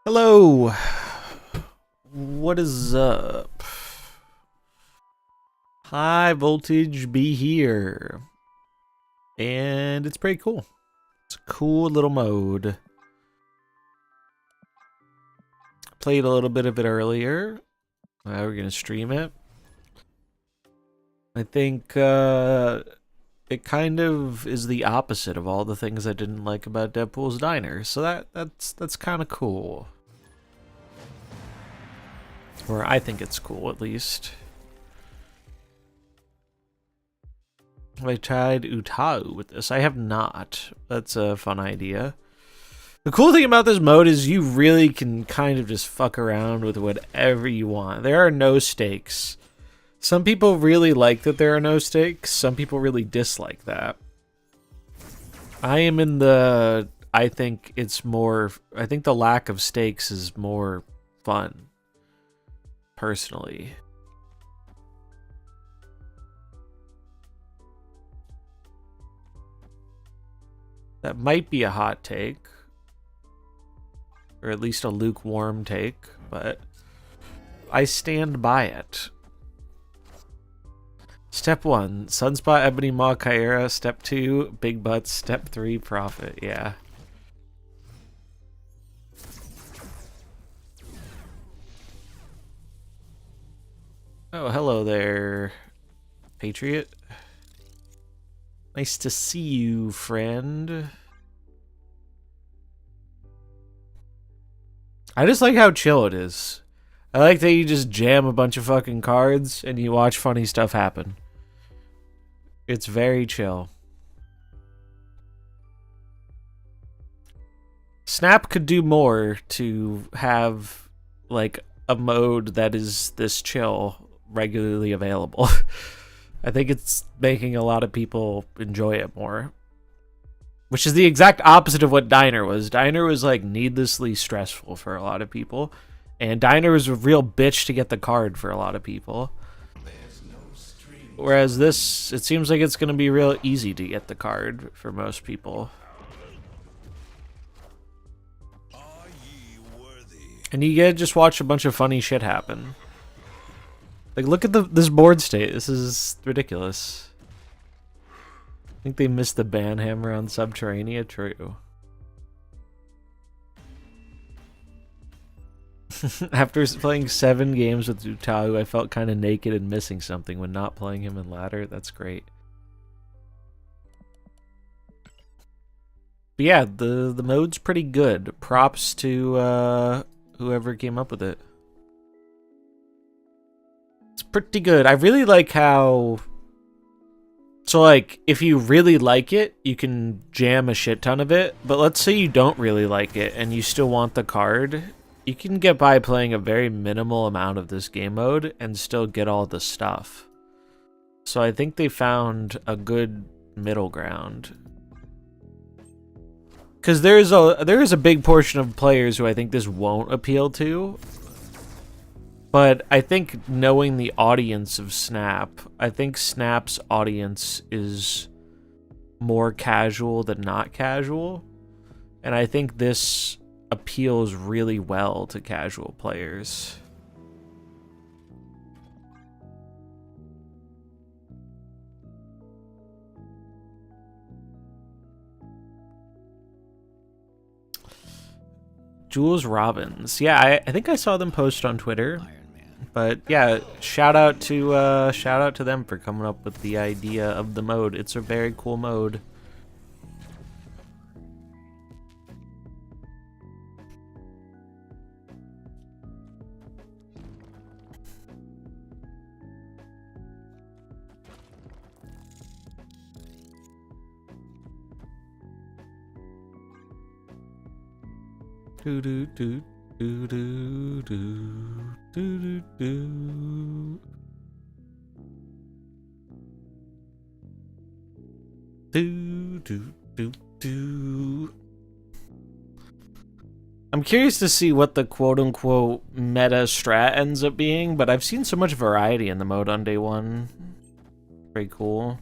Hello. What is up? High voltage be here. And it's pretty cool. It's a cool little mode. Played a little bit of it earlier. We're going to stream it. I think it kind of is the opposite of all the things I didn't like about Deadpool's Diner. So that's kind of cool. Or I think it's cool, at least. Have I tried Utau with this? I have not. That's a fun idea. The cool thing about this mode is you really can kind of just fuck around with whatever you want. There are no stakes. Some people really like that there are no stakes. Some people really dislike that. I am in the... I think the lack of stakes is more fun. Personally. That might be a hot take. Or at least a lukewarm take, but I stand by it. Step 1, Sunspot Ebony Maw Kyra. Step 2, Big Butts. Step 3, Profit. Yeah. Oh, hello there, Patriot. Nice to see you, friend. I just like how chill it is. I like that you just jam a bunch of fucking cards and you watch funny stuff happen. It's very chill. Snap could do more to have, like, a mode that is this chill regularly available. I think it's making a lot of people enjoy it more. Which is the exact opposite of what Diner was. Diner was, like, needlessly stressful for a lot of people. And Diner was a real bitch to get the card for a lot of people. Whereas this, it seems like it's going to be real easy to get the card for most people. And you get to just watch a bunch of funny shit happen. Like, look at this board state. This is ridiculous. I think they missed the ban hammer on Subterranea. True. After playing 7 games with Utau, I felt kind of naked and missing something when not playing him in ladder. That's great. But yeah, the mode's pretty good. Props to whoever came up with it. It's pretty good. I really like how... So, like, if you really like it, you can jam a shit ton of it. But let's say you don't really like it and you still want the card. You can get by playing a very minimal amount of this game mode and still get all the stuff. So I think they found a good middle ground. Because there is a big portion of players who I think this won't appeal to. But I think knowing the audience of Snap, I think Snap's audience is more casual than not casual. And I think this appeals really well to casual players. Jules Robbins. Yeah, I think I saw them post on Twitter. But yeah, shout out to them for coming up with the idea of the mode. It's a very cool mode. Do do do do do do do do do do do do. I'm curious to see what the quote-unquote meta strat ends up being, but I've seen so much variety in the mode on day one. Pretty cool.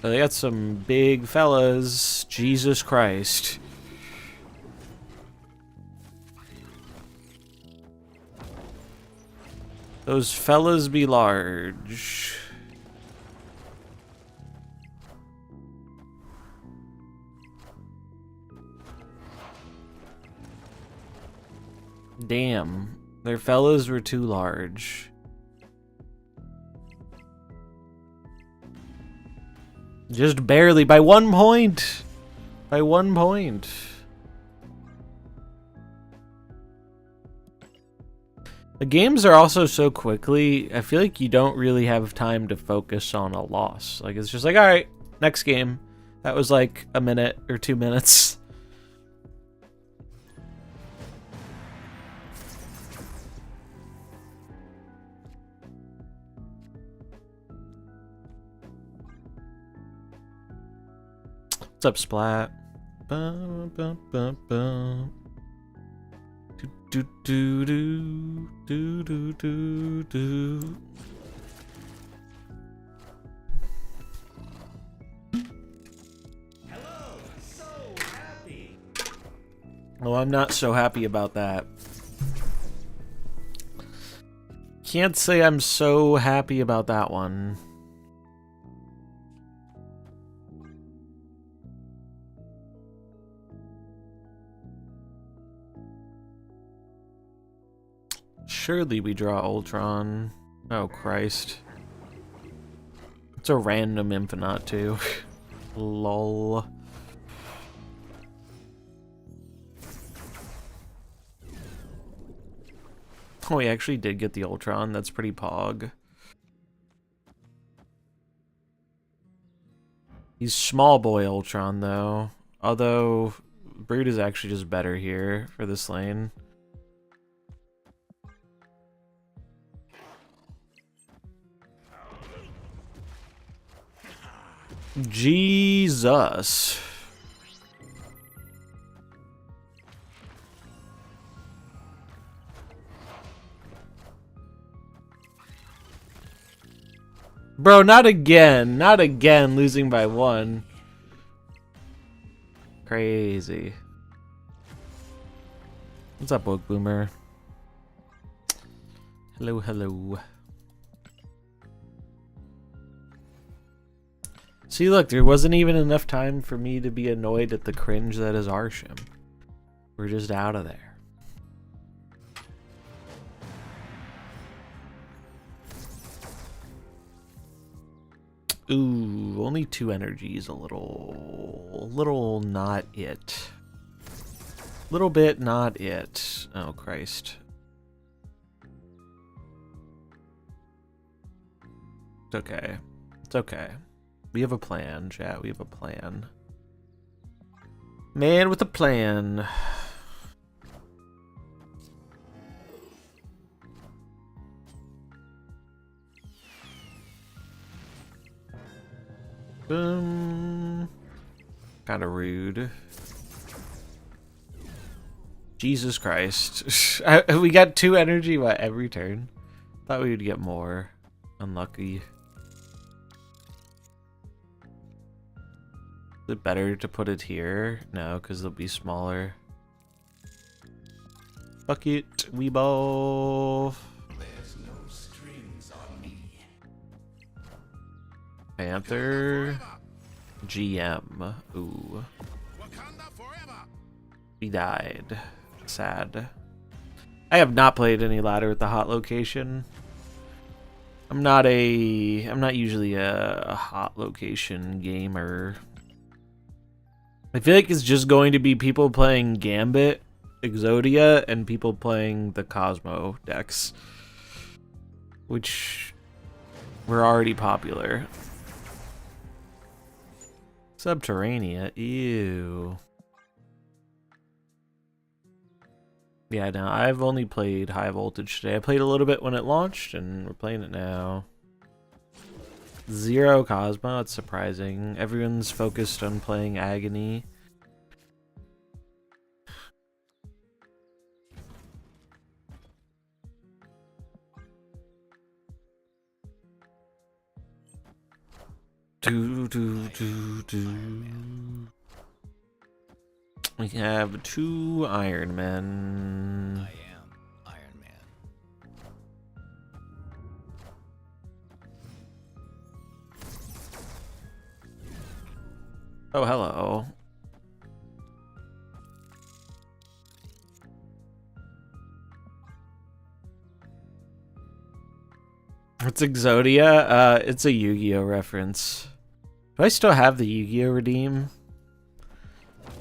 So they got some big fellas. Jesus Christ. Those fellas be large. Damn, their fellas were too large. Just barely, by 1 point. By 1 point. The games are also so quickly, I feel like you don't really have time to focus on a loss. Like, it's just like, alright, next game. That was like a minute or 2 minutes. What's up, Splat? Bum, bum, bum, bum. Do do do do do do do. Hello, so happy. Oh, I'm not so happy about that. Can't say I'm so happy about that one. Surely we draw Ultron. Oh, Christ. It's a random Infinite, too. Lol. Oh, we actually did get the Ultron. That's pretty pog. He's small boy Ultron, though. Although, Brood is actually just better here for this lane. Jesus. Bro, not again. Not again, losing by 1. Crazy. What's up, Woke Boomer? Hello, hello. See, look, there wasn't even enough time for me to be annoyed at the cringe that is Arsham. We're just out of there. Ooh, only 2 energies, a little not it. Little bit not it. Oh, Christ. It's okay. It's okay. We have a plan, chat. We have a plan. Man with a plan. Boom. Kind of rude. Jesus Christ. We got 2 energy, what, every turn? Thought we would get more. Unlucky. Is it better to put it here? No, because they'll be smaller. Fuck it, Weebo. There's no strings on me. Panther. GM. Ooh. He died. Sad. I have not played any ladder at the hot location. I'm not usually a hot location gamer. I feel like it's just going to be people playing Gambit, Exodia, and people playing the Cosmo decks, which were already popular. Subterranea, ew. Yeah, no, I've only played high voltage today. I played a little bit when it launched, and we're playing it now. 0 Cosmo, it's surprising. Everyone's focused on playing Agony. We have 2 Iron Men. I am Iron Man. Oh, hello. It's Exodia. It's a Yu-Gi-Oh reference. Do I still have the Yu-Gi-Oh redeem?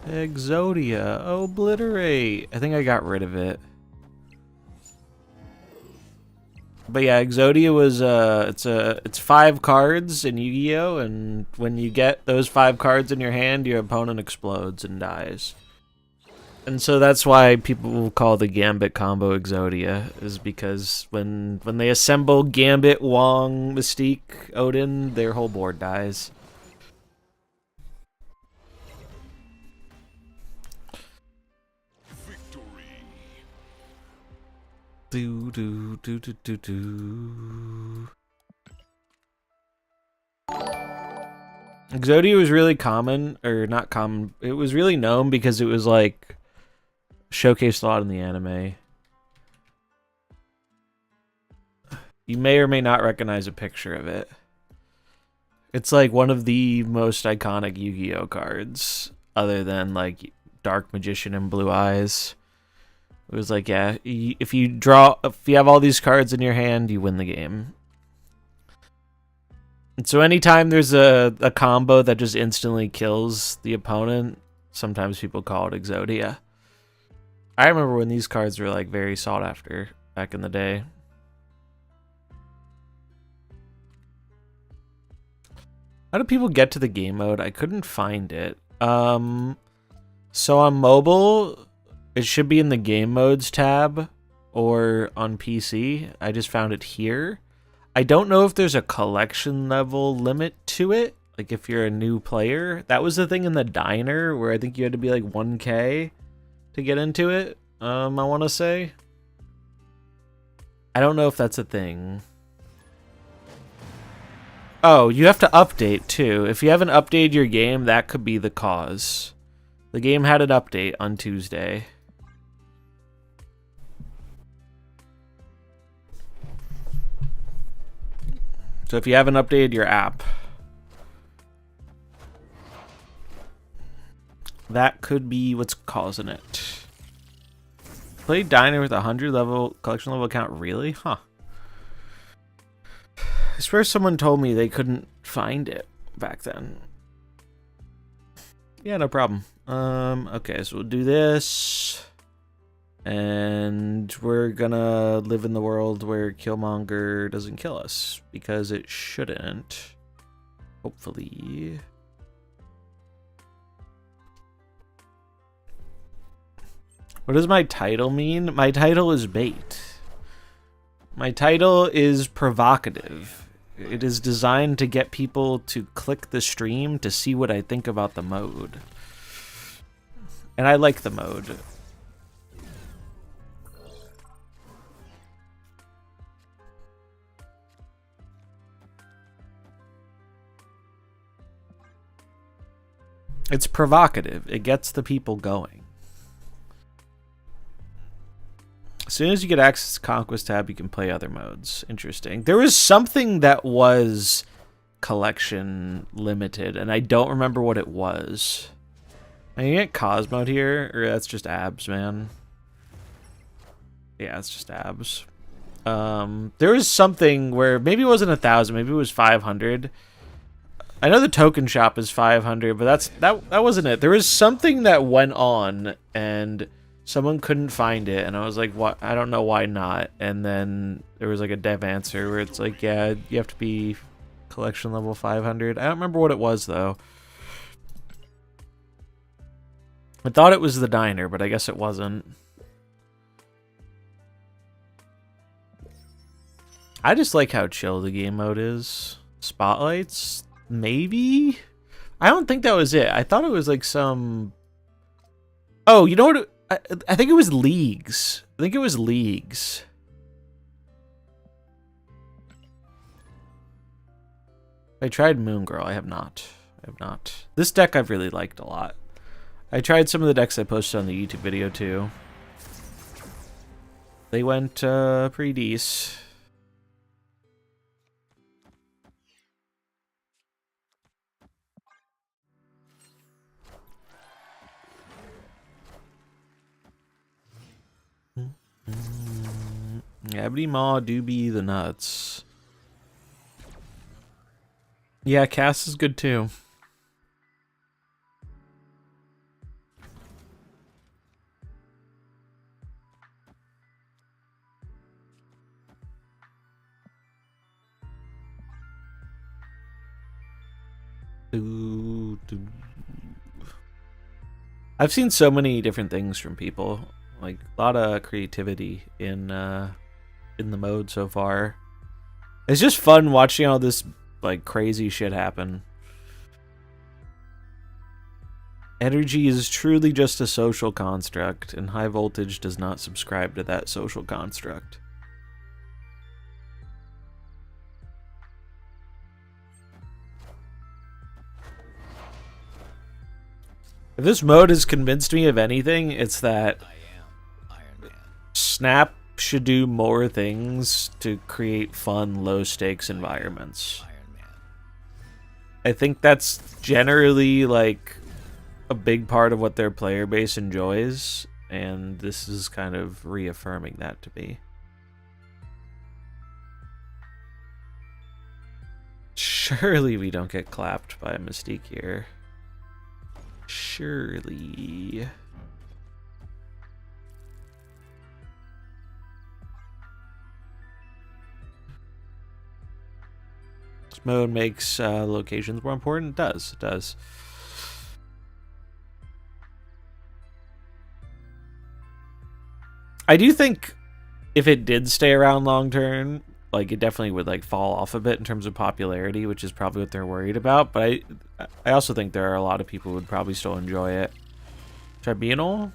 Exodia. Obliterate. I think I got rid of it. But yeah, Exodia was it's 5 cards in Yu-Gi-Oh, and when you get those 5 cards in your hand, your opponent explodes and dies. And so that's why people will call the Gambit combo Exodia, is because when they assemble Gambit, Wong, Mystique, Odin, their whole board dies. Do do do do do do. Exodia was really common, or not common. It was really known because it was like showcased a lot in the anime. You may or may not recognize a picture of it. It's like one of the most iconic Yu-Gi-Oh cards, other than like Dark Magician and Blue Eyes. It was like, yeah, if you have all these cards in your hand, you win the game. And so anytime there's a combo that just instantly kills the opponent, sometimes people call it Exodia. I remember when these cards were like very sought after back in the day. How do people get to the game mode? I couldn't find it. So on mobile, it should be in the game modes tab, or on PC. I just found it here. I don't know if there's a collection level limit to it. Like if you're a new player. That was the thing in the diner where I think you had to be like 1K to get into it. I want to say. I don't know if that's a thing. Oh, you have to update too. If you haven't updated your game, that could be the cause. The game had an update on Tuesday. So if you haven't updated your app, that could be what's causing it. Play Diner with a 100 level collection level account, really? Huh. I swear someone told me they couldn't find it back then. Yeah, no problem. Okay, so we'll do this. And we're gonna live in the world where Killmonger doesn't kill us, because it shouldn't. Hopefully. What does my title mean? My title is bait. My title is provocative. It is designed to get people to click the stream to see what I think about the mode. And I like the mode. It's provocative. It gets the people going. As soon as you get access to Conquest tab, you can play other modes. Interesting. There was something that was collection limited, and I don't remember what it was. Can you get Cosmo here? Or that's just abs, man. Yeah, it's just abs. There was something where maybe it wasn't 1,000, maybe it was 500. I know the token shop is 500, but that wasn't it. There was something that went on, and someone couldn't find it, and I was like, "What? I don't know why not." And then there was like a dev answer where it's like, "Yeah, you have to be collection level 500." I don't remember what it was though. I thought it was the diner, but I guess it wasn't. I just like how chill the game mode is. Spotlights, maybe? I don't think that was it. I thought it was like some... Oh, you know what? I think it was leagues. I think it was leagues. I tried Moon Girl. I have not. I have not. This deck I've really liked a lot. I tried some of the decks I posted on the YouTube video too. They went pretty decent. Ebony Maw do be the nuts. Yeah, Cass is good too. I've seen so many different things from people, like a lot of creativity in the mode so far. It's just fun watching all this like crazy shit happen. Energy is truly just a social construct, and high voltage does not subscribe to that social construct. If this mode has convinced me of anything, it's that Snap should do more things to create fun, low-stakes environments. I think that's generally, like, a big part of what their player base enjoys, and this is kind of reaffirming that to me. Surely we don't get clapped by a Mystique here. Surely. This mode makes locations more important. It does. It does. I do think if it did stay around long term, like it definitely would like fall off a bit in terms of popularity, which is probably what they're worried about. But I also think there are a lot of people who would probably still enjoy it. Tribunal?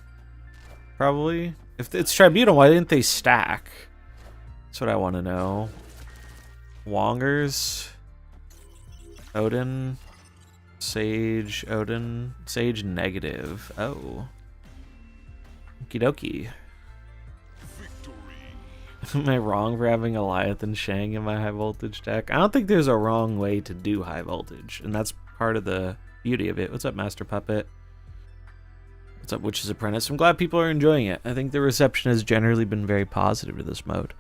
Probably. If it's Tribunal, why didn't they stack? That's what I want to know. Wongers. Odin. Sage. Odin. Sage negative. Oh. Okie dokie. Am I wrong for having Goliath and Shang in my high voltage deck? I don't think there's a wrong way to do high voltage, and that's part of the beauty of it. What's up, Master Puppet? What's up, Witch's Apprentice? I'm glad people are enjoying it. I think the reception has generally been very positive to this mode,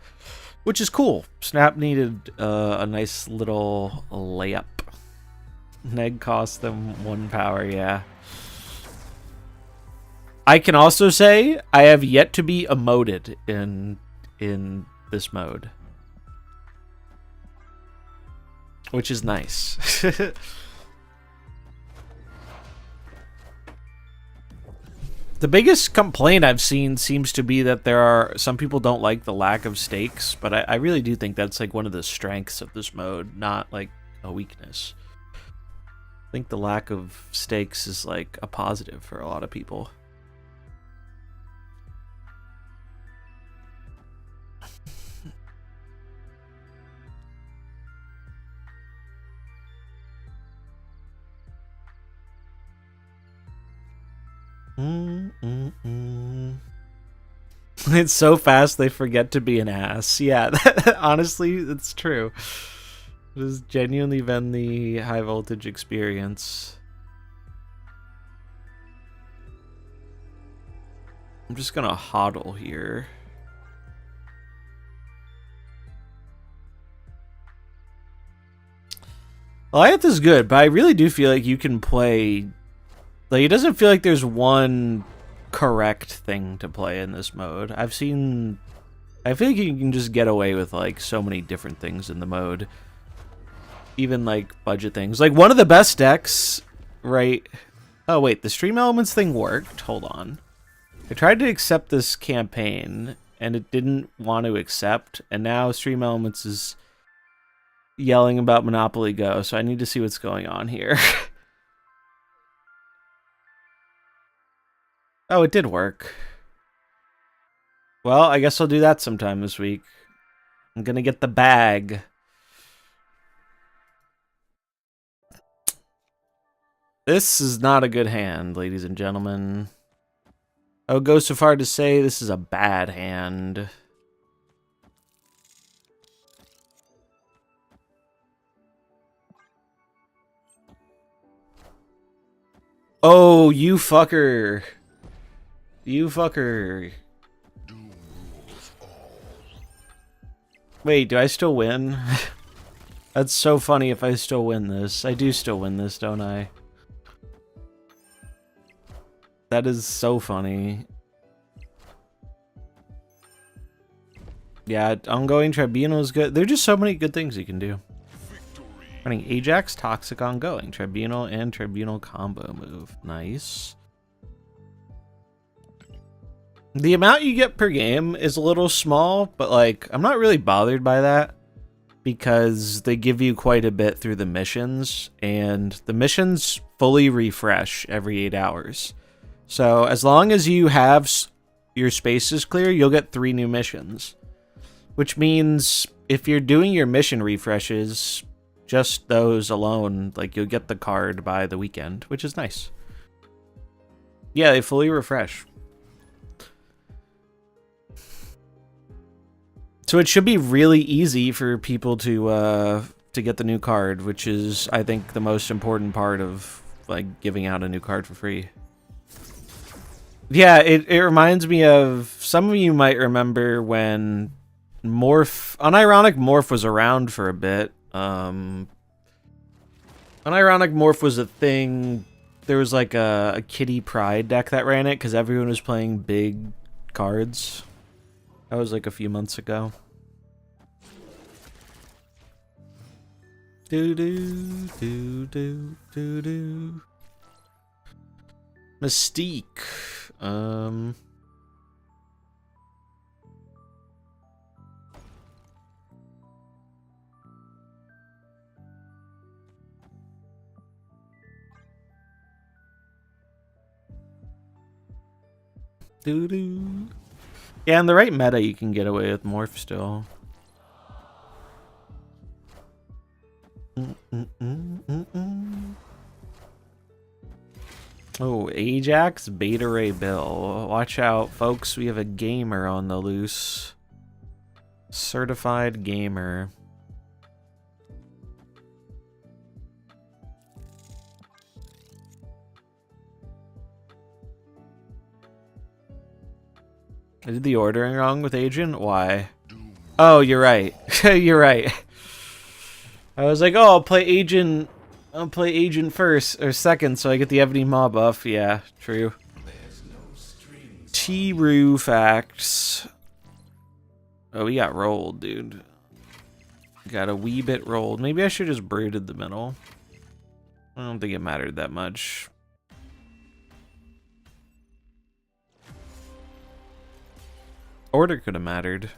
which is cool. Snap needed a nice little layup. Neg cost them 1 power, yeah. I can also say I have yet to be emoted in this mode, which is nice. The biggest complaint I've seen seems to be that there are some people don't like the lack of stakes, but I really do think that's like one of the strengths of this mode, not like a weakness. I think the lack of stakes is like a positive for a lot of people. It's so fast they forget to be an ass. Yeah, honestly, it's true. It has genuinely been the high voltage experience. I'm just gonna hodl here. Goliath is good, but I really do feel like you can play... Like, it doesn't feel like there's one correct thing to play in this mode. I feel like you can just get away with, like, so many different things in the mode. Even, like, budget things. Like, one of the best decks, right... Oh, wait, the Stream Elements thing worked. Hold on. I tried to accept this campaign, and it didn't want to accept, and now Stream Elements is yelling about Monopoly Go, so I need to see what's going on here. Oh, it did work. Well, I guess I'll do that sometime this week. I'm gonna get the bag. This is not a good hand, ladies and gentlemen. I would go so far to say this is a bad hand. Oh, you fucker. You fucker. Wait, do I still win? That's so funny if I still win this. I do still win this, don't I? That is so funny. Yeah, ongoing tribunal is good. There are just so many good things you can do. Running Ajax, Toxic, ongoing. Tribunal and Tribunal combo move. Nice. The amount you get per game is a little small, but like, I'm not really bothered by that because they give you quite a bit through the missions, and the missions fully refresh every 8 hours. So as long as you have your spaces clear, you'll get 3 new missions. Which means if you're doing your mission refreshes, just those alone, like you'll get the card by the weekend, which is nice. Yeah, they fully refresh. So it should be really easy for people to get the new card, which is, I think, the most important part of like giving out a new card for free. Yeah, it reminds me of, some of you might remember when Unironic Morph was around for a bit. Unironic Morph was a thing. There was like a Kitty Pride deck that ran it because everyone was playing big cards. That was like a few months ago. Do do do do do do. Mystique. Doo doo. Yeah, in the right meta, you can get away with Morph still. Oh, Ajax, Beta Ray Bill. Watch out, folks. We have a gamer on the loose. Certified gamer. I did the ordering wrong with Agent? Why? Oh, you're right. You're right. I was like, oh, I'll play Agent first or second, so I get the Ebony Maw buff. Yeah, true. T-Roo facts. Oh, we got rolled, dude. Got a wee bit rolled. Maybe I should just brooded the middle. I don't think it mattered that much. Order could have mattered.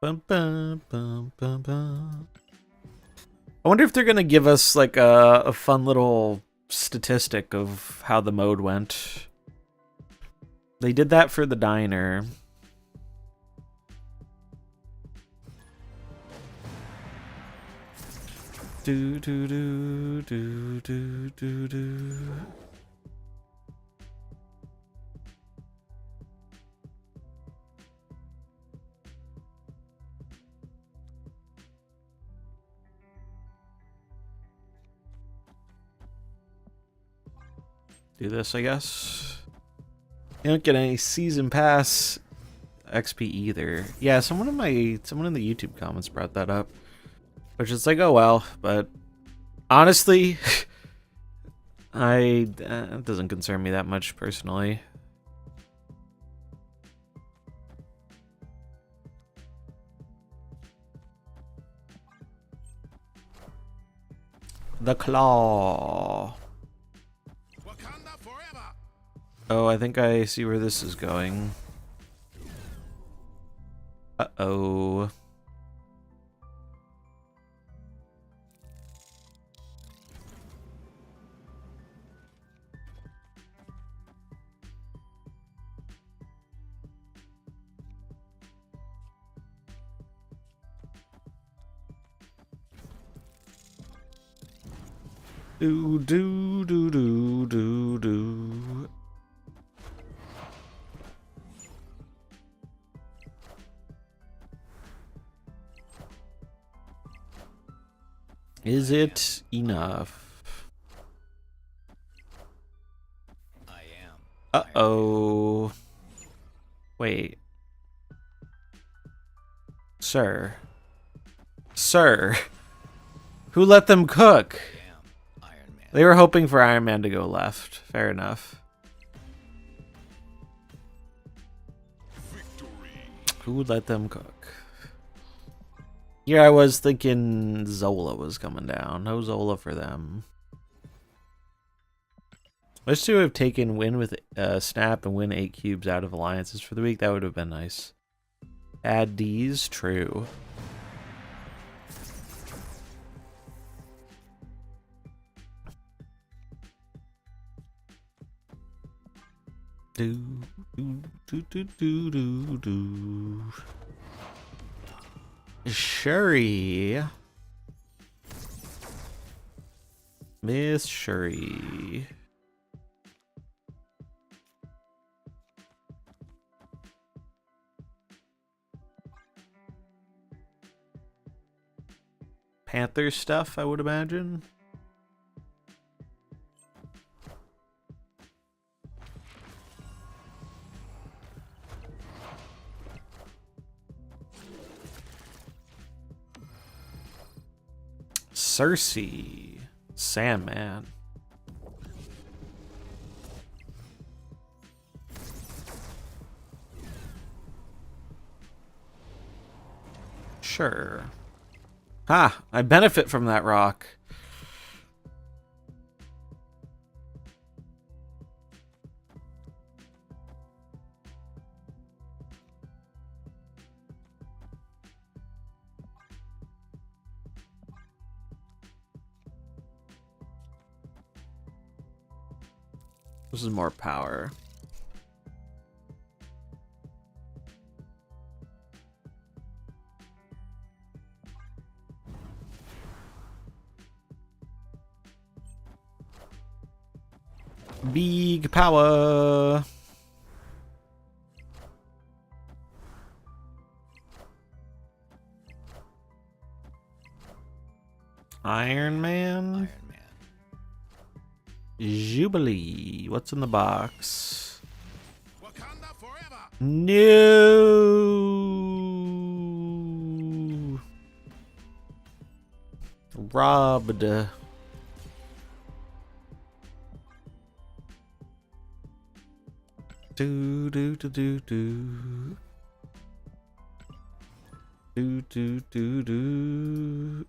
Bum, bum, bum, bum, bum. I wonder if they're gonna give us like a fun little statistic of how the mode went. They did that for the diner. Do do do do do do do. Do this, I guess. You don't get any season pass XP either. Yeah, someone in the YouTube comments brought that up, which is like, oh well. But honestly, it doesn't concern me that much personally. The claw. Oh, I think I see where this is going. Uh-oh. Do do do do do do. Is it enough? I am. Uh-oh. Wait. Sir. Sir. Who let them cook? Damn, Iron Man. They were hoping for Iron Man to go left. Fair enough. Who let them cook? Here I was thinking Zola was coming down. No Zola for them. Wish to have taken win with Snap and win 8 cubes out of alliances for the week. That would have been nice. Add D's, true. Do do do do do do do. Shuri. Miss Shuri. Panther stuff, I would imagine. Cersei. Sandman. Sure. Ha! I benefit from that rock. This is more power. Big power. Iron Man. Iron Man. Jubilee. What's in the box? Wakanda forever. No. Robbed. Do do do do do. Do do do do.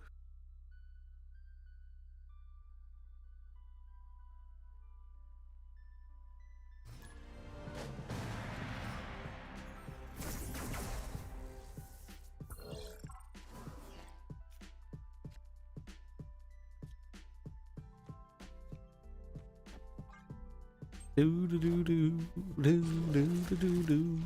Do do do do do do do do do.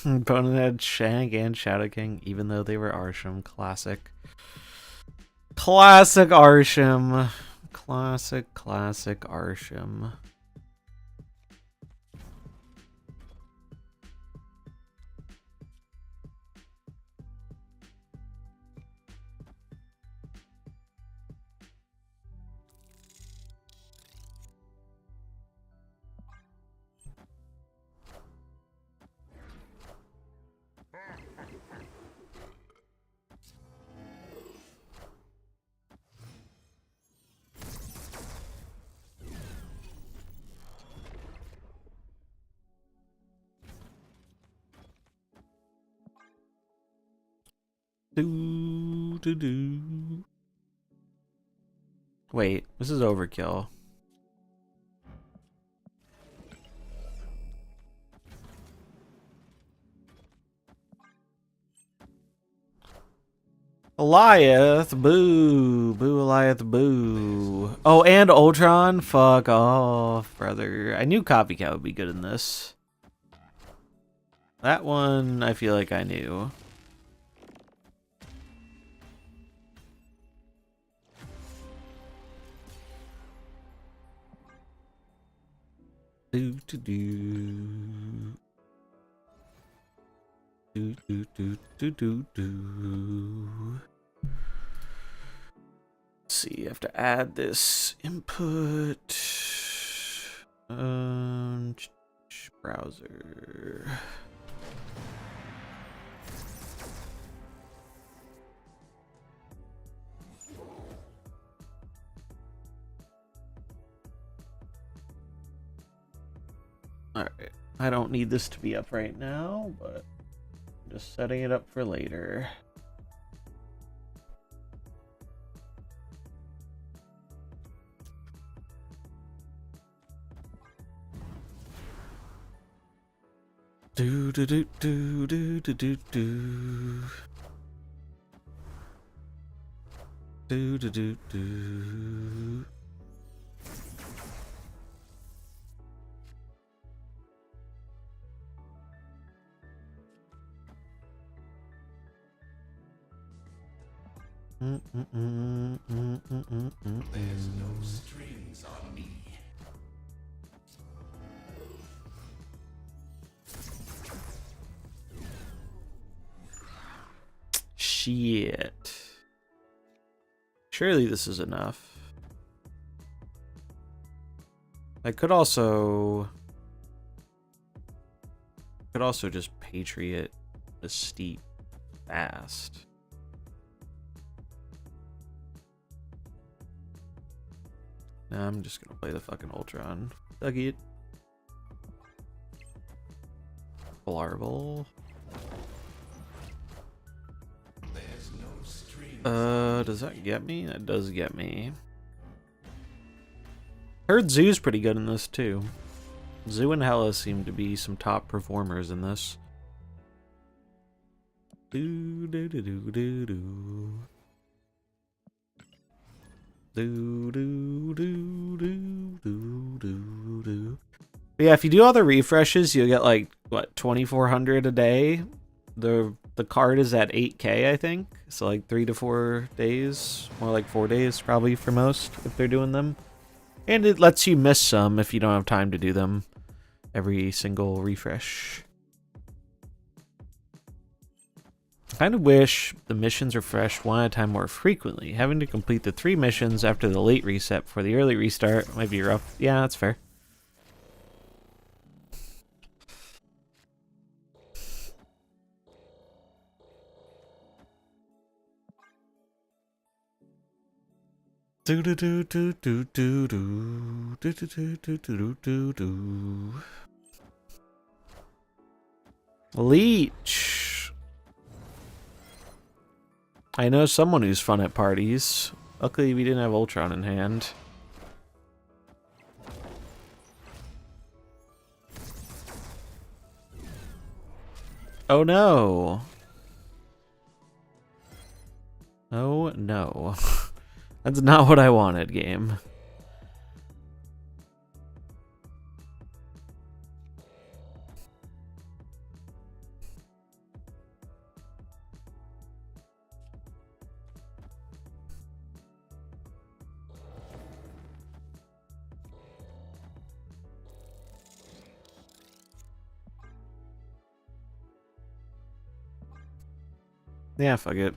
Opponent had Shank and Shadow King, even though they were Arsham. Classic. Classic Arsham. Classic Arsham. Do do do. Wait, this is overkill. Eliath, boo. Boo, Eliath, boo. Oh, and Ultron? Fuck off, brother. I knew Copycat would be good in this. That one, I feel like I knew. Do do do. Do Let's see, you have to add this input. Browser. Alright, I don't need this to be up right now, but I'm just setting it up for later. Do do do do do do do do do do do do. There's no strings on me. Shit. Surely this is enough. I could also just Patriot the steep fast. Nah, I'm just gonna play the fucking Ultron. Fuck it. Blarble. There's no strings. Does that get me? That does get me. Heard Zoo's pretty good in this too. Zoo and Hella seem to be some top performers in this. Do do do do do do. Do do do do do do do. Yeah, if you do all the refreshes, you'll get like what 2,400 a day. The card is at 8K, I think. So like 3 to 4 days, more like 4 days probably for most if they're doing them. And it lets you miss some if you don't have time to do them every single refresh. I kind of wish the missions refreshed one at a time more frequently. Having to complete the 3 missions after the late reset before the early restart might be rough. Yeah, that's fair. Do do do do do do do do do do do do do. Leech. I know someone who's fun at parties. Luckily, we didn't have Ultron in hand. Oh no. Oh no. That's not what I wanted, game. Yeah, fuck it.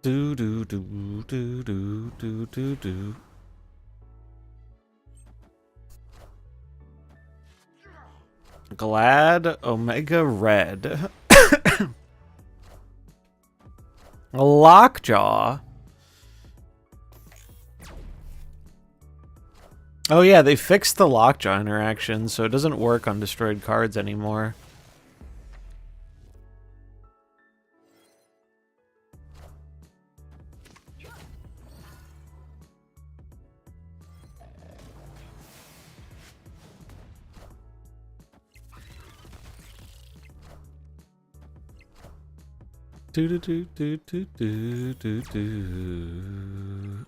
Do do do do do do do do. Glad Omega Red. Lockjaw. Oh yeah, they fixed the Lockjaw interaction, so it doesn't work on destroyed cards anymore. Do do do do do do do do.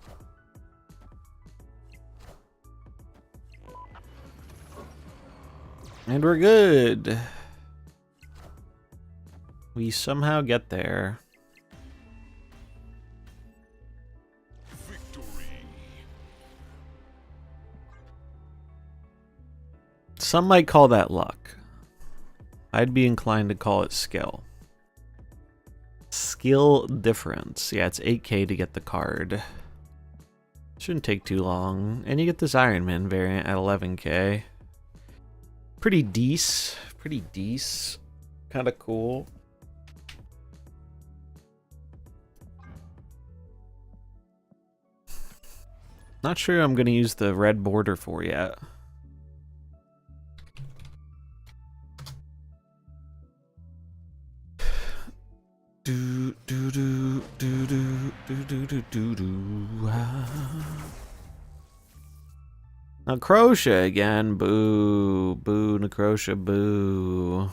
And we're good. We somehow get there. Victory. Some might call that luck. I'd be inclined to call it skill. Skill difference. Yeah, it's 8k to get the card. Shouldn't take too long. And you get this Iron Man variant at 11k. Pretty decent. Pretty decent. Kind of cool. Not sure I'm going to use the red border for yet. Do do do do do do do do do do. Necrotia again. Boo. Boo, Necrotia, boo.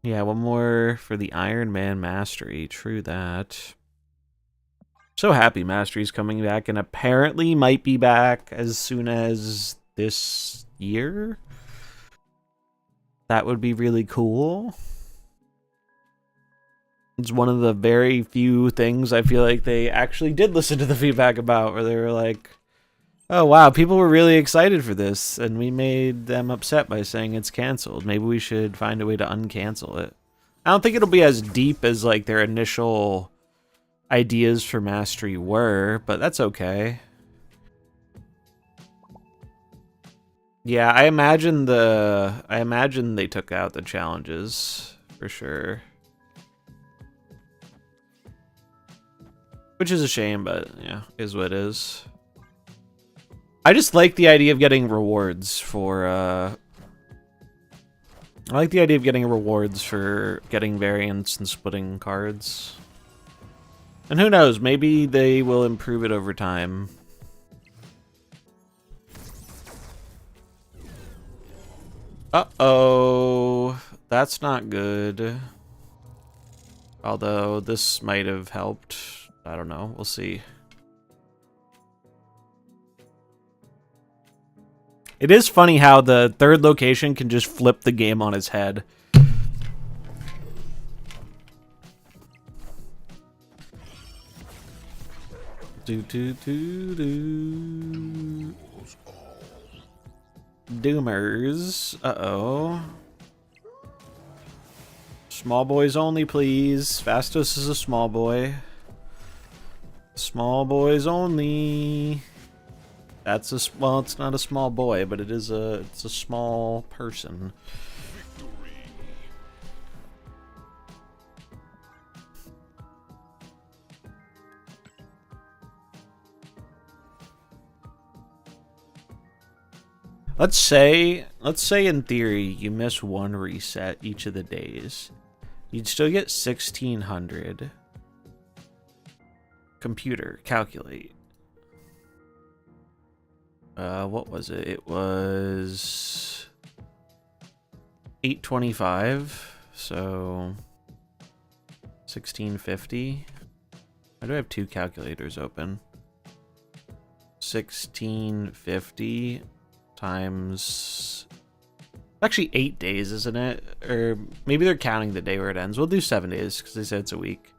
Yeah, one more for the Iron Man Mastery. True that. So happy Mastery's coming back, and apparently might be back as soon as this year. That would be really cool. It's one of the very few things I feel like they actually did listen to the feedback about, where they were like, oh wow, people were really excited for this, and we made them upset by saying it's canceled. Maybe we should find a way to uncancel it. I don't think it'll be as deep as like their initial ideas for Mastery were, but that's okay. Yeah, I imagine they took out the challenges for sure. Which is a shame, but yeah, is what it is. I just like the idea of getting rewards for I like the idea of getting rewards for getting variants and splitting cards. And who knows, maybe they will improve it over time. Uh-oh. That's not good. Although this might have helped. I don't know. We'll see. It is funny how the third location can just flip the game on its head. Do do do do. Doomers. Uh-oh. Small boys only, please. Fastos is a small boy. Small boys only. That's a well, it's not a small boy, but it's a small person. Let's say in theory you miss one reset each of the days. You'd still get 1600. Computer, calculate. What was it? It was 825, so 1650. Why do I have two calculators open? 1650 times... Actually 8 days, isn't it? Or maybe they're counting the day where it ends. We'll do 7 days, because they said it's a week.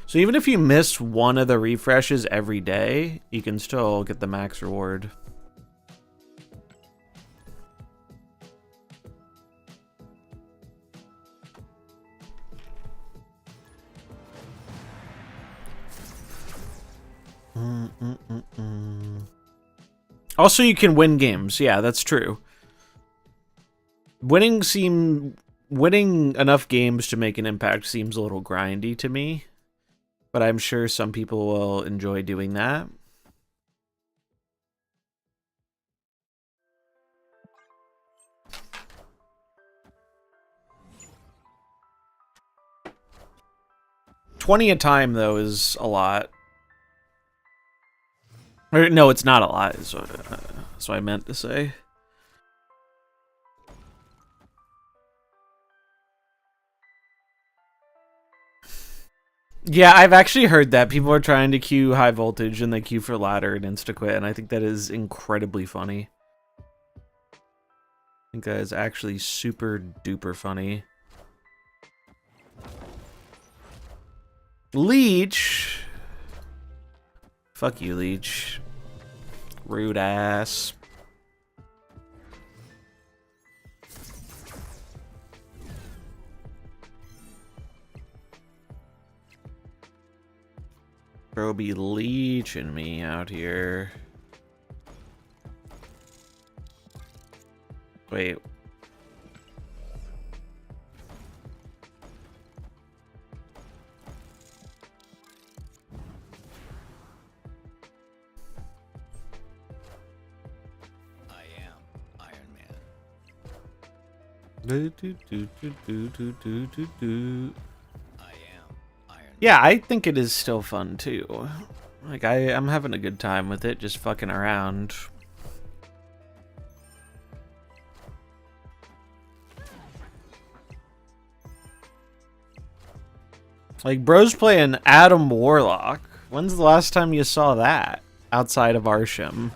So even if you miss one of the refreshes every day, you can still get the max reward. Also, you can win games. Yeah, that's true. Winning enough games to make an impact seems a little grindy to me, but I'm sure some people will enjoy doing that. $20 a time though is a lot. Or, no, it's not a lot. That's what I meant to say. Yeah, I've actually heard that. People are trying to queue high voltage and they queue for ladder and insta-quit, and I think that is incredibly funny. I think that is actually super duper funny. Leech! Fuck you, Leech. Rude ass. Bro be leeching me out here. Wait. I am Iron Man. Do, do, do, do, do, do, do, do, do. I am Iron Man. Yeah, I think it is still fun too. Like I'm having a good time with it, just fucking around. Like, bro's playing Adam Warlock. When's the last time you saw that outside of Arsham?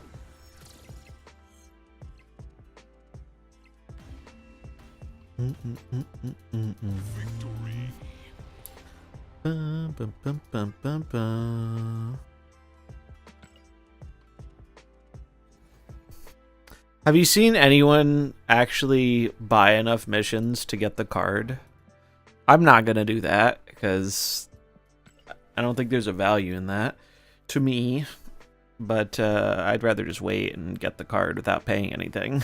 Victory. Bum, bum, bum, bum, bum, bum. Have you seen anyone actually buy enough missions to get the card? I'm not gonna do that because I don't think there's a value in that to me. But I'd rather just wait and get the card without paying anything.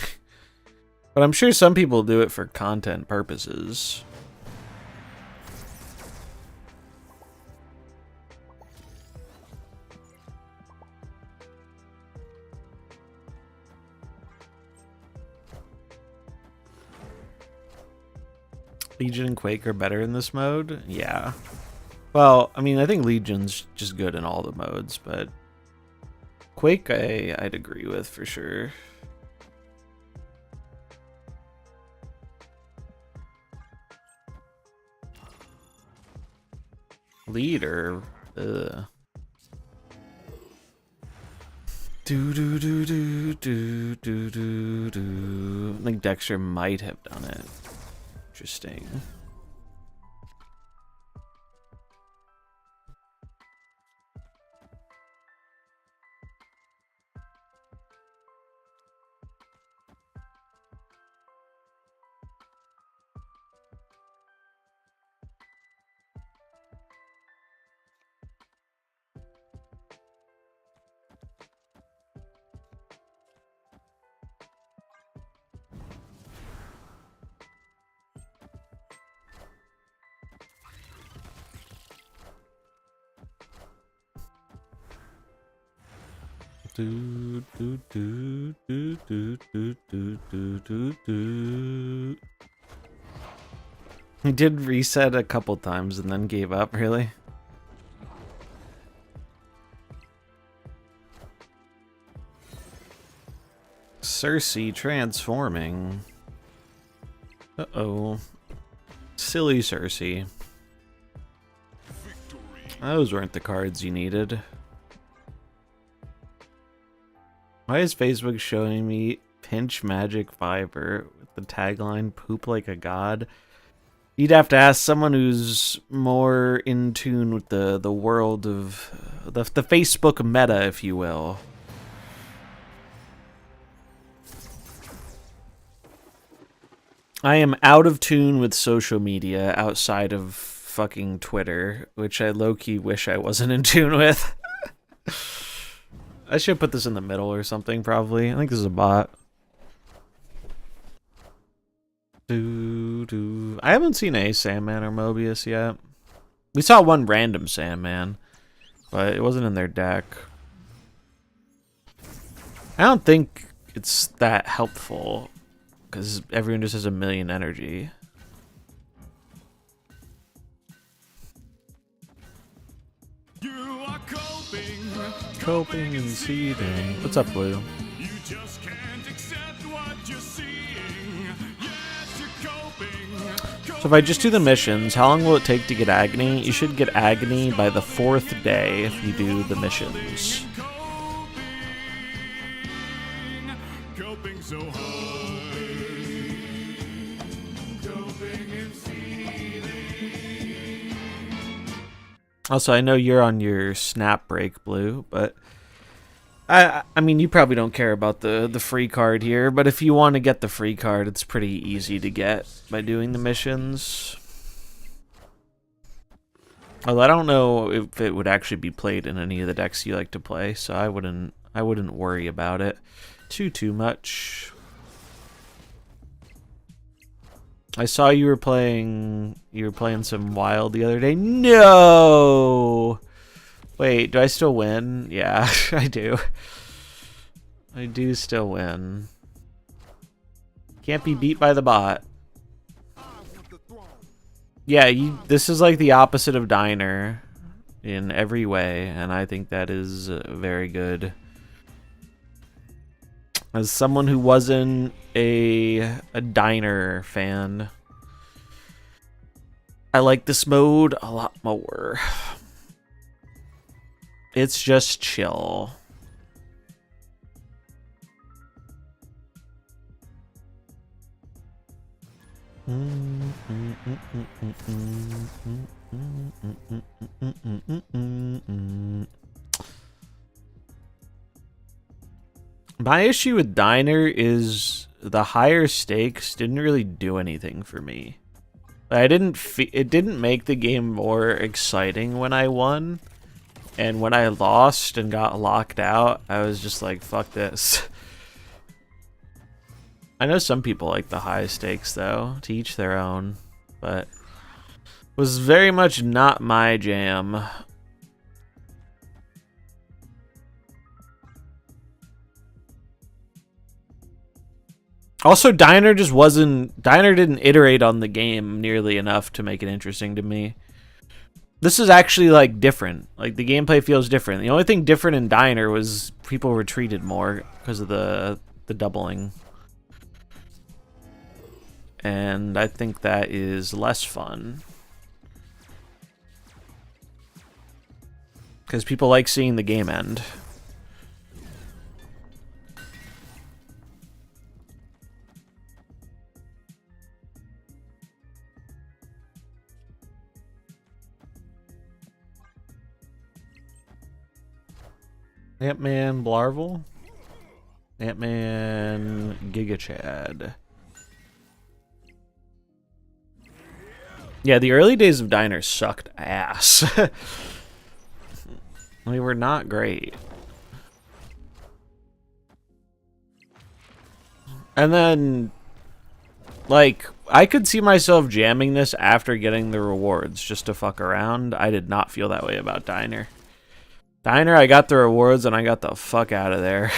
But I'm sure some people do it for content purposes. Legion and Quake are better in this mode? Yeah. Well, I mean, I think Legion's just good in all the modes, but Quake I'd agree with for sure. Leader. Ugh. Do do do do do do do do. I think Dexter might have done it. Interesting. Do do do do do do do do do do. He did reset a couple times and then gave up, really? Cersei transforming. Uh-oh. Silly Cersei. Victory. Those weren't the cards you needed. Why is Facebook showing me Pinch Magic Fiber with the tagline "Poop like a god"? You'd have to ask someone who's more in tune with the world of the Facebook meta, if you will. I am out of tune with social media outside of fucking Twitter, which I low-key wish I wasn't in tune with. I should put this in the middle or something, probably. I think this is a bot. I haven't seen a Sandman or Mobius yet. We saw one random Sandman, but it wasn't in their deck. I don't think it's that helpful, because everyone just has a million energy. You are Coping and seething. What's up, Blue? You just can't accept what you're seeing. Yes, you're coping. So if I just do the missions, how long will it take to get Agony? You should get Agony by the 4th day if you do the missions. Coping so hard. Coping and seething. Also, I know you're on your snap break, Blue, but I mean, you probably don't care about the free card here, but if you want to get the free card, it's pretty easy to get by doing the missions. Well, I don't know if it would actually be played in any of the decks you like to play, so I wouldn't worry about it too much. I saw you were playing some wild the other day. No. Wait, do I still win? Yeah, I do. I do still win. Can't be beat by the bot. Yeah, this is like the opposite of Diner in every way, and I think that is very good. As someone who wasn't a Diner fan, I like this mode a lot more. It's just chill. My issue with Diner is the higher stakes didn't really do anything for me. It didn't make the game more exciting when I won, and when I lost and got locked out, I was just like, fuck this. I know some people like the high stakes though, to each their own, but was very much not my jam. Also, Diner didn't iterate on the game nearly enough to make it interesting to me. This is actually, like, different. Like, the gameplay feels different. The only thing different in Diner was people retreated more because of the doubling. And I think that is less fun. Because people like seeing the game end. Ant-Man Blarvel. Ant-Man Giga Chad. Yeah, the early days of Diner sucked ass. They were not great. And then, like, I could see myself jamming this after getting the rewards just to fuck around. I did not feel that way about Diner. Diner, I got the rewards and I got the fuck out of there.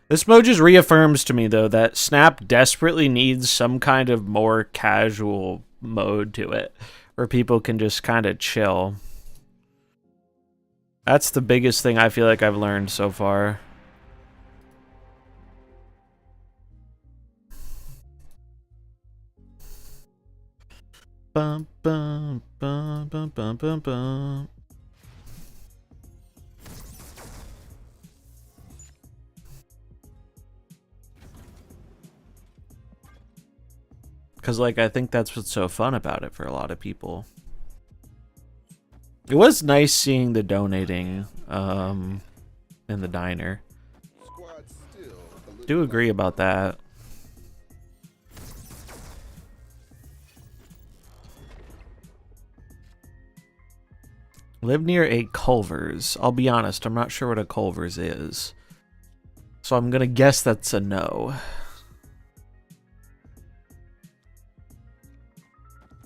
This mode just reaffirms to me, though, that Snap desperately needs some kind of more casual mode to it, where people can just kind of chill. That's the biggest thing I feel like I've learned so far. Bum, bum, bum, bum, bum, bum, bum. Because, like, I think that's what's so fun about it for a lot of people. It was nice seeing the donating in the Diner. Do agree about that. Live near a Culver's. I'll be honest, I'm not sure what a Culver's is. So I'm going to guess that's a no.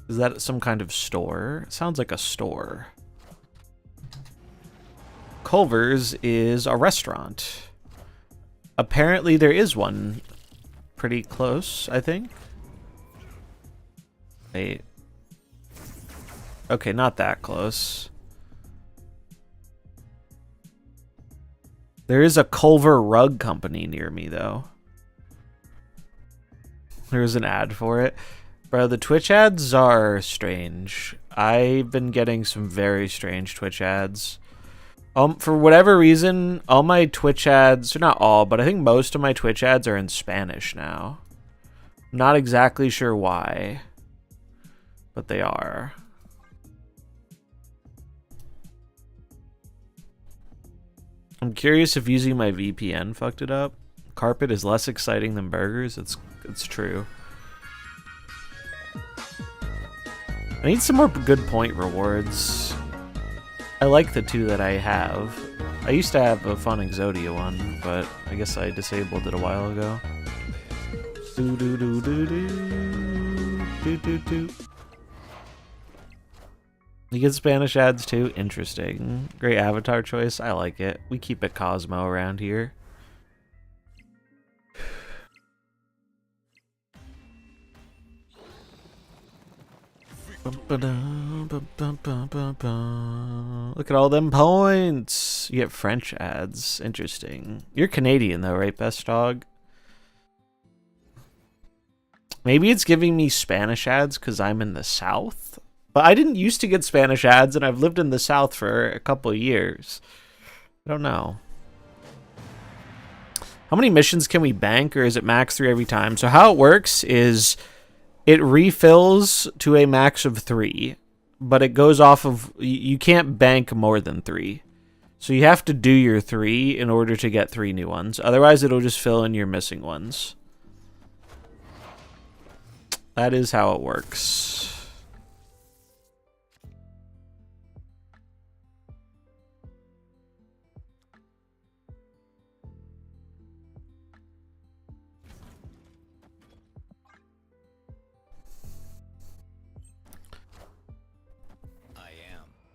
Is that some kind of store? It sounds like a store. Culver's is a restaurant. Apparently there is one pretty close, I think. Wait. Okay, not that close. There is a Culver Rug Company near me, though. There's an ad for it. Bro, the Twitch ads are strange. I've been getting some very strange Twitch ads. For whatever reason, all my Twitch ads, or not all, but I think most of my Twitch ads are in Spanish now. I'm not exactly sure why. but they are. I'm curious if using my VPN fucked it up. Carpet is less exciting than burgers. It's true. I need some more good point rewards. I like the 2 that I have. I used to have a fun Exodia one, but I guess I disabled it a while ago. Do do do do do do do do. You get Spanish ads too? Interesting. Great avatar choice. I like it. We keep it Cosmo around here. Look at all them points. You get French ads. Interesting. You're Canadian though, right, Best Dog? Maybe it's giving me Spanish ads because I'm in the South? But I didn't used to get Spanish ads, and I've lived in the South for a couple of years. I don't know. How many missions can we bank, or is it max 3 every time? So how it works is it refills to a max of 3, but it goes off of... You can't bank more than 3. So you have to do your 3 in order to get 3 new ones. Otherwise, it'll just fill in your missing ones. That is how it works.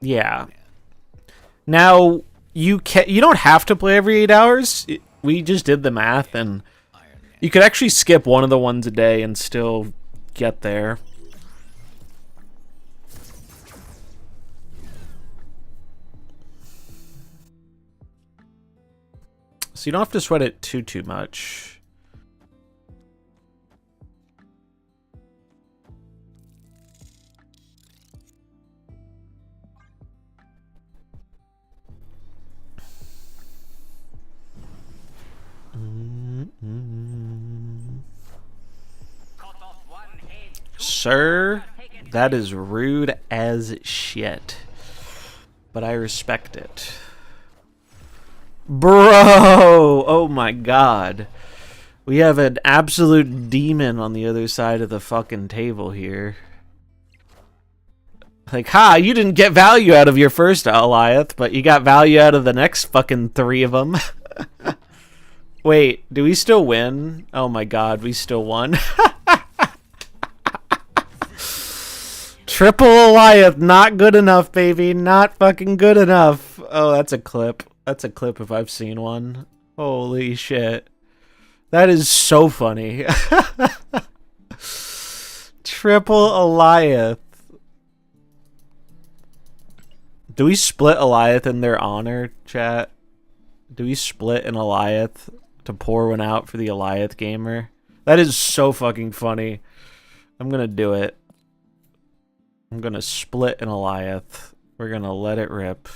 Yeah. Now you don't have to play every 8 hours. We just did the math, and you could actually skip one of the ones a day and still get there. So you don't have to sweat it too much. Sir, that is rude as shit. But I respect it. Bro! Oh my god. We have an absolute demon on the other side of the fucking table here. Like, ha, you didn't get value out of your first Goliath, but you got value out of the next fucking 3 of them. Wait, do we still win? Oh my god, we still won. Triple Goliath, not good enough, baby. Not fucking good enough. Oh, that's a clip. That's a clip if I've seen one. Holy shit. That is so funny. Triple Goliath. Do we split Goliath in their honor, chat? Do we split an Goliath to pour one out for the Goliath gamer? That is so fucking funny. I'm gonna do it. I'm gonna split an Goliath. We're gonna let it rip.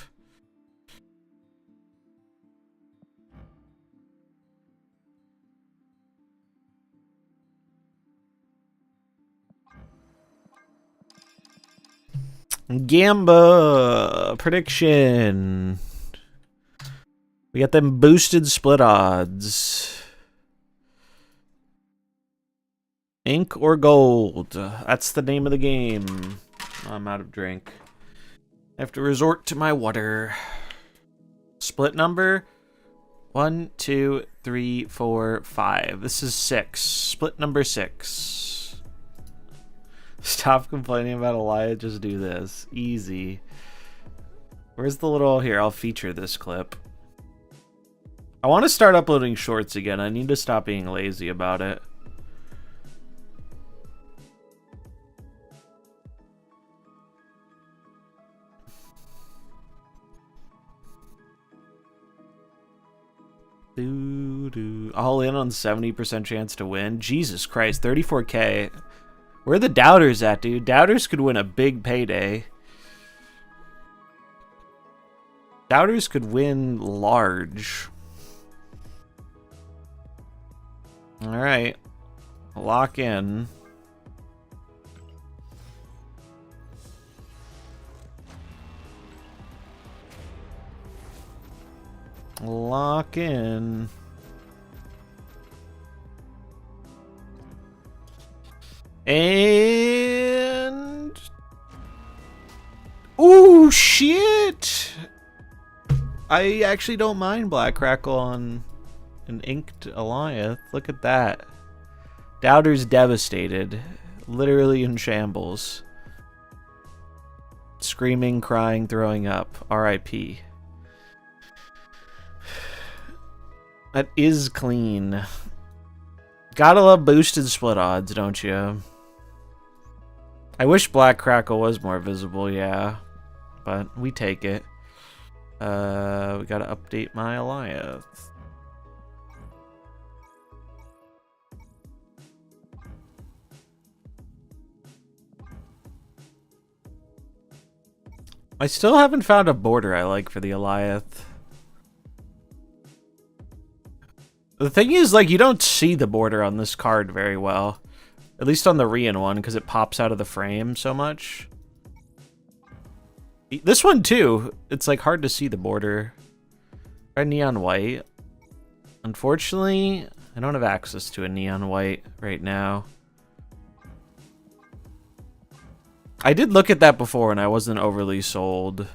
Gamba prediction. We got them boosted split odds. Ink or gold? That's the name of the game. I'm out of drink. I have to resort to my water. Split number? 1, 2, 3, 4, 5. This is 6. Split number 6. Stop complaining about Elias, just do this. Easy. Where's the little... Here, I'll feature this clip. I want to start uploading shorts again. I need to stop being lazy about it. All in on 70% chance to win. Jesus Christ, 34k. Where are the doubters at, dude? Doubters could win a big payday. Doubters could win large. Alright. Lock in. Lock in. And... Ooh, shit! I actually don't mind Black Crackle on an Inked Alliance. Look at that. Doubter's devastated. Literally in shambles. Screaming, crying, throwing up. R.I.P. That is clean. Gotta love boosted split odds, don't you? I wish Black Crackle was more visible, yeah. But we take it. We gotta update my alliance. I still haven't found a border I like for the Alliance. The thing is, like, you don't see the border on this card very well. At least on the Rian one, because it pops out of the frame so much. This one, too. It's, like, hard to see the border. Try neon white. Unfortunately, I don't have access to a neon white right now. I did look at that before, and I wasn't overly sold.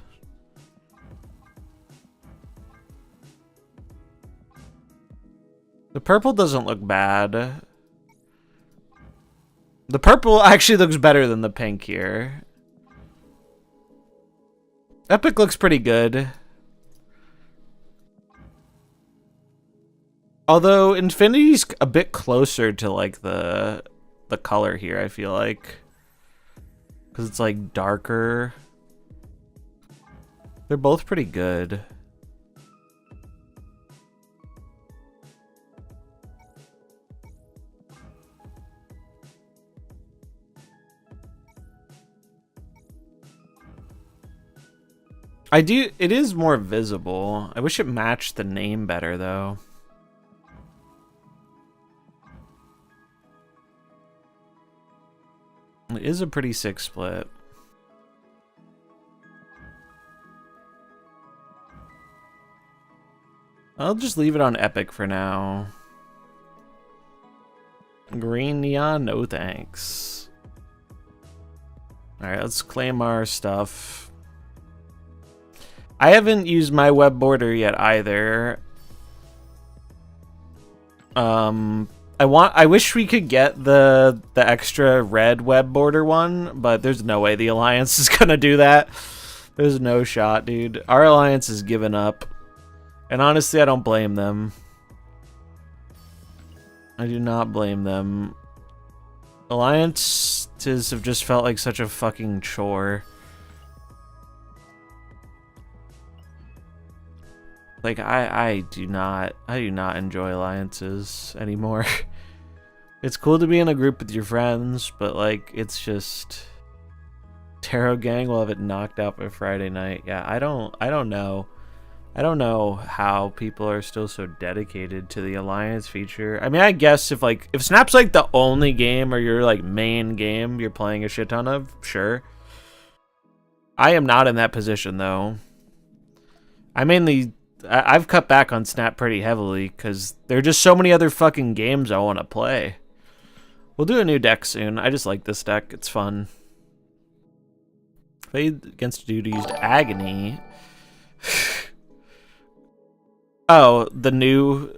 The purple doesn't look bad. The purple actually looks better than the pink here. Epic looks pretty good. Although Infinity's a bit closer to like the color here, I feel like. Because it's like darker. They're both pretty good. It is more visible. I wish it matched the name better though. It is a pretty sick split. I'll just leave it on Epic for now. Green neon, no thanks. Alright, let's claim our stuff. I haven't used my web border yet either. I wish we could get the extra red web border one, but there's no way the Alliance is gonna do that. There's no shot, dude. Our Alliance is given up. And honestly, I don't blame them. I do not blame them. Alliances have just felt like such a fucking chore. Like, I do not enjoy alliances anymore. It's cool to be in a group with your friends, but like, it's just Tarot Gang will have it knocked out by Friday night. Yeah, I don't know. I don't know how people are still so dedicated to the alliance feature. I mean, I guess if Snap's like the only game or your like main game you're playing a shit ton of, sure. I am not in that position though. I've cut back on Snap pretty heavily because there are just so many other fucking games I want to play. We'll do a new deck soon. I just like this deck. It's fun. Played against a dude who used Agony. Oh, the new...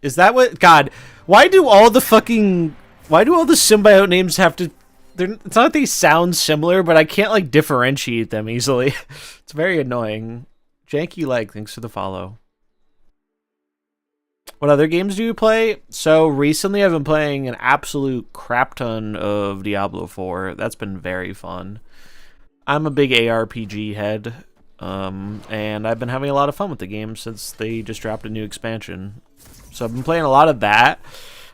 Is that what... God, why do all the symbiote names have to... It's not that they sound similar, but I can't, like, differentiate them easily. It's very annoying. Janky Leg, thanks for the follow. What other games do you play? So recently I've been playing an absolute crap ton of Diablo 4. That's been very fun. I'm a big ARPG head, and I've been having a lot of fun with the game since they just dropped a new expansion. So I've been playing a lot of that.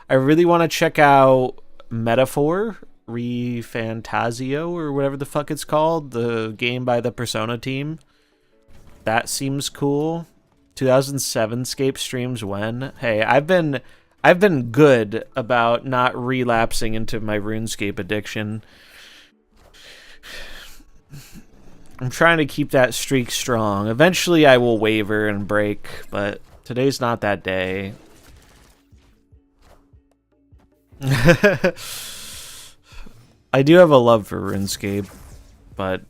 I really want to check out Metaphor, Refantasio, or whatever the fuck it's called, the game by the Persona team. That seems cool. 2007 Scape streams when? Hey, I've been good about not relapsing into my RuneScape addiction. I'm trying to keep that streak strong. Eventually I will waver and break, but today's not that day. I do have a love for RuneScape, but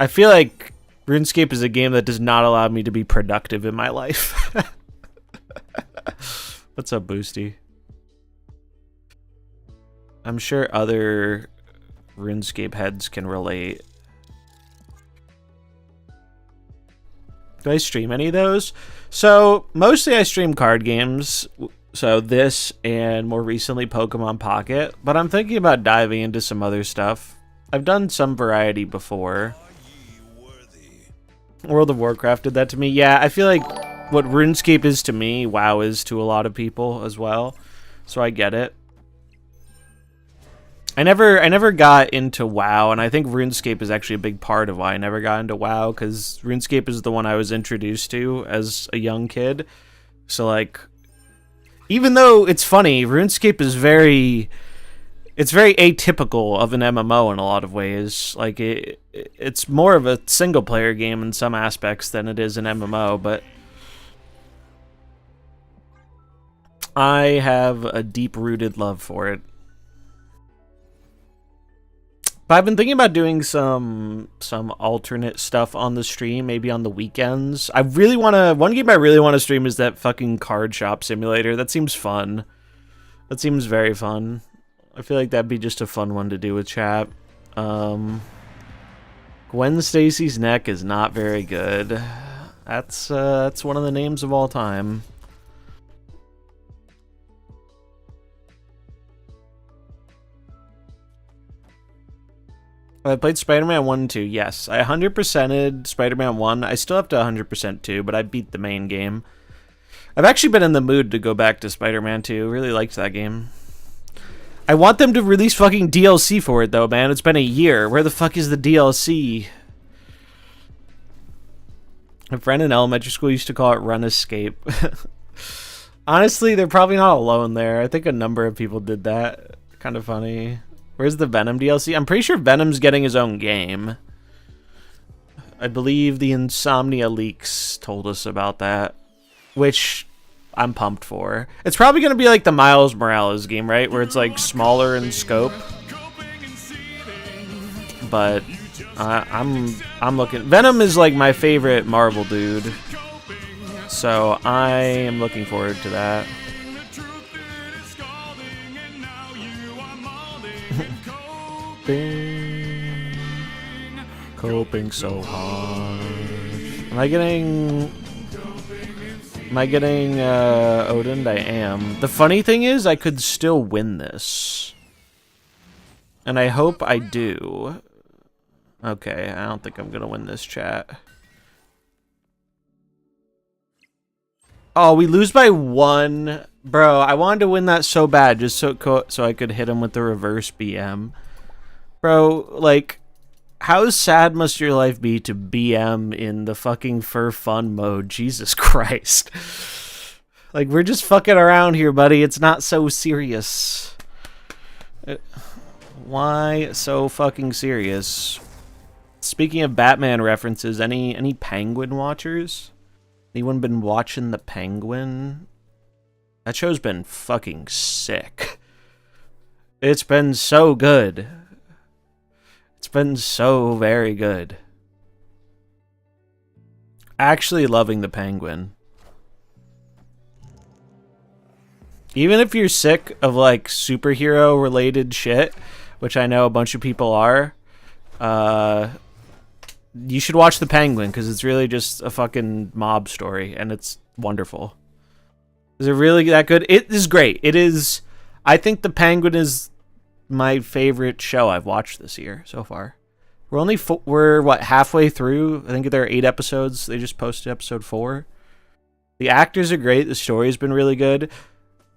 I feel like RuneScape is a game that does not allow me to be productive in my life. What's up, Boosty? I'm sure other RuneScape heads can relate. Do I stream any of those? So, mostly I stream card games. So this and more recently Pokemon Pocket. But I'm thinking about diving into some other stuff. I've done some variety before. World of Warcraft did that to me. Yeah, I feel like what RuneScape is to me, WoW is to a lot of people as well. So I get it. I never got into WoW, and I think RuneScape is actually a big part of why I never got into WoW, because RuneScape is the one I was introduced to as a young kid. So, like, even though it's funny, RuneScape is very atypical of an MMO in a lot of ways. Like, it's more of a single-player game in some aspects than it is an MMO, but I have a deep-rooted love for it. But I've been thinking about doing some alternate stuff on the stream, maybe on the weekends. One game I really want to stream is that fucking card shop simulator. That seems fun. That seems very fun. I feel like that'd be just a fun one to do with chat. Gwen Stacy's neck is not very good. That's one of the names of all time. I played Spider-Man 1 and 2, yes. I 100%ed Spider-Man 1. I still have to 100% 2, but I beat the main game. I've actually been in the mood to go back to Spider-Man 2. Really liked that game. I want them to release fucking DLC for it, though, man. It's been a year. Where the fuck is the DLC? A friend in elementary school used to call it Run Escape. Honestly, they're probably not alone there. I think a number of people did that. Kind of funny. Where's the Venom DLC? I'm pretty sure Venom's getting his own game. I believe the Insomnia leaks told us about that, which I'm pumped for. It's probably going to be like the Miles Morales game, right? Where it's like smaller in scope. But I'm looking. Venom is like my favorite Marvel dude. So I am looking forward to that. Coping so hard. Am I getting Odin? I am. The funny thing is I could still win this. And I hope I do. Okay, I don't think I'm gonna win this, chat. Oh, we lose by 1. Bro, I wanted to win that so bad just so I could hit him with the reverse BM. Bro, like, how sad must your life be to BM in the fucking for fun mode? Jesus Christ. Like, we're just fucking around here, buddy. It's not so serious. Why so fucking serious? Speaking of Batman references, any Penguin watchers? Anyone been watching The Penguin? That show's been fucking sick. It's been so good. It's been so very good. Actually loving The Penguin. Even if you're sick of like superhero related shit, which I know a bunch of people are, you should watch The Penguin because it's really just a fucking mob story and it's wonderful. Is it really that good? It is great. It is. I think The Penguin is my favorite show I've watched this year so far. We're what, halfway through? I think there are 8 episodes. They just posted episode 4. The actors are great. The story's been really good.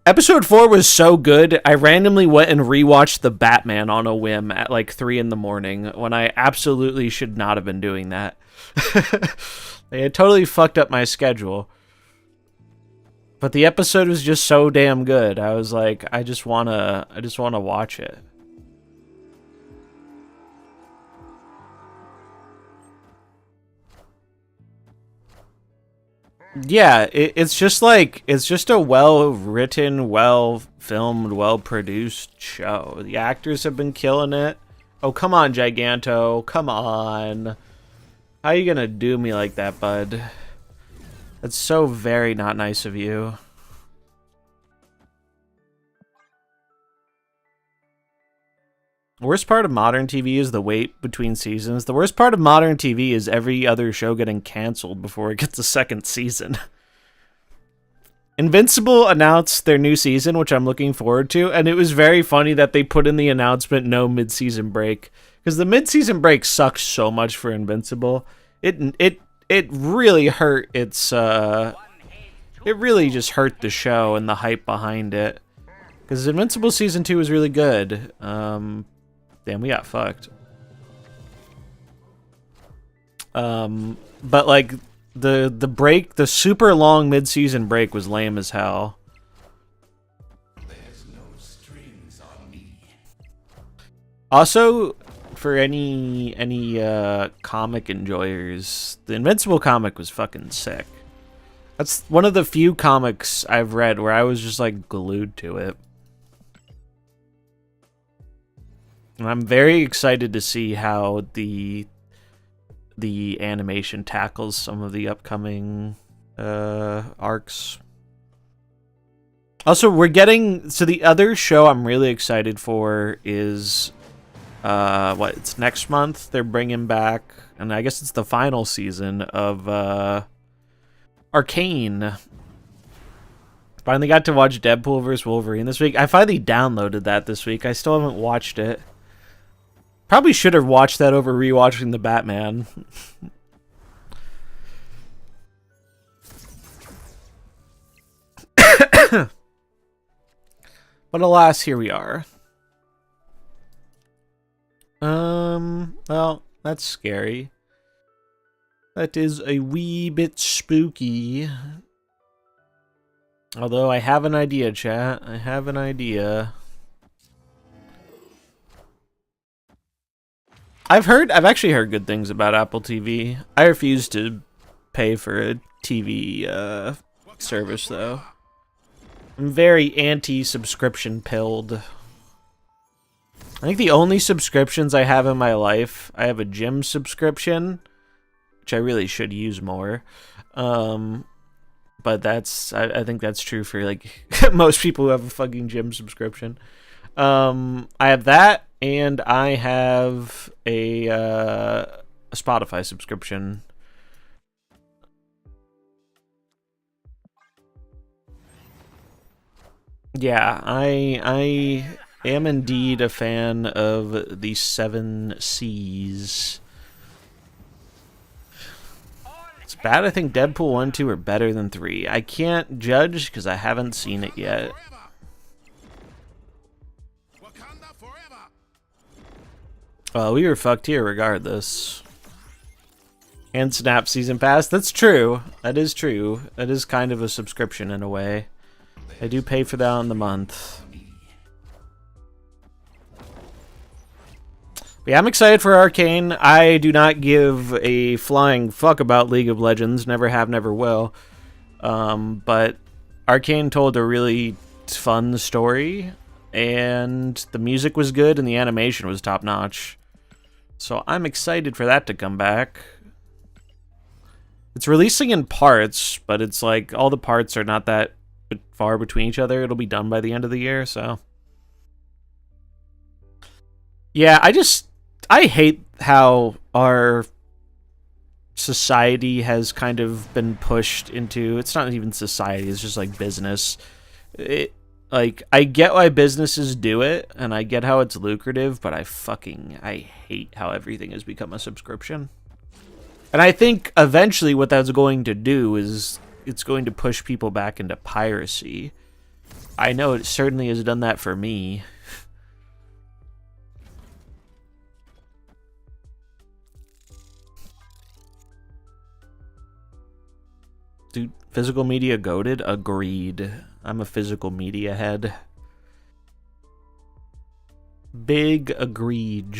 Episode 4 was so good, I randomly went and rewatched The Batman on a whim at like 3 in the morning when I absolutely should not have been doing that. They had totally fucked up my schedule. But the episode was just so damn good. I was like, I just wanna watch it. Yeah, it's just like it's just a well written, well filmed, well produced show. The actors have been killing it. Oh, come on, Giganto. Come on. How you gonna do me like that, bud? That's so very not nice of you. The worst part of modern TV is the wait between seasons. The worst part of modern TV is every other show getting canceled before it gets a second season. Invincible announced their new season, which I'm looking forward to, and it was very funny that they put in the announcement no mid-season break, because the mid-season break sucks so much for Invincible. It really hurt its it really just hurt the show and the hype behind it. Because Invincible season 2 was really good. Damn, we got fucked. But like the break, the super long mid-season break was lame as hell. There's no strings on me. Also, for any comic enjoyers, the Invincible comic was fucking sick. That's one of the few comics I've read where I was just like glued to it. And I'm very excited to see how the animation tackles some of the upcoming arcs. Also, we're getting... So the other show I'm really excited for is... it's next month. They're bringing back... And I guess it's the final season of Arcane. Finally got to watch Deadpool vs. Wolverine this week. I finally downloaded that this week. I still haven't watched it. Probably should have watched that over rewatching the Batman. But alas, here we are. Well, that's scary. That is a wee bit spooky. Although I have an idea, chat. I have an idea. I've actually heard good things about Apple TV. I refuse to pay for a TV service, though. I'm very anti-subscription pilled. I think the only subscriptions I have in my life, I have a gym subscription, which I really should use more. But I think that's true for like most people who have a fucking gym subscription. I have that, and I have a Spotify subscription. Yeah, I am indeed a fan of the 7 C's. It's bad I think Deadpool 1 2 are better than 3. I can't judge because I haven't seen it yet. Wakanda forever. Well, we were fucked here regardless. And Snap Season Pass. That's true. That is true. That is kind of a subscription in a way. I do pay for that on the month. But yeah, I'm excited for Arcane. I do not give a flying fuck about League of Legends. Never have, never will. But Arcane told a really fun story. And the music was good and the animation was top-notch. So I'm excited for that to come back. It's releasing in parts, but it's like all the parts are not that far between each other. It'll be done by the end of the year, so. Yeah, I hate how our society has kind of been pushed into, it's not even society, it's just like business. Like, I get why businesses do it, and I get how it's lucrative, but I hate how everything has become a subscription. And I think eventually what that's going to do is it's going to push people back into piracy. I know it certainly has done that for me. Dude, physical media goated? Agreed. I'm a physical media head. Big agreed.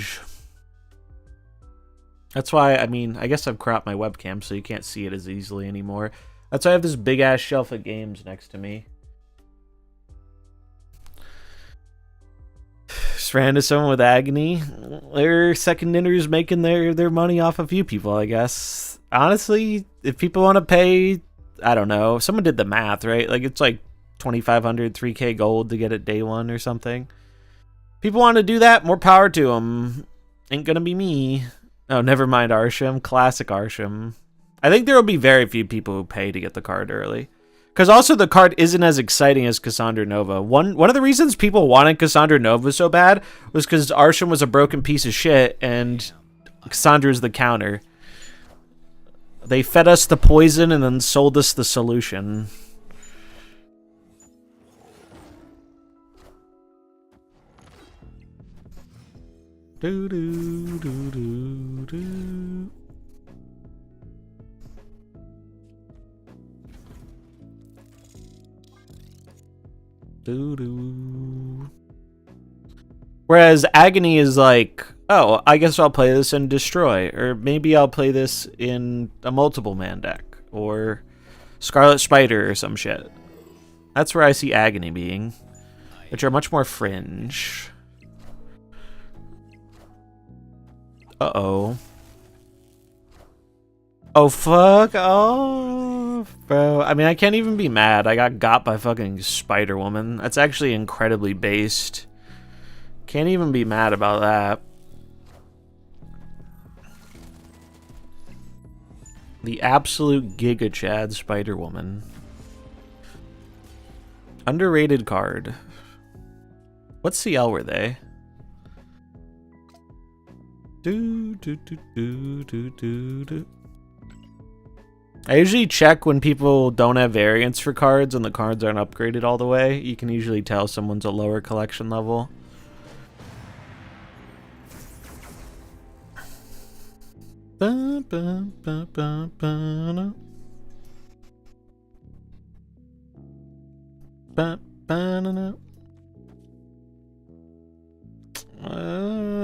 That's why, I mean, I guess I've cropped my webcam so you can't see it as easily anymore. That's why I have this big ass shelf of games next to me. Just ran into someone with agony. Their second dinner's making their money off a few people, I guess. Honestly, if people want to pay, I don't know. Someone did the math, right? Like it's like 2,500, 3K gold to get it day one or something. People want to do that, more power to them. Ain't gonna be me. Oh, never mind Arsham. Classic Arsham. I think there will be very few people who pay to get the card early. Because also the card isn't as exciting as Cassandra Nova. One of the reasons people wanted Cassandra Nova so bad was because Arsham was a broken piece of shit and Cassandra's the counter. They fed us the poison and then sold us the solution. Do do do do do. Do do. Whereas Agony is like, oh, I guess I'll play this in Destroy, or maybe I'll play this in a multiple man deck, or Scarlet Spider or some shit. That's where I see Agony being, which are much more fringe. Uh-oh. Oh, fuck off, bro. I mean, I can't even be mad. I got by fucking Spider-Woman. That's actually incredibly based. Can't even be mad about that. The absolute Giga Chad Spider-Woman. Underrated card. What CL were they? Do do do do do do do. I usually check when people don't have variants for cards and the cards aren't upgraded all the way. You can usually tell someone's a lower collection level. Ba, ba, ba, ba, ba, no. Ba, ba, no, no.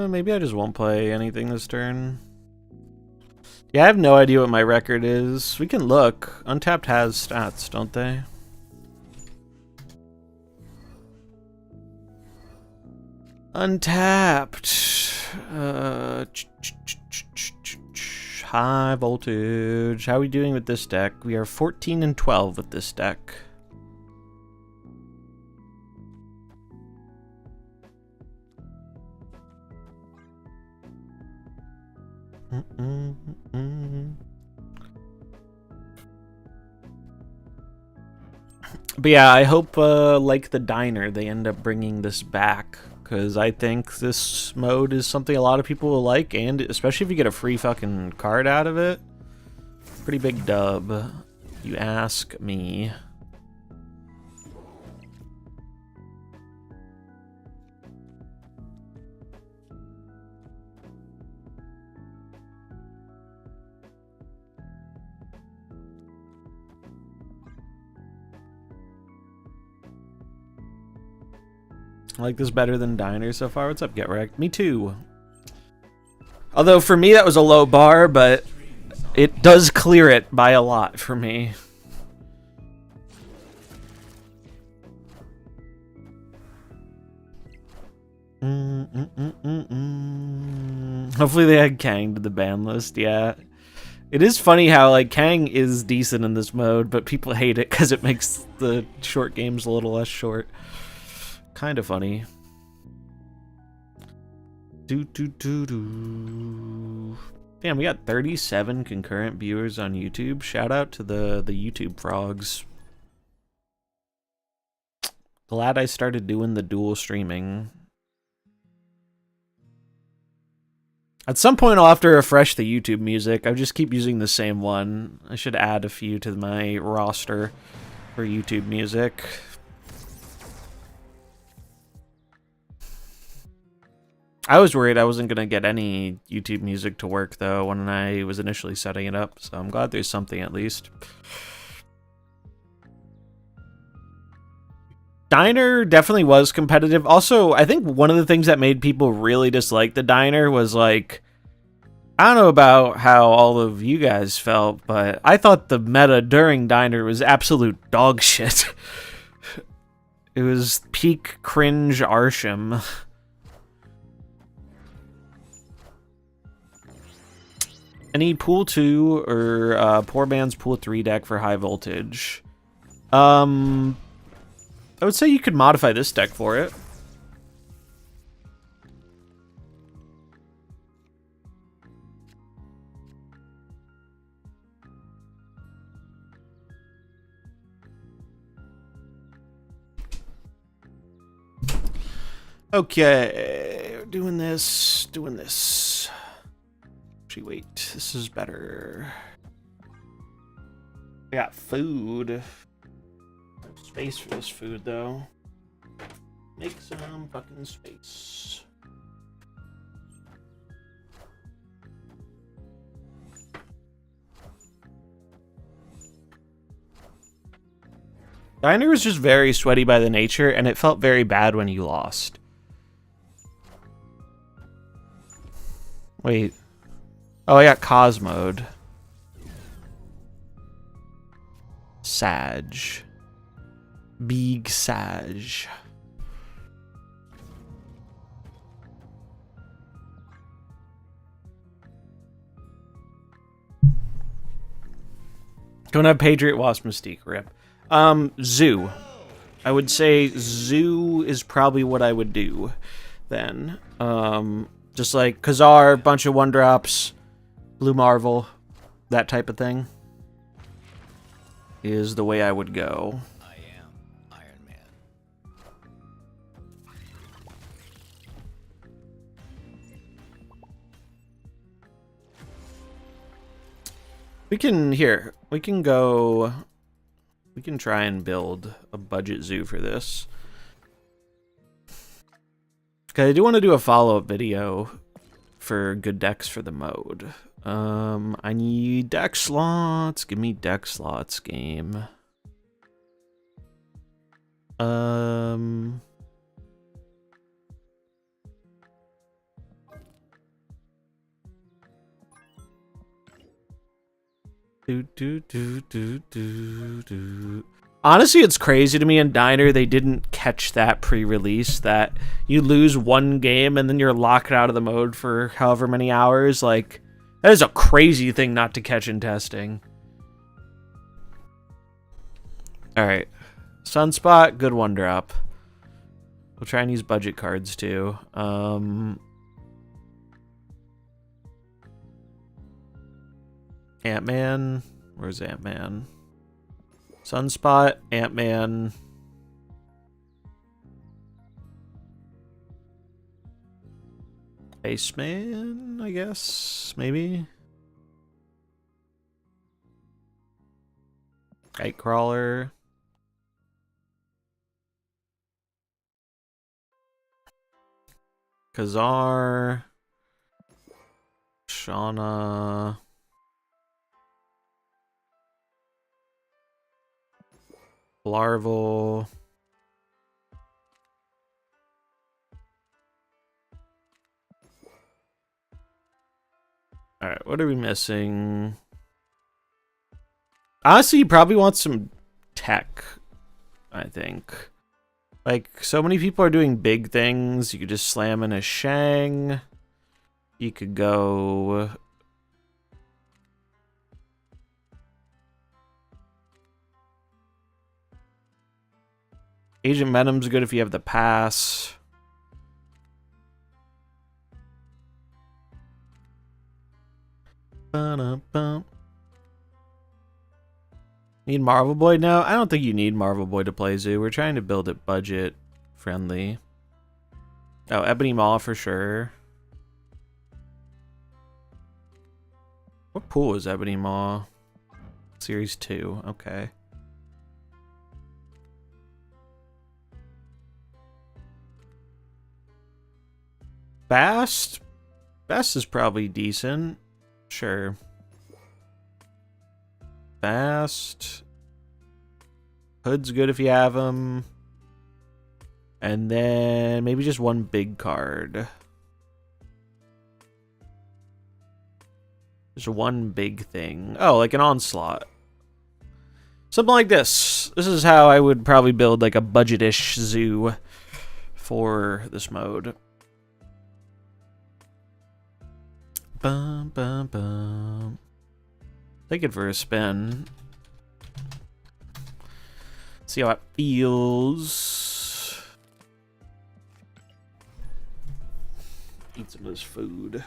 Maybe I just won't play anything this turn. Yeah, I have no idea what my record is. We can look. Untapped has stats, don't they? Untapped. High voltage. How are we doing with this deck? We are 14 and 12 with this deck. But yeah, I hope, like the diner, they end up bringing this back. Because I think this mode is something a lot of people will like, and especially if you get a free fucking card out of it. Pretty big dub, you ask me. I like this better than Diner so far. What's up, Get Wrecked? Me too. Although for me that was a low bar, but it does clear it by a lot for me. Hopefully they had Kang to the ban list, yeah. It is funny how, like, Kang is decent in this mode, but people hate it because it makes the short games a little less short. Kind of funny. Do do do do. Damn, we got 37 concurrent viewers on YouTube. Shout out to the YouTube frogs. Glad I started doing the dual streaming. At some point I'll have to refresh the YouTube music. I just keep using the same one. I should add a few to my roster for YouTube music. I was worried I wasn't going to get any YouTube music to work, though, when I was initially setting it up, so I'm glad there's something at least. Diner definitely was competitive. Also, I think one of the things that made people really dislike the Diner was, like, I don't know about how all of you guys felt, but I thought the meta during Diner was absolute dog shit. It was peak cringe Arsham. Any pool 2 or poor man's pool 3 deck for high voltage? I would say you could modify this deck for it. Okay, doing this. Actually, wait, this is better. I got food. Space for this food, though. Make some fucking space. Diner was just very sweaty by the nature, and it felt very bad when you lost. Wait. Oh, I got Cosmode. Sag. Big Sag. Don't have Patriot Wasp Mystique, rip. Zoo. I would say Zoo is probably what I would do then. Just like Khazar, bunch of 1-drops, Blue Marvel, that type of thing is the way I would go. I am Iron Man. We can try and build a budget zoo for this. Okay, I do want to do a follow-up video for good decks for the mode. I need deck slots. Give me deck slots, game. Honestly, it's crazy to me in Diner they didn't catch that pre-release, that you lose one game and then you're locked out of the mode for however many hours. Like, that is a crazy thing not to catch in testing. Alright. Sunspot, good 1-drop. We'll try and use budget cards too. Ant-Man. Where's Ant-Man? Sunspot, Ant-Man. Iceman, I guess, maybe. Nightcrawler. Khazar. Shauna. Larval. Alright, what are we missing? Honestly, you probably want some tech, I think. Like, so many people are doing big things. You could just slam in a Shang. You could go... Agent Venom's good if you have the pass. Ba-da-bum. Need Marvel Boy now? I don't think you need Marvel Boy to play Zoo. We're trying to build it budget friendly. Oh, Ebony Maw for sure. What pool is Ebony Maw? Series 2. Okay. Bast? Bast is probably decent. Sure. Bast. Hood's good if you have him. And then maybe just one big card. There's one big thing. Oh, like an onslaught. Something like this. This is how I would probably build like a budget-ish zoo for this mode. Bum, bum, bum. Take it for a spin. See how it feels. Eat some of this food.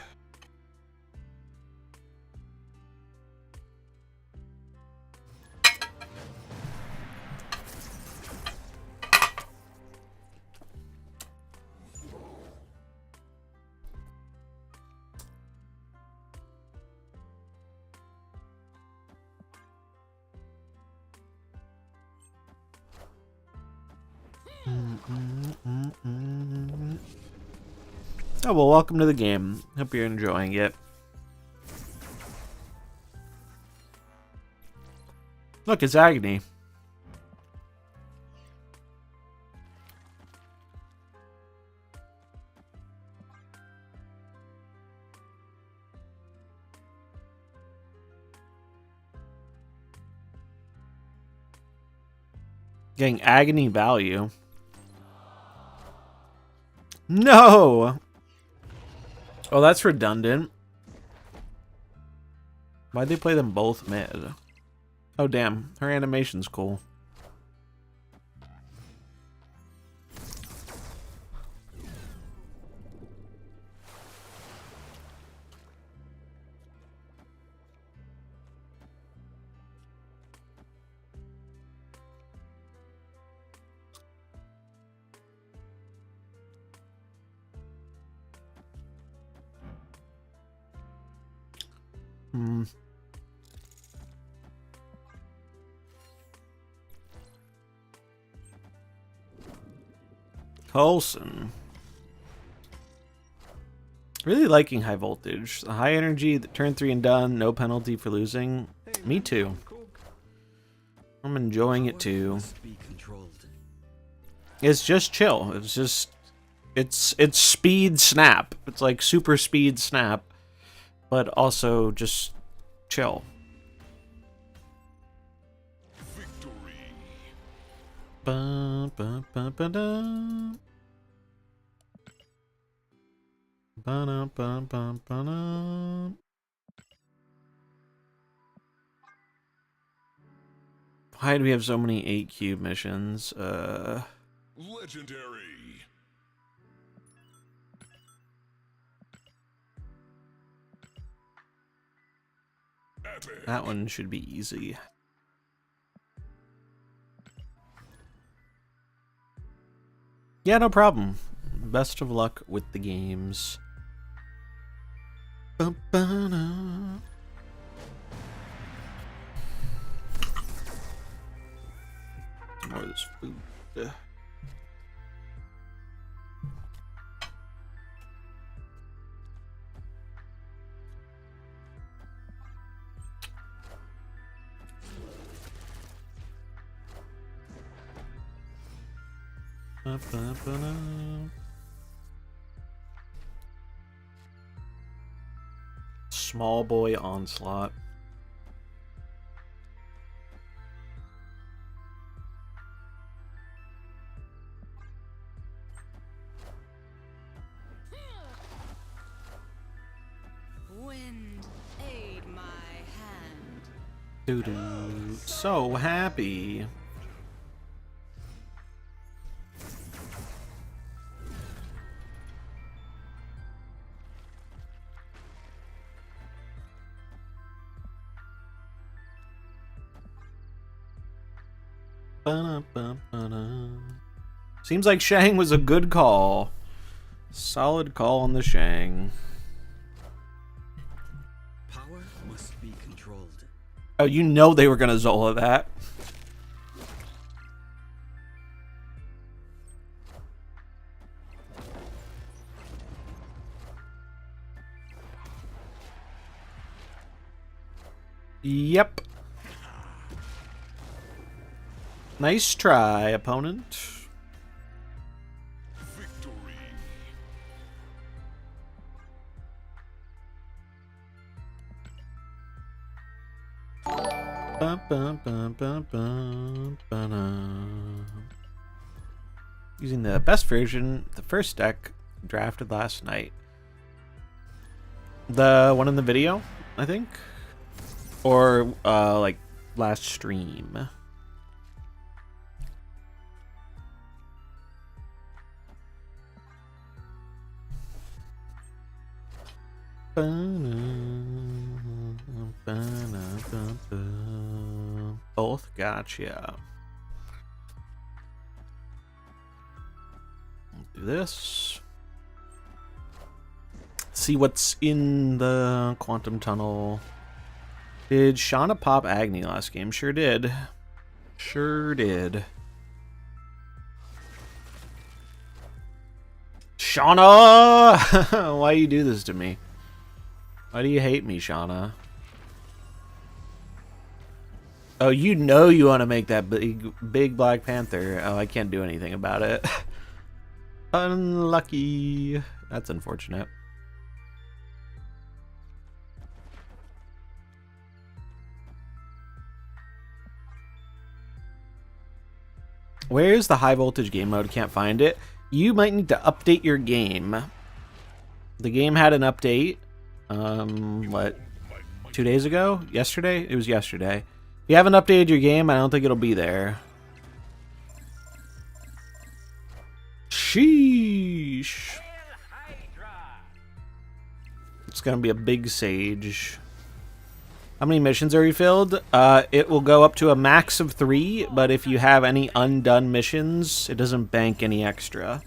Oh, well, welcome to the game. Hope you're enjoying it. Look, it's Agony. Getting Agony value. No! Oh, that's redundant. Why'd they play them both mid? Oh, damn. Her animation's cool. Coulson. Really liking high voltage. The high energy, the turn 3 and done, no penalty for losing. Me too. I'm enjoying it too. It's just chill. It's just it's speed snap. It's like super speed snap, but also just chill. Ba, ba, ba, ba, da. Ba, da, ba, ba, ba, da. Why do we have so many 8 cube missions? Legendary. Epic. That one should be easy. Yeah, no problem. Best of luck with the games. Ba-ba-da. More of this food. Ba-ba-ba-da. Small boy onslaught. Wind, aid my hand. Doo-doo. So happy. Ba-da-ba-ba-da. Seems like Shang was a good call. Solid call on the Shang. Power must be controlled. Oh, you know they were gonna Zola that. Yep. Nice try, opponent. Victory. Bum, bum, bum, bum, bum, ba-dum. Using the best version, the first deck drafted last night. The one in the video, I think? Or, like, last stream. Both gotcha. Do this. See what's in the quantum tunnel. Did Shauna pop Agni last game? Sure did. Sure did. Shauna! Why you do this to me? Why do you hate me, Shauna? Oh, you know you want to make that big Black Panther. Oh, I can't do anything about it. Unlucky. That's unfortunate. Where's the high voltage game mode? Can't find it. You might need to update your game. The game had an update. What? 2 days ago? Yesterday? It was yesterday. If you haven't updated your game, I don't think it'll be there. Sheesh. It's gonna be a big sage. How many missions are refilled? It will go up to a max of 3, but if you have any undone missions, it doesn't bank any extra.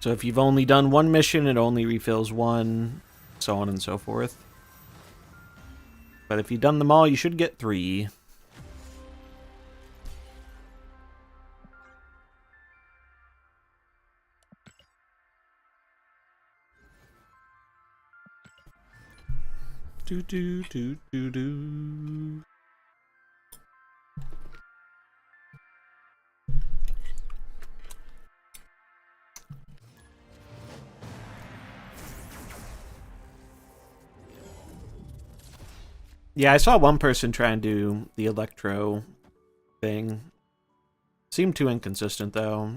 So if you've only done 1 mission, it only refills 1, so on and so forth. But if you've done them all, you should get 3. Do do do do do. Yeah, I saw one person try and do the electro thing. Seemed too inconsistent, though.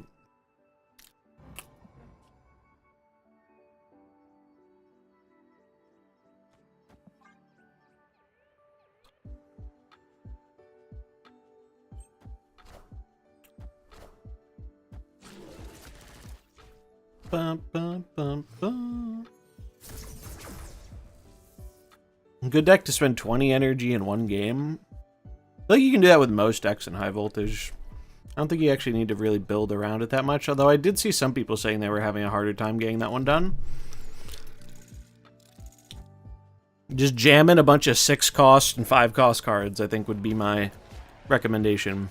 Bum, bum, bum, bum. Good deck to spend 20 energy in one game. I think you can do that with most decks in high voltage. I don't think you actually need to really build around it that much, although I did see some people saying they were having a harder time getting that one done. Just jam in a bunch of 6 cost and 5 cost cards, I think would be my recommendation.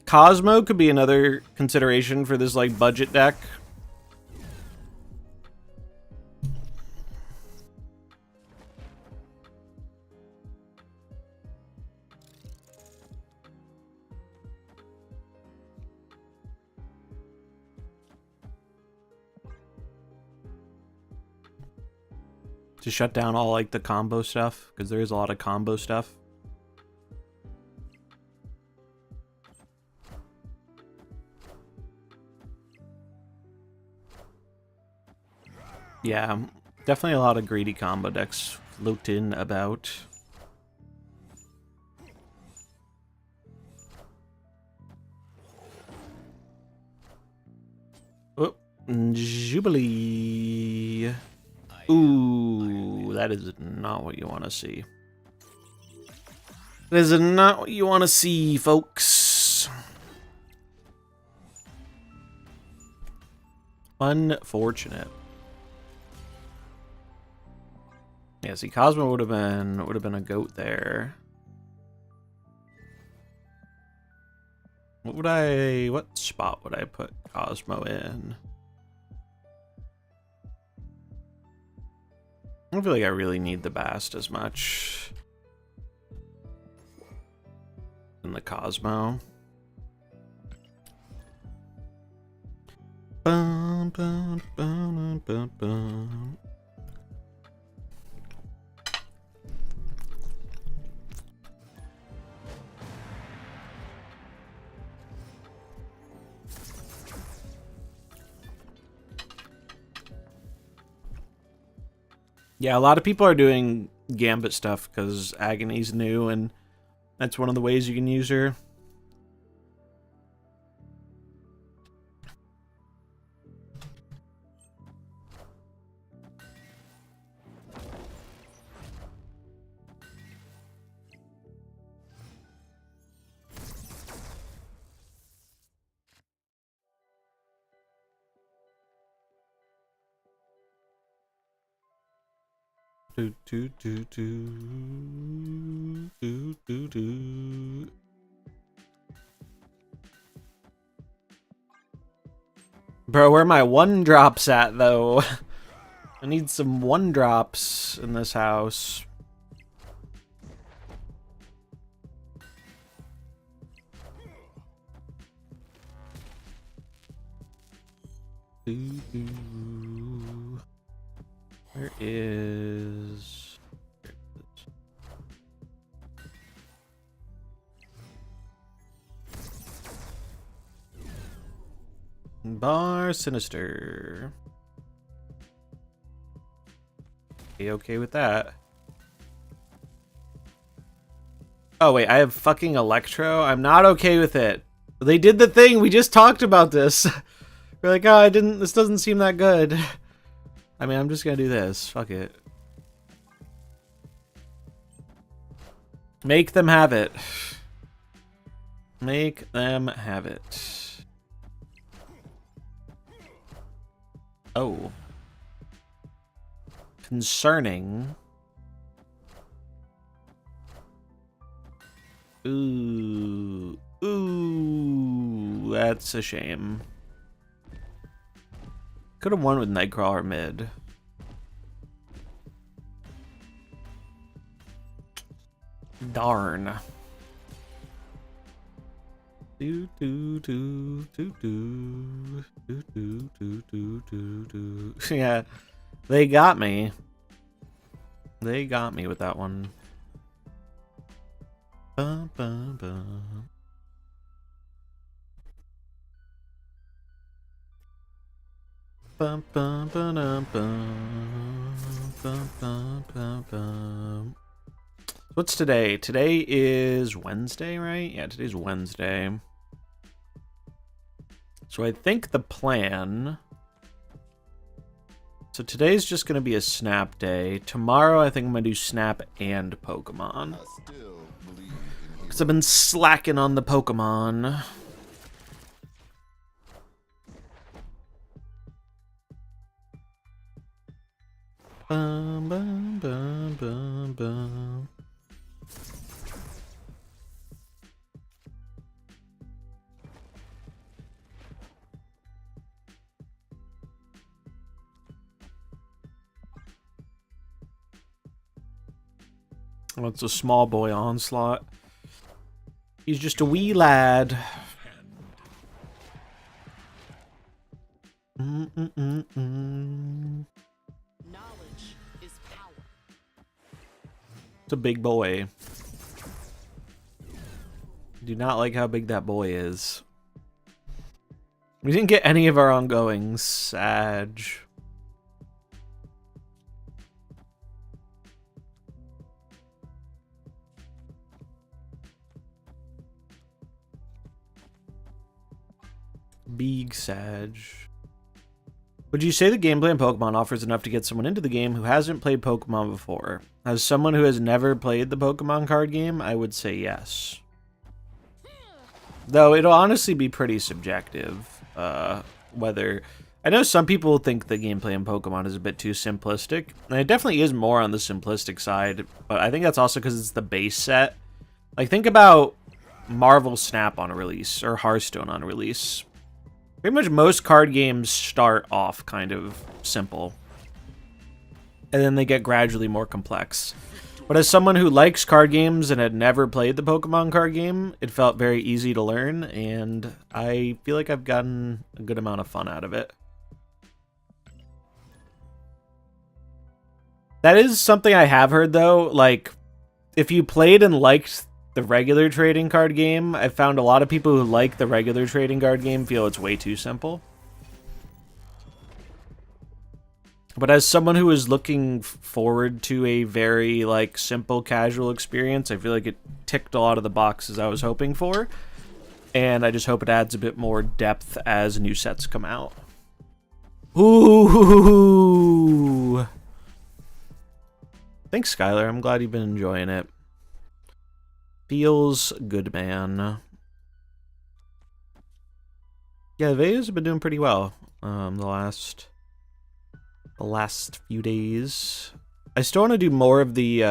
Cosmo could be another consideration for this, like, budget deck. To shut down all, like, the combo stuff, because there is a lot of combo stuff. Yeah, definitely a lot of greedy combo decks floating about. Oh, Jubilee. Ooh, that is not what you want to see. That is not what you want to see, folks. Unfortunate. Yeah, see, Cosmo would have been a goat there. What spot would I put Cosmo in? I don't feel like I really need the Bast as much in the Cosmo. Bum, bum, bum, bum, bum. Yeah, a lot of people are doing Gambit stuff because Agony's new, and that's one of the ways you can use her. Do, do, do, do, do, do, do. Bro, where are my one drops at, though? I need some one drops in this house. Do, do. Where is... Here it is. Bar Sinister. Okay with that. Oh wait, I have fucking Electro? I'm not okay with it. They did the thing, we just talked about this. We're like, oh, this doesn't seem that good. I mean, I'm just gonna do this. Fuck it. Make them have it. Make them have it. Oh. Concerning. Ooh. Ooh. That's a shame. Could have won with Nightcrawler mid. Darn. Do do do do do do do do do do do. Yeah, they got me. They got me with that one. Bum, bum, bum. Bum, bum, ba-dum, bum. Bum, bum, bum, bum. What's today? Today is Wednesday, right? Yeah, today's Wednesday. So I think the plan... So today's just going to be a Snap day. Tomorrow I think I'm going to do Snap and Pokemon. Because I've been slacking on the Pokemon. Bum, bum, bum, bum, bum. Oh, it's a small boy onslaught. He's just a wee lad. Mm-mm-mm-mm. Knowledge is power. It's a big boy. Do not like how big that boy is. We didn't get any of our ongoings. Sag. Big Sag. Would you say the gameplay in Pokemon offers enough to get someone into the game who hasn't played Pokemon before? As someone who has never played the Pokemon card game, I would say yes. Though it'll honestly be pretty subjective. Whether... I know some people think the gameplay in Pokemon is a bit too simplistic, and it definitely is more on the simplistic side, but I think that's also because it's the base set. Like, think about Marvel Snap on a release, or Hearthstone on a release. Pretty much most card games start off kind of simple, and then they get gradually more complex. But as someone who likes card games and had never played the Pokemon card game, it felt very easy to learn, and I feel like I've gotten a good amount of fun out of it. That is something I have heard, though. Like, if you played and liked the regular trading card game, I found a lot of people who like the regular trading card game feel it's way too simple. But as someone who is looking forward to a very, like, simple, casual experience, I feel like it ticked a lot of the boxes I was hoping for. And I just hope it adds a bit more depth as new sets come out. Ooh! Thanks, Skylar. I'm glad you've been enjoying it. Feels good, man. Yeah, the videos have been doing pretty well the last few days. I still want to do more of the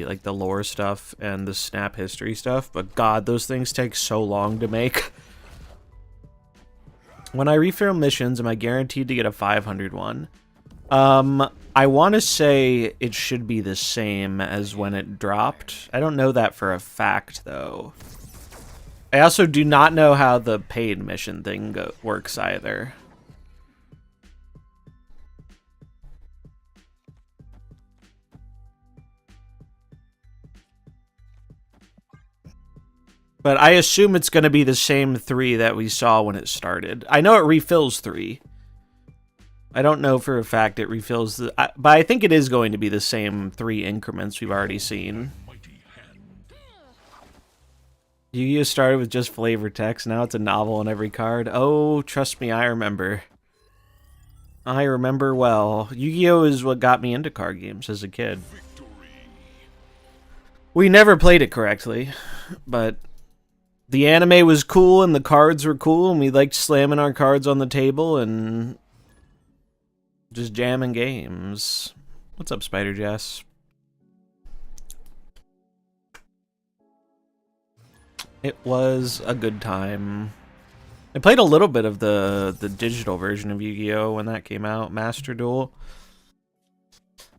like the lore stuff and the snap history stuff, but god, those things take so long to make. When I refill missions, am I guaranteed to get a 500 one? I want to say it should be the same as when it dropped. I don't know that for a fact, though. I also do not know how the paid mission thing works either. But I assume it's going to be the same 3 that we saw when it started. I know it refills 3. I don't know for a fact it refills but I think it is going to be the same 3 increments we've already seen. Yu-Gi-Oh! Started with just flavor text, now it's a novel on every card. Oh, trust me, I remember. I remember well. Yu-Gi-Oh! Is what got me into card games as a kid. We never played it correctly, but the anime was cool and the cards were cool, and we liked slamming our cards on the table and just jamming games. What's up, Spider Jess? It was a good time. I played a little bit of the digital version of Yu-Gi-Oh! When that came out, Master Duel.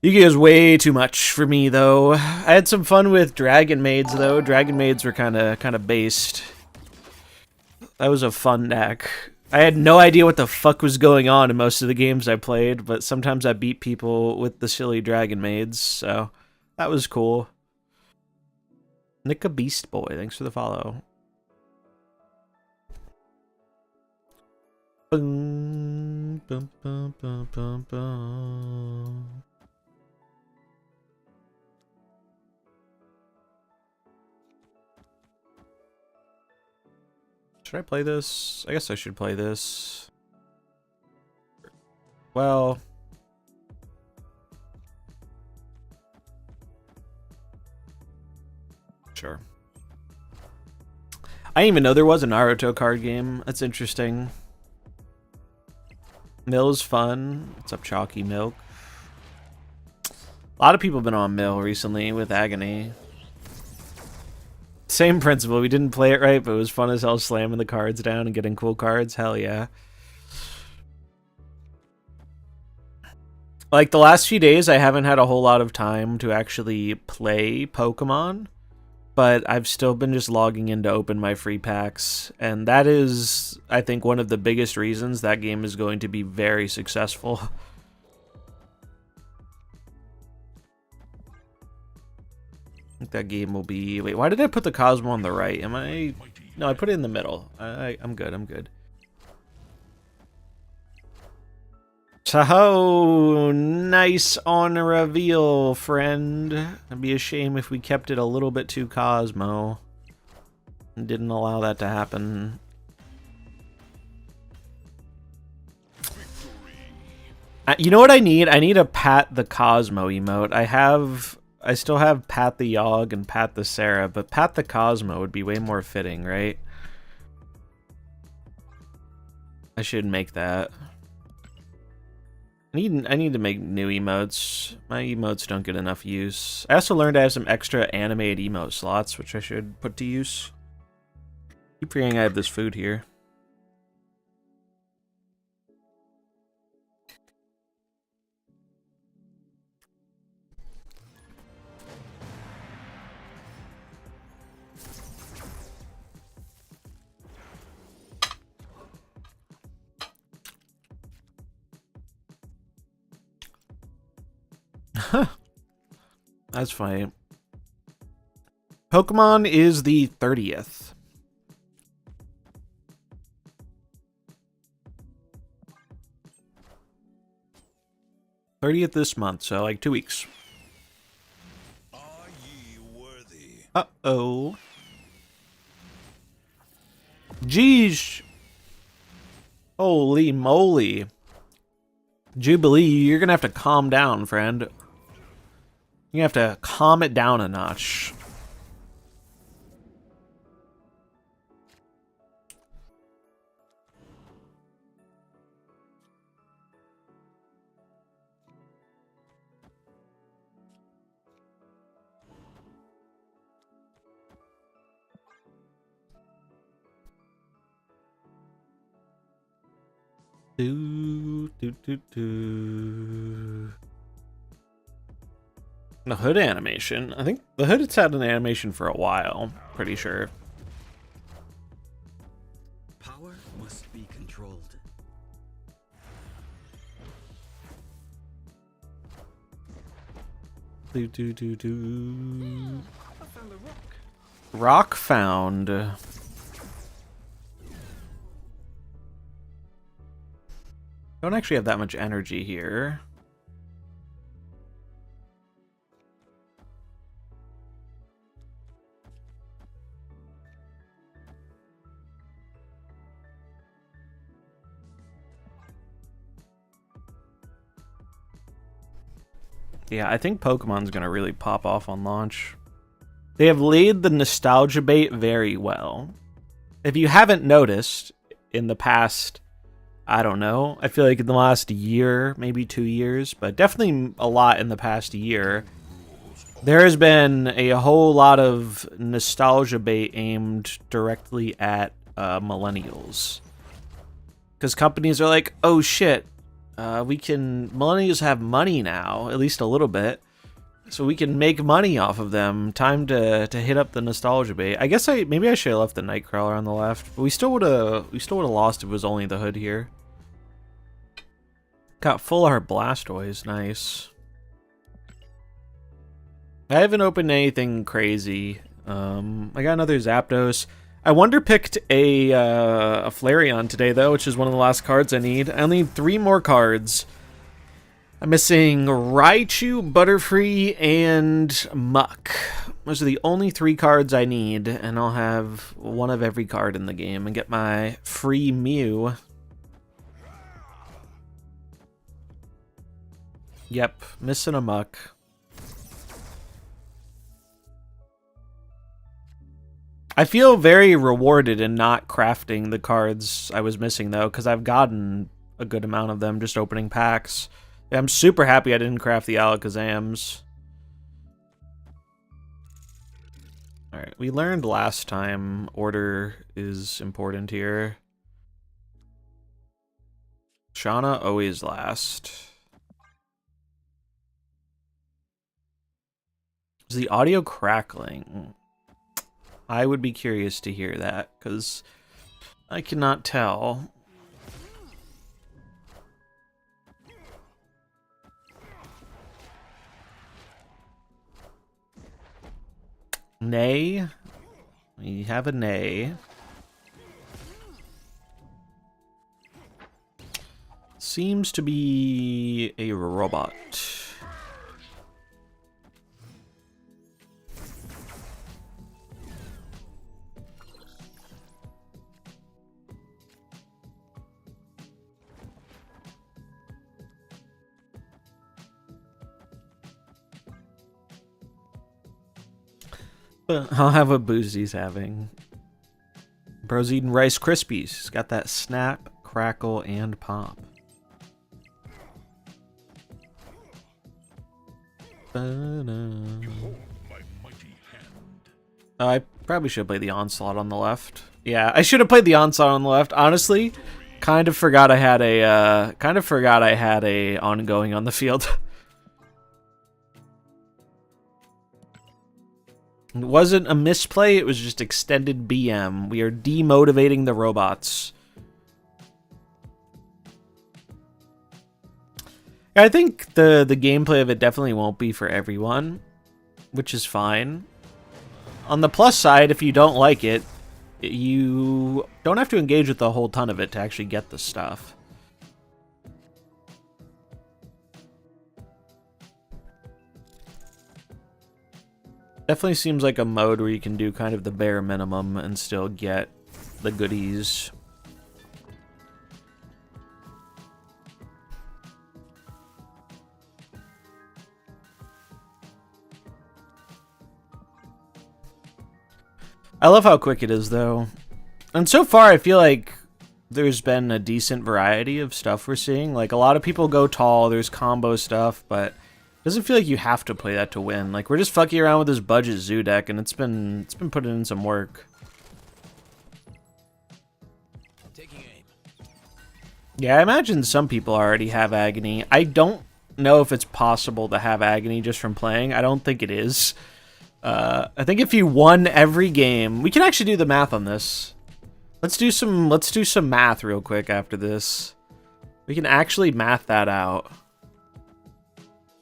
Yu-Gi-Oh! Is way too much for me, though. I had some fun with Dragon Maids, though. Dragon Maids were kind of based. That was a fun deck. I had no idea what the fuck was going on in most of the games I played, but sometimes I beat people with the silly Dragon Maids, so that was cool. Nicka Beast Boy, thanks for the follow. Boom, bum, bum, bum, bum, bum. Should I play this? I guess I should play this. Well, sure. I didn't even know there was a Naruto card game. That's interesting. Mill's fun. What's up, Chalky Milk? A lot of people have been on Mill recently with Agony. Same principle. We didn't play it right, but it was fun as hell slamming the cards down and getting cool cards. Hell yeah. Like, the last few days, I haven't had a whole lot of time to actually play Pokemon, but I've still been just logging in to open my free packs, and that is, I think, one of the biggest reasons that game is going to be very successful. I think that game will be... Wait, why did I put the Cosmo on the right? Am I... No, I put it in the middle. I'm good, I'm good. Tahoe! Nice on reveal, friend. It'd be a shame if we kept it a little bit too Cosmo. And didn't allow that to happen. You know what I need? I need a Pat the Cosmo emote. I still have Pat the Yogg and Pat the Sarah, but Pat the Cosmo would be way more fitting, right? I should make that. I need to make new emotes. My emotes don't get enough use. I also learned I have some extra animated emote slots, which I should put to use. Keep forgetting I have this food here. That's funny. Pokemon is the 30th. This month, so like 2 weeks. Are ye worthy? Uh-oh. Jeez. Holy moly. Jubilee, you're gonna have to calm down, friend. You have to calm it down a notch. The hood animation. I think the hood has had an animation for a while. Pretty sure. Power must be controlled. Rock found. Don't actually have that much energy here. Yeah, I think Pokemon's gonna really pop off on launch. They have laid the nostalgia bait very well. If you haven't noticed, in the past, I don't know, I feel like in the last year, maybe 2 years, but definitely a lot in the past year, there has been a whole lot of nostalgia bait aimed directly at millennials. Because companies are like, oh shit, millennials have money now, at least a little bit, so we can make money off of them. Time to hit up the nostalgia bait. I guess maybe I should have left the Nightcrawler on the left, but we still would have lost if it was only the hood here. Got full art Blastoise, nice. I haven't opened anything crazy. I got another Zapdos. I wonder picked a Flareon today though, which is one of the last cards I need. I only need 3 more cards. I'm missing Raichu, Butterfree, and Muck. Those are the only 3 cards I need, and I'll have one of every card in the game and get my free Mew. Yep, missing a Muck. I feel very rewarded in not crafting the cards I was missing, though, because I've gotten a good amount of them just opening packs. I'm super happy I didn't craft the Alakazams. Alright, we learned last time order is important here. Shauna always last. Is the audio crackling? I would be curious to hear that, because I cannot tell. Nay. We have a nay. Seems to be a robot. I'll have what Boozy's having. Bro's eating Rice Krispies. He's got that snap, crackle, and pop. I probably should play the Onslaught on the left. Yeah, I should have played the Onslaught on the left. Honestly, kind of forgot I had a ongoing on the field. It wasn't a misplay, it was just extended BM. We are demotivating the robots. I think the gameplay of it definitely won't be for everyone, which is fine. On the plus side, if you don't like it, you don't have to engage with a whole ton of it to actually get the stuff. Definitely seems like a mode where you can do kind of the bare minimum and still get the goodies. I love how quick it is, though. And so far, I feel like there's been a decent variety of stuff we're seeing. Like, a lot of people go tall, there's combo stuff, but it doesn't feel like you have to play that to win. Like, we're just fucking around with this budget zoo deck, and it's been putting in some work. Taking aim. Yeah, I imagine some people already have Agony. I don't know if it's possible to have Agony just from playing. I don't think it is. I think if you won every game, we can actually do the math on this. Let's do some math real quick after this. We can actually math that out.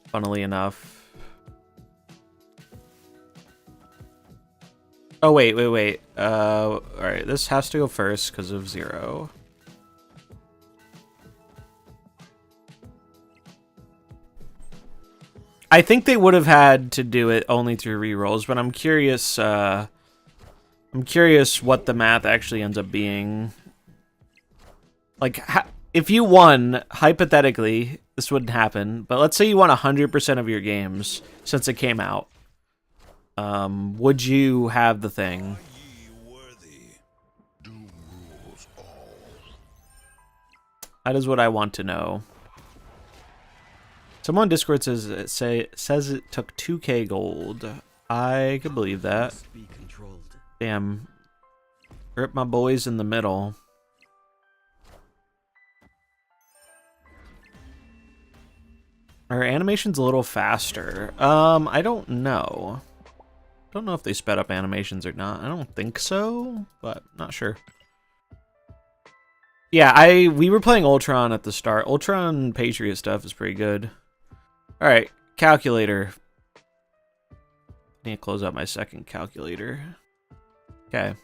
Funnily enough. Oh wait. All right, this has to go first because of 0. I think they would have had to do it only through rerolls, but I'm curious. I'm curious what the math actually ends up being. Like, if you won, hypothetically, this wouldn't happen. But let's say you won 100% of your games since it came out. Would you have the thing? That is what I want to know. Someone on Discord says it took 2k gold. I could believe that. Must be controlled. Damn. Rip my boys in the middle. Our animation's a little faster. I don't know. Don't know if they sped up animations or not. I don't think so, but not sure. Yeah, we were playing Ultron at the start. Ultron Patriot stuff is pretty good. Alright, calculator. I need to close out my second calculator. Okay.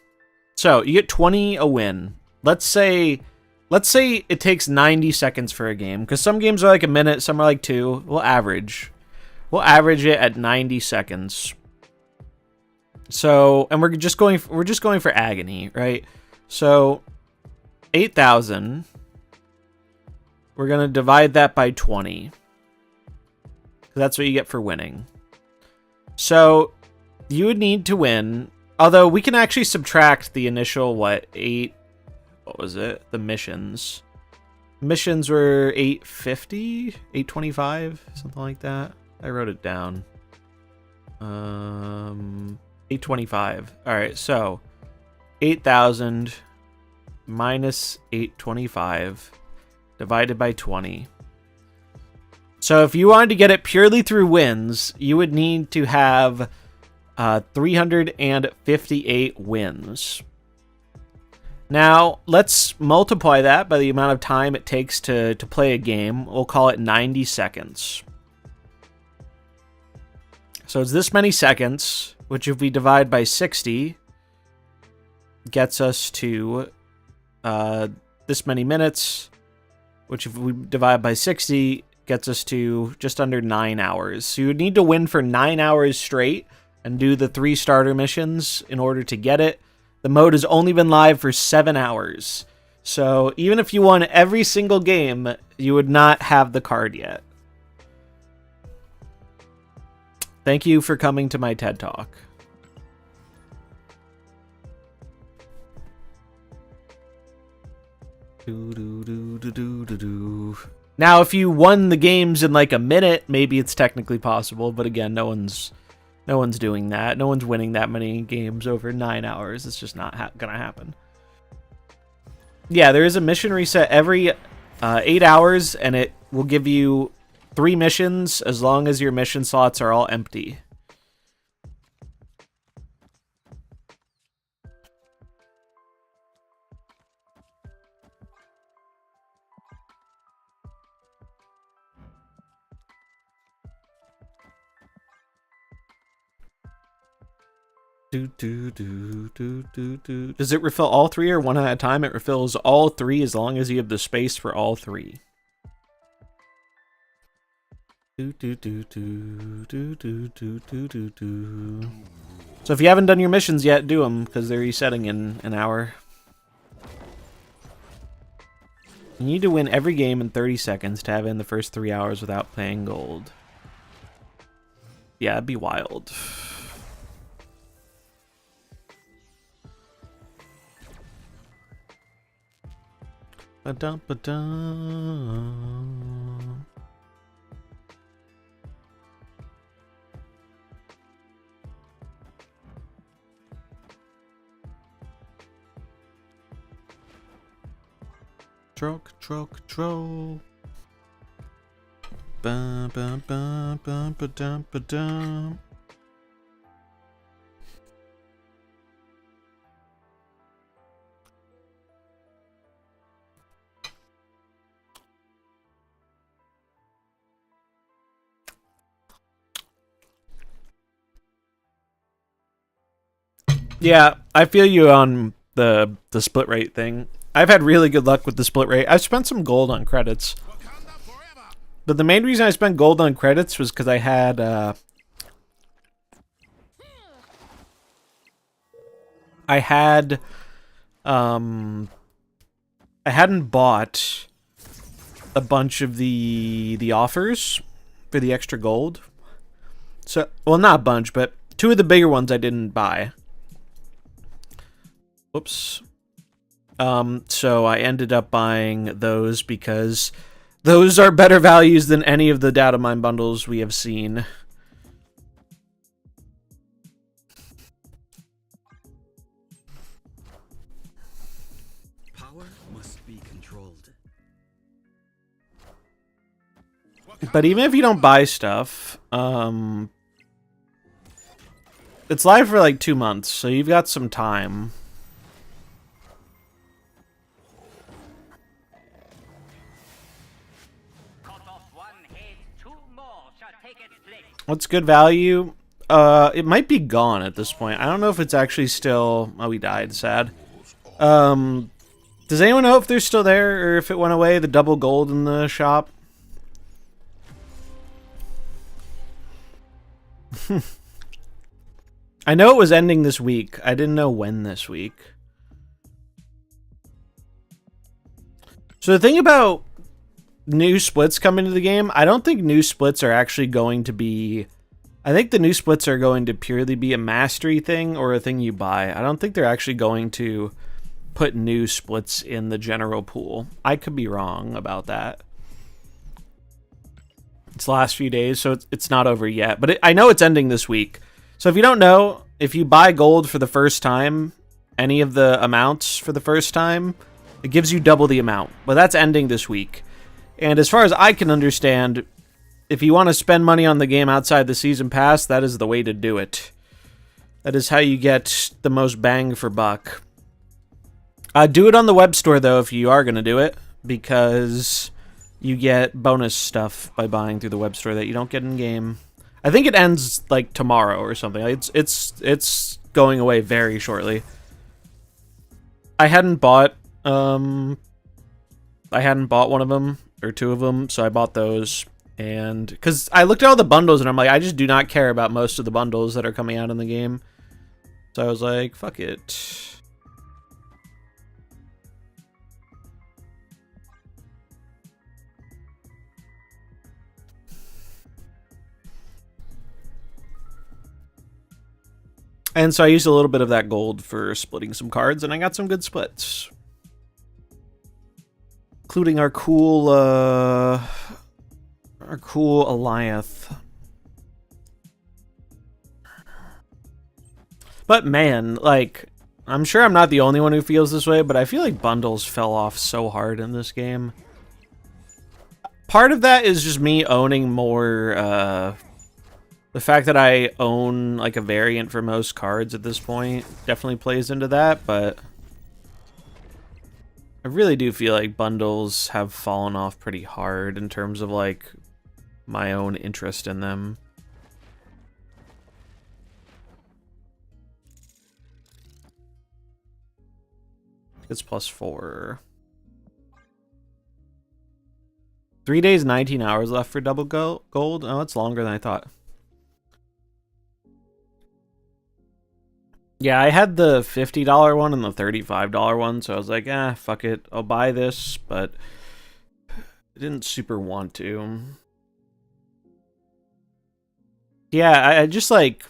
So, you get 20 a win. Let's say it takes 90 seconds for a game, because some games are like a minute, some are like 2. We'll average it at 90 seconds. So, and we're just going for Agony, right? So, 8,000. We're going to divide that by 20. That's what you get for winning. So, you would need to win. Although, we can actually subtract the initial, what was it? The missions. Missions were 850? 825? Something like that. I wrote it down. 825. Alright, so 8,000 minus 825 divided by 20. So if you wanted to get it purely through wins, you would need to have 358 wins. Now, let's multiply that by the amount of time it takes to play a game. We'll call it 90 seconds. So it's this many seconds, which if we divide by 60, gets us to this many minutes, which if we divide by 60, gets us to just under 9 hours. So you would need to win for 9 hours straight and do the 3 starter missions in order to get it. The mode has only been live for 7 hours. So even if you won every single game, you would not have the card yet. Thank you for coming to my TED Talk. Now, if you won the games in like a minute, maybe it's technically possible. But again, no one's doing that. No one's winning that many games over 9 hours. It's just not gonna happen. Yeah, there is a mission reset every 8 hours, and it will give you 3 missions as long as your mission slots are all empty. Does it refill all three or one at a time? It refills all three as long as you have the space for all three. So if you haven't done your missions yet, do them, because they're resetting in an hour. You need to win every game in 30 seconds to have it in the first 3 hours without paying gold. Yeah, it'd be wild. Ba-dum, ba-dum. Control. Bum, bum, bum, bum, ba-dum, ba-dum. Yeah, I feel you on the split rate thing. I've had really good luck with the split rate. I've spent some gold on credits. But the main reason I spent gold on credits was because I had I hadn't bought a bunch of the offers for the extra gold. So, well, not a bunch, but 2 of the bigger ones I didn't buy. Whoops. So I ended up buying those because those are better values than any of the data mine bundles we have seen. Power must be controlled. But even if you don't buy stuff, it's live for like 2 months, so you've got some time. What's good value? It might be gone at this point. I don't know if it's actually still... Oh, he died. Sad. Does anyone know if they're still there or if it went away? The double gold in the shop? I know it was ending this week. I didn't know when this week. So the thing about new splits coming to the game, I don't think new splits are actually going to be... I think the new splits are going to purely be a mastery thing or a thing you buy. I don't think they're actually going to put new splits in the general pool. I could be wrong about that. It's the last few days, so it's not over yet. But I know it's ending this week. So if you don't know, if you buy gold for the first time, any of the amounts for the first time, it gives you double the amount. But that's ending this week. And as far as I can understand, if you want to spend money on the game outside the season pass, that is the way to do it. That is how you get the most bang for buck. Do it on the web store, though, if you are going to do it, because you get bonus stuff by buying through the web store that you don't get in game. I think it ends like tomorrow or something. It's going away very shortly. I hadn't bought one of them or 2 of them, so I bought those. And because I looked at all the bundles and I'm like, I just do not care about most of the bundles that are coming out in the game. So I was like, fuck it. And so I used a little bit of that gold for splitting some cards, and I got some good splits. Including our cool Alliance. But man, like, I'm sure I'm not the only one who feels this way, but I feel like bundles fell off so hard in this game. Part of that is just me owning more, the fact that I own, like, a variant for most cards at this point definitely plays into that, but I really do feel like bundles have fallen off pretty hard in terms of, like, my own interest in them. It's +4. 3 days, 19 hours left for double gold. Oh, it's longer than I thought. Yeah, I had the $50 one and the $35 one, so I was like, fuck it. I'll buy this, but I didn't super want to. Yeah, I just like...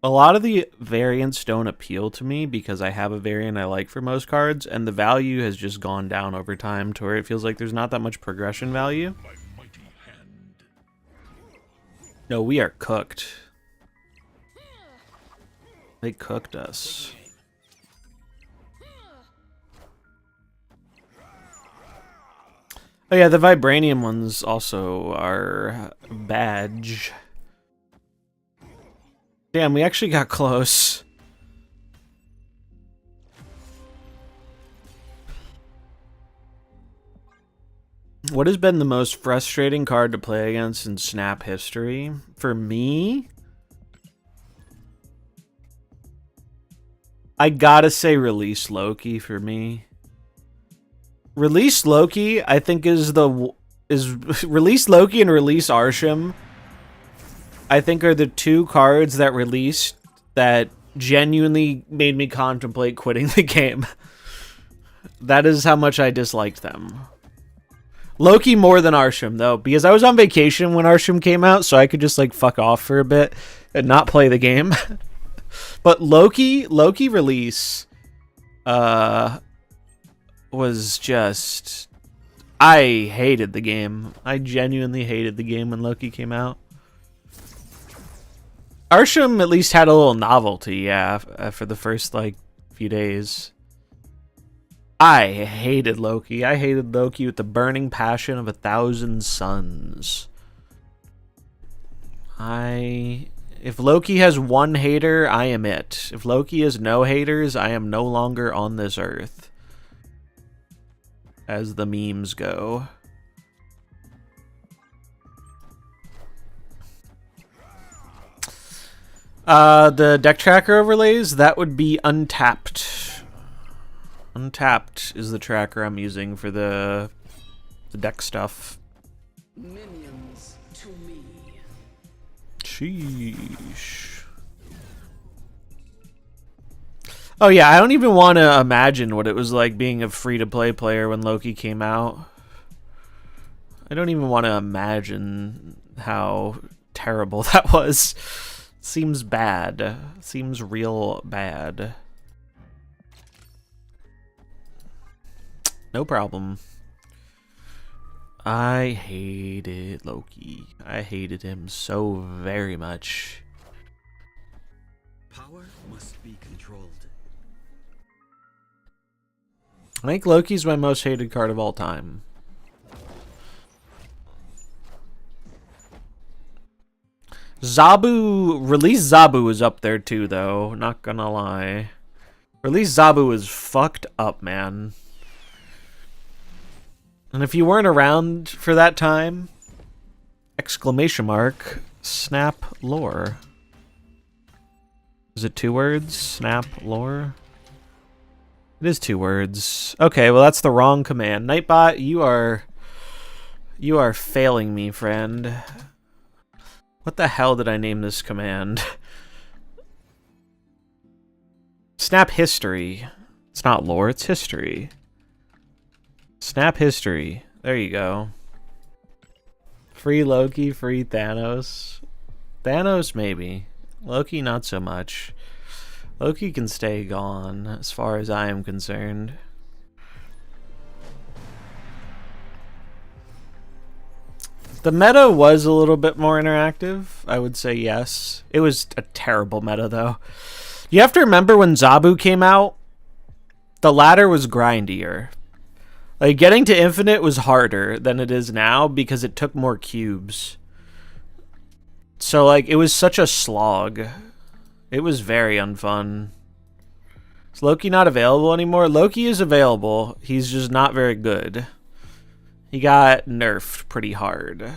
A lot of the variants don't appeal to me because I have a variant I like for most cards, and the value has just gone down over time to where it feels like there's not that much progression value. No, we are cooked. They cooked us. Oh yeah, the Vibranium ones also are badge. Damn, we actually got close. What has been the most frustrating card to play against in Snap history? For me, I gotta say Release Loki for me. Release Loki, I think is Release Loki and Release Arsham, I think are the two cards that released that genuinely made me contemplate quitting the game. That is how much I disliked them. Loki more than Arsham, though, because I was on vacation when Arsham came out, so I could just, like, fuck off for a bit and not play the game. But Loki release was just... I hated the game. I genuinely hated the game when Loki came out. Arsham at least had a little novelty, yeah, for the first, like, few days. I hated Loki. I hated Loki with the burning passion of 1,000 suns. If Loki has one hater, I am it. If Loki has no haters, I am no longer on this earth. As the memes go. The deck tracker overlays, that would be Untapped. Untapped is the tracker I'm using for the deck stuff. Minions to me. Sheesh. Oh yeah, I don't even want to imagine what it was like being a free-to-play player when Loki came out. I don't even want to imagine how terrible that was. Seems bad. Seems real bad. No problem. I hated Loki. I hated him so very much. Power must be controlled. I think Loki's my most hated card of all time. Release Zabu is up there too, though. Not gonna lie. Release Zabu is fucked up, man. And if you weren't around for that time, ! Snap lore. Is it 2 words? Snap lore? It is 2 words. Okay, well that's the wrong command. Nightbot, you are failing me, friend. What the hell did I name this command? Snap history. It's not lore, it's history. Snap history. There you go. Free Loki, free Thanos. Thanos, maybe. Loki, not so much. Loki can stay gone, as far as I am concerned. The meta was a little bit more interactive. I would say yes. It was a terrible meta, though. You have to remember when Zabu came out, the ladder was grindier. Like, getting to infinite was harder than it is now because it took more cubes. So, like, it was such a slog. It was very unfun. Is Loki not available anymore? Loki is available. He's just not very good. He got nerfed pretty hard.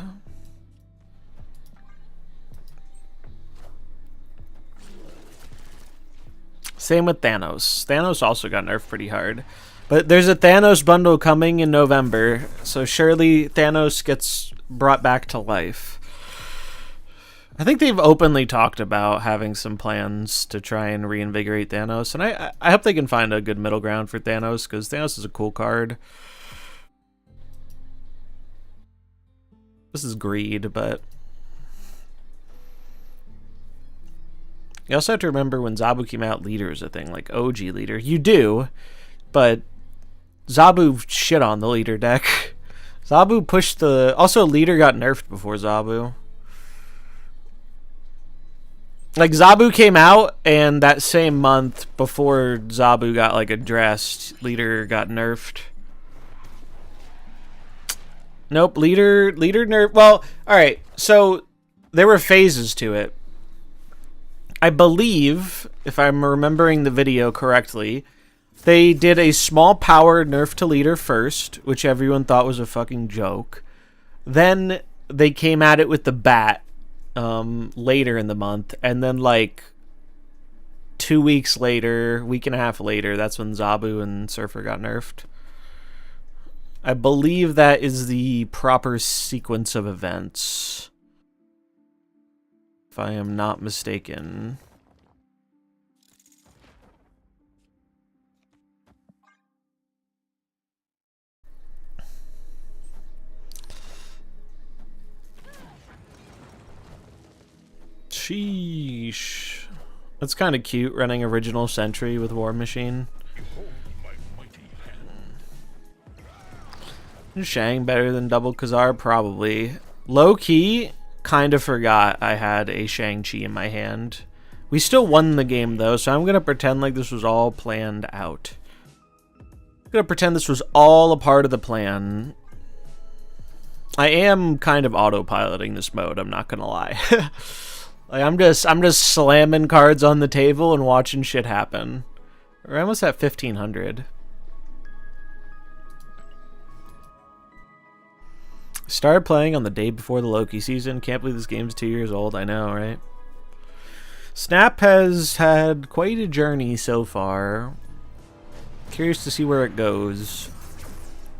Same with Thanos. Thanos also got nerfed pretty hard. But there's a Thanos bundle coming in November, so surely Thanos gets brought back to life. I think they've openly talked about having some plans to try and reinvigorate Thanos, and I hope they can find a good middle ground for Thanos, because Thanos is a cool card. This is greed, but... You also have to remember when Zabu came out, leader is a thing, like OG leader. You do, but Zabu shit on the leader deck. Zabu pushed the... Also, leader got nerfed before Zabu. Like, Zabu came out, and that same month, before Zabu got, like, addressed, leader got nerfed. Nope, leader nerf... Well, alright, so there were phases to it. I believe, if I'm remembering the video correctly, they did a small power nerf to leader first, which everyone thought was a fucking joke. Then they came at it with the bat later in the month, and then like 2 weeks later, week and a half later, that's when Zabu and Surfer got nerfed. I believe that is the proper sequence of events, if I am not mistaken. Sheesh. That's kind of cute, running original Sentry with War Machine. Is Shang better than double Khazar? Probably. Low-key, kind of forgot I had a Shang-Chi in my hand. We still won the game, though, so I'm going to pretend like this was all planned out. I'm going to pretend this was all a part of the plan. I am kind of autopiloting this mode, I'm not going to lie. Like, I'm just slamming cards on the table and watching shit happen. We're almost at 1,500. Started playing on the day before the Loki season. Can't believe this game's 2 years old. I know, right? Snap has had quite a journey so far. Curious to see where it goes.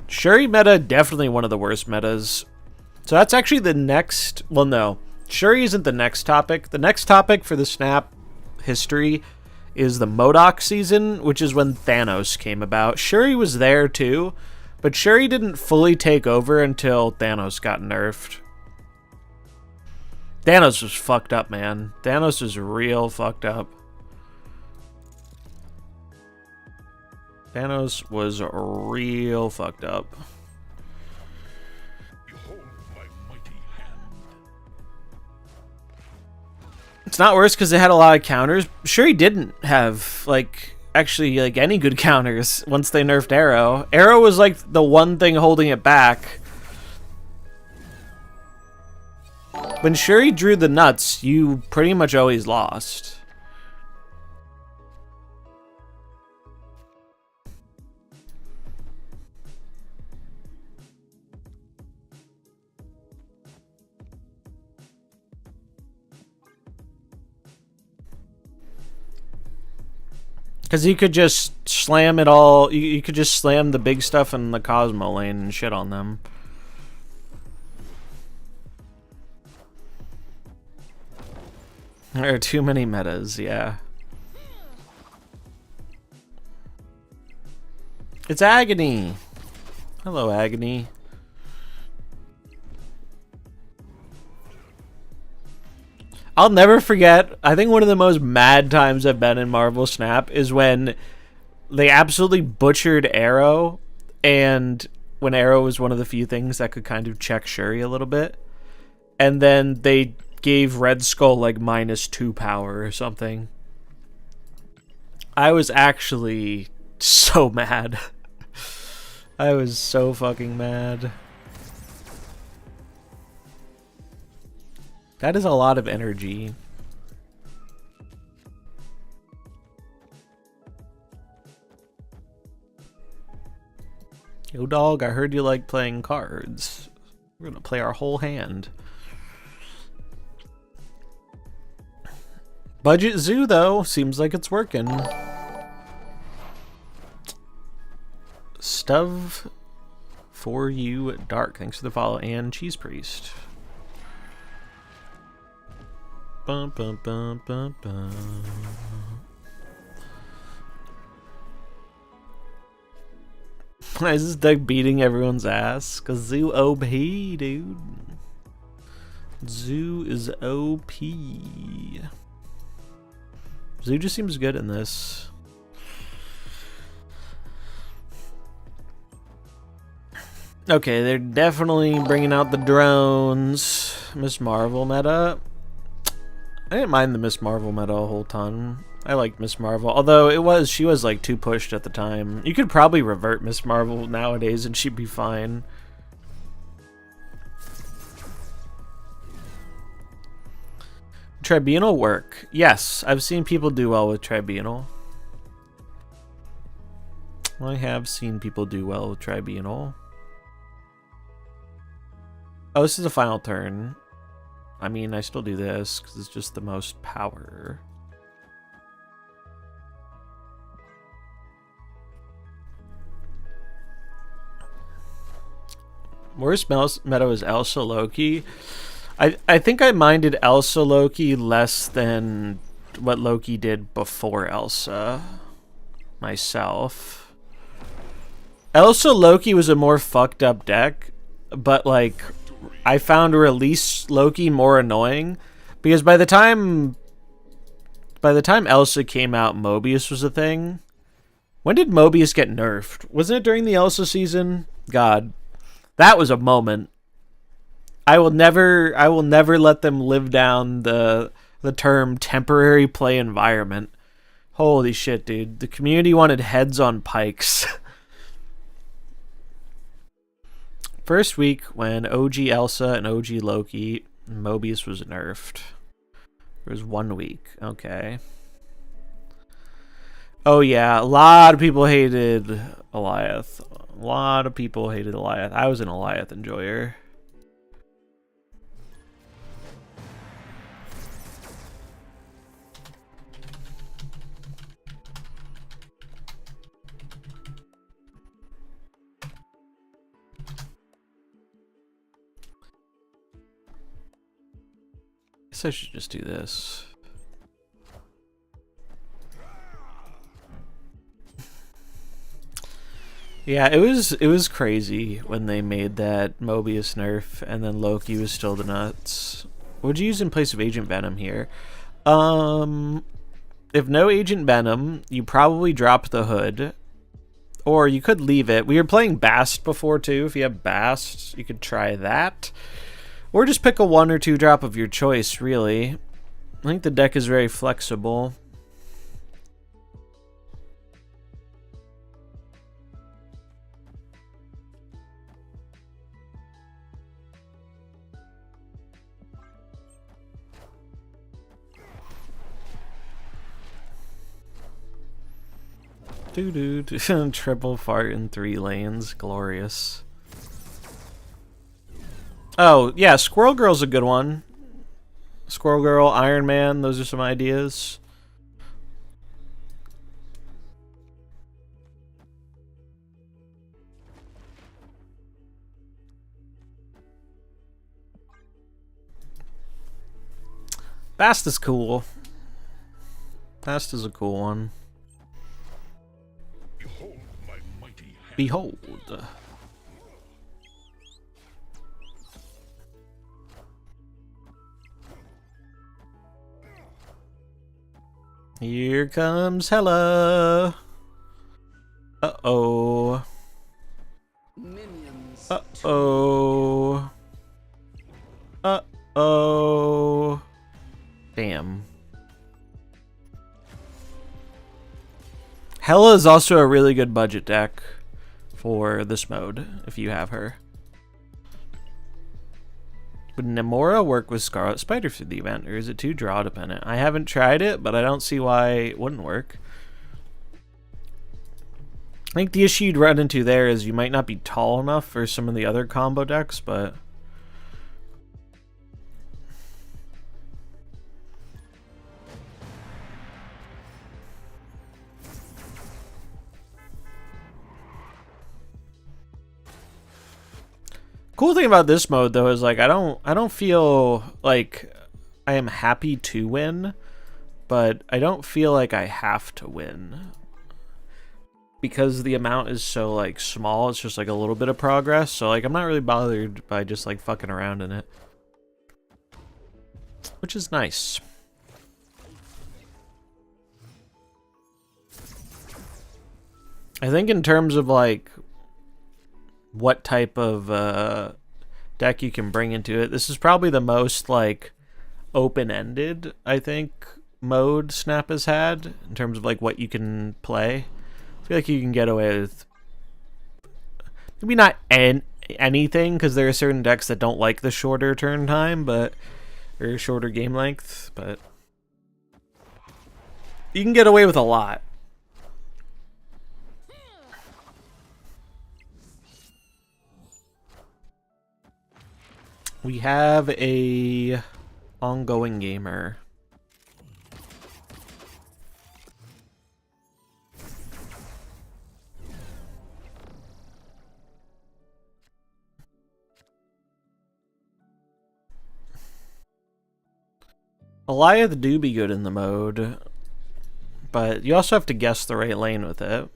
Shuri meta, definitely one of the worst metas. So that's actually the next... Well, no. Shuri isn't the next topic. The next topic for the Snap history is the MODOK season, which is when Thanos came about. Shuri was there too, but Shuri didn't fully take over until Thanos got nerfed. Thanos was fucked up, man. Thanos was real fucked up. Thanos was real fucked up. It's not worse because it had a lot of counters. Shuri didn't have, like, actually, like, any good counters once they nerfed Arrow. Arrow was, like, the one thing holding it back. When Shuri drew the nuts, you pretty much always lost. Because you could just slam it all. You could just slam the big stuff in the Cosmo lane and shit on them. There are too many metas, yeah. It's Agony. Hello, Agony. I'll never forget, I think one of the most mad times I've been in Marvel Snap is when they absolutely butchered Arrow, and when Arrow was one of the few things that could kind of check Shuri a little bit. And then they gave Red Skull like -2 power or something. I was actually so mad. I was so fucking mad. That is a lot of energy. Yo, dog, I heard you like playing cards. We're gonna play our whole hand. Budget Zoo, though, seems like it's working. Stuff for you, Dark. Thanks for the follow, and Cheese Priest. Bum, bum, bum, bum, bum. Why is this deck beating everyone's ass? Cause Zoo OP, dude. Zoo is OP. Zoo just seems good in this. Okay, they're definitely bringing out the drones. Miss Marvel meta. I didn't mind the Miss Marvel meta a whole ton. I liked Miss Marvel, although she was like too pushed at the time. You could probably revert Miss Marvel nowadays and she'd be fine. Tribunal work. Yes, I've seen people do well with Tribunal. I have seen people do well with Tribunal. Oh, this is the final turn. I mean, I still do this because it's just the most power. Worst meta is Elsa Loki. I think I minded Elsa Loki less than what Loki did before Elsa myself. Elsa Loki was a more fucked up deck, but like I found Release Loki more annoying because by the time Elsa came out, Mobius was a thing. When did Mobius get nerfed? Wasn't it during the Elsa season? God, that was a moment. I will never let them live down the term temporary play environment. Holy shit, dude. The community wanted heads on pikes. First week when OG Elsa and OG Loki, Mobius was nerfed. There was 1 week. Okay. Oh yeah, a lot of people hated Eliath. A lot of people hated Eliath. I was an Eliath enjoyer. I should just do this. Yeah, it was crazy when they made that Mobius nerf and then Loki was still the nuts. What would you use in place of Agent Venom here? If no Agent Venom, you probably drop the hood. Or you could leave it. We were playing Bast before too. If you have Bast, you could try that. Or just pick a 1 or 2 drop of your choice, really. I think the deck is very flexible. Doo-doo. Triple fart in 3 lanes. Glorious. Oh, yeah, Squirrel Girl's a good one. Squirrel Girl, Iron Man, those are some ideas. Bast is cool. Bast is a cool one. Behold my mighty hand. Behold. Here comes Hela. Uh-oh. Minions. Uh-oh. Uh-oh. Damn. Hela is also a really good budget deck for this mode, if you have her. Would Namora work with Scarlet Spider for the event, or is it too draw dependent? I haven't tried it, but I don't see why it wouldn't work. I think the issue you'd run into there is you might not be tall enough for some of the other combo decks, but... Cool thing about this mode though is like I don't feel like I am happy to win, but I don't feel like I have to win. Because the amount is so like small, it's just like a little bit of progress, so like I'm not really bothered by just like fucking around in it. Which is nice. I think in terms of like what type of deck you can bring into it, this is probably the most like open-ended, I think, mode Snap has had in terms of like what you can play. I feel like you can get away with maybe not anything, because there are certain decks that don't like the shorter turn time, but or shorter game length, but you can get away with a lot. We have a ongoing gamer. Goliath do be good in the mode, but you also have to guess the right lane with it.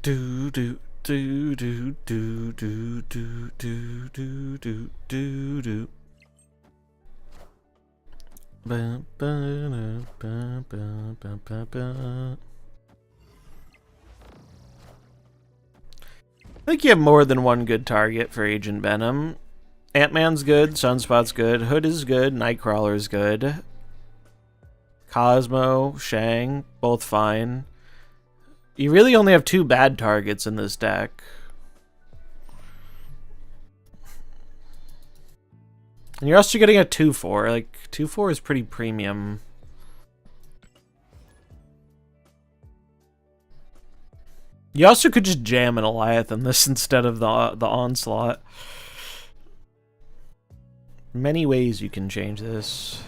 Do do do do do do do do do do do do. Ba ba ba ba ba ba ba. I think you have more than one good target for Agent Venom. Ant-Man's good, Sunspot's good, Hood is good, Nightcrawler's good. Cosmo, Shang, both fine. You really only have 2 bad targets in this deck. And you're also getting a 2-4. Like, 2-4 is pretty premium. You also could just jam an Goliath in this instead of the Onslaught. Many ways you can change this.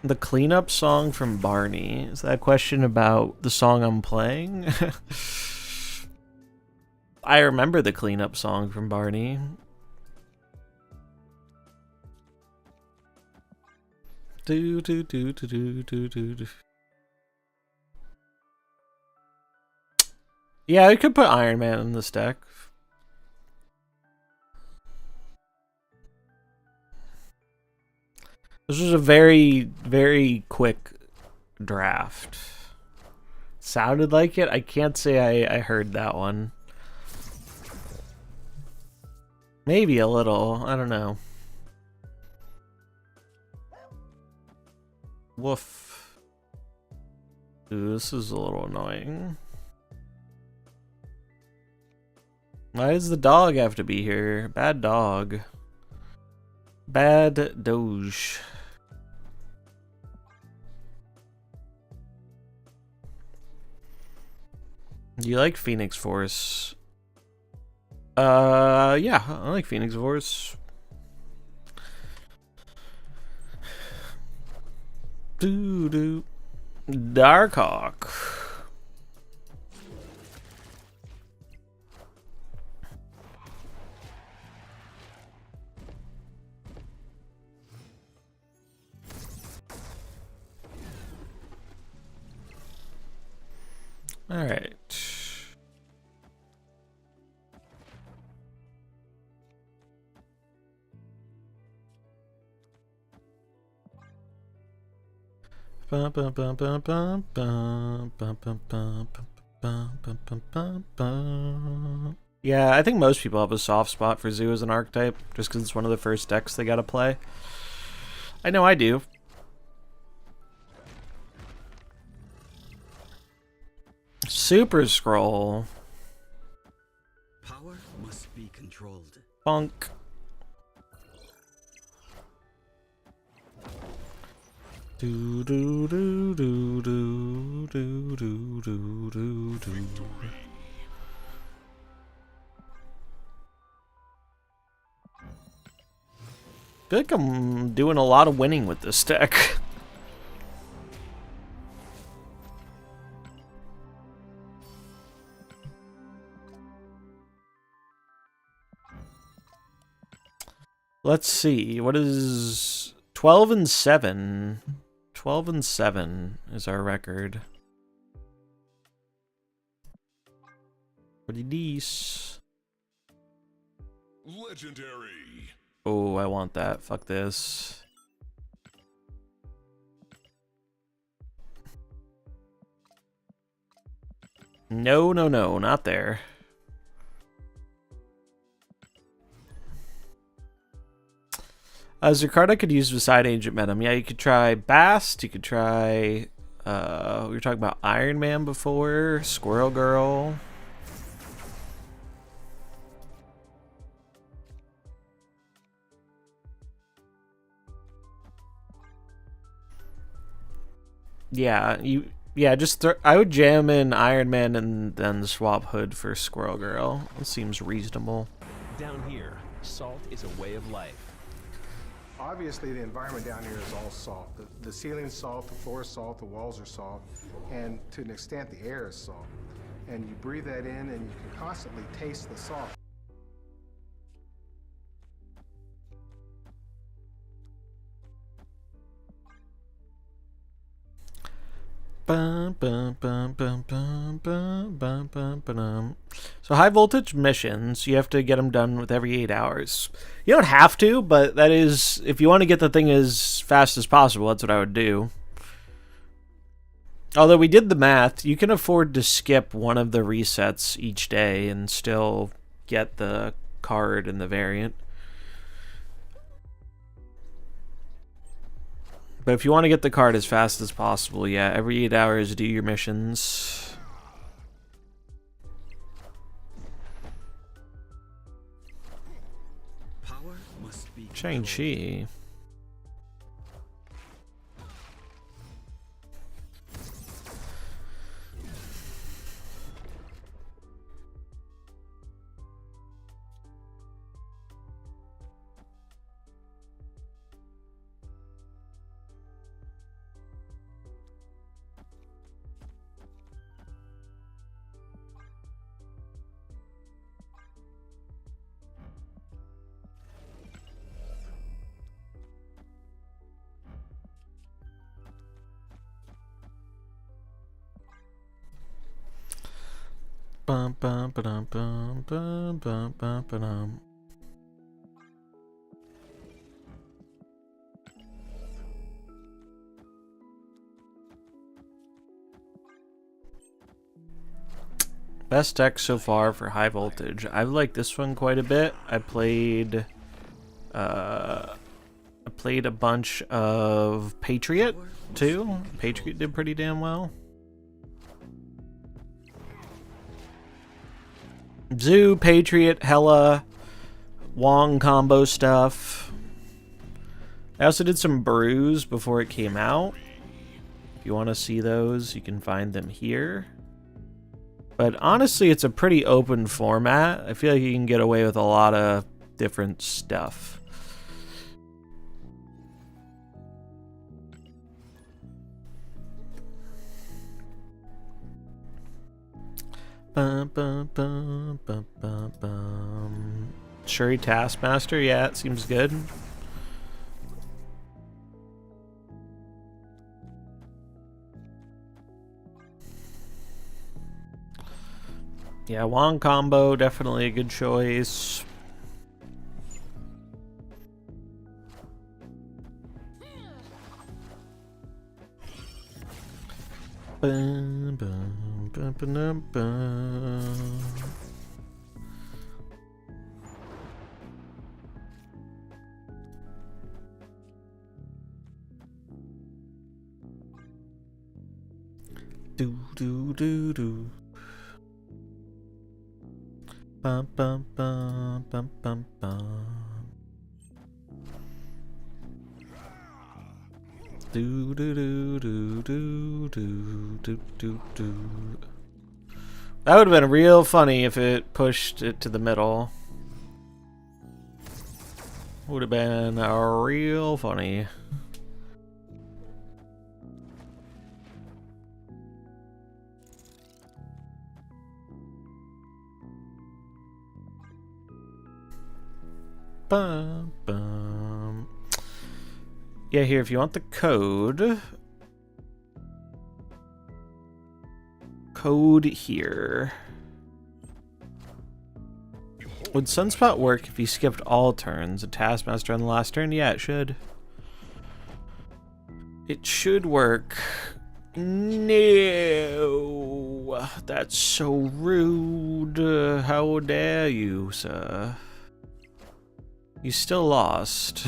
The cleanup song from Barney. Is that a question about the song I'm playing? I remember the cleanup song from Barney. Do do do do do do do do. Yeah, I could put Iron Man in this deck. This was a very, very quick draft. Sounded like it. I can't say I heard that one. Maybe a little. I don't know. Woof. Ooh, this is a little annoying. Why does the dog have to be here? Bad dog. Bad Doge. Do you like Phoenix Force? Yeah, I like Phoenix Force. Doo doo. Darkhawk. All right. Yeah, I think most people have a soft spot for Zoo as an archetype, just because it's one of the first decks they gotta play. I know I do. Super Scroll. Power must be controlled. Funk. Do do do do do do do do do do. I feel like I'm doing a lot of winning with this deck. Let's see. What is 12 and 7? 12 and 7 is our record. Pretty decent. Legendary. Oh, I want that. Fuck this. No, no, no, not there. As your card I could use beside Ancient Venom. Yeah, you could try Bast, you could try we were talking about Iron Man before, Squirrel Girl. Yeah, just I would jam in Iron Man and then swap Hood for Squirrel Girl. It seems reasonable. Down here, salt is a way of life. Obviously, the environment down here is all salt. The ceiling's salt, the floor is salt, the walls are salt, and to an extent, the air is salt. And you breathe that in, and you can constantly taste the salt. Bum, bum, bum, bum, bum, bum, bum, bum, bum. So high voltage missions, you have to get them done with every 8 hours. You don't have to, but that is, if you want to get the thing as fast as possible, that's what I would do. Although we did the math, you can afford to skip one of the resets each day and still get the card and the variant. But if you want to get the card as fast as possible, yeah, every 8 hours do your missions. Power must be Shang-Chi. Bum bum ba-dum bum bum bum bum ba-dum. Best deck so far for high voltage. I've liked this one quite a bit. I played a bunch of Patriot too. Patriot did pretty damn well. Zoo, Patriot, Hella, Wong combo stuff. I also did some brews before it came out. If you want to see those, you can find them here. But honestly, it's a pretty open format. I feel like you can get away with a lot of different stuff. Bum, bum, bum, bum, bum, bum. Shuri Taskmaster, yeah, it seems good. Yeah, Wong combo, definitely a good choice. Bum, bum, bum, bum, bum. Do do do do. Bum bum bum bum bum bum. Do do do do do do do do do. That would have been real funny if it pushed it to the middle. Would have been real funny. Bum, bum. Yeah, here, if you want the code here. Would Sunspot work if you skipped all turns? A Taskmaster on the last turn? Yeah, it should. It should work. No, that's so rude. How dare you, sir? You still lost.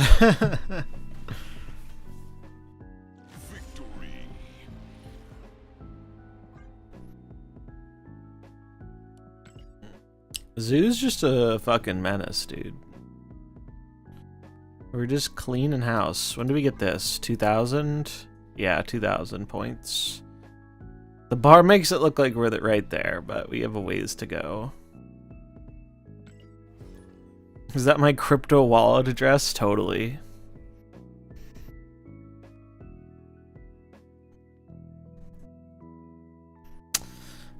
Zoo's just a fucking menace, dude. We're just cleaning house. When do we get this? 2,000? Yeah, 2,000 points. The bar makes it look like we're right there, but we have a ways to go. Is that my crypto wallet address? Totally.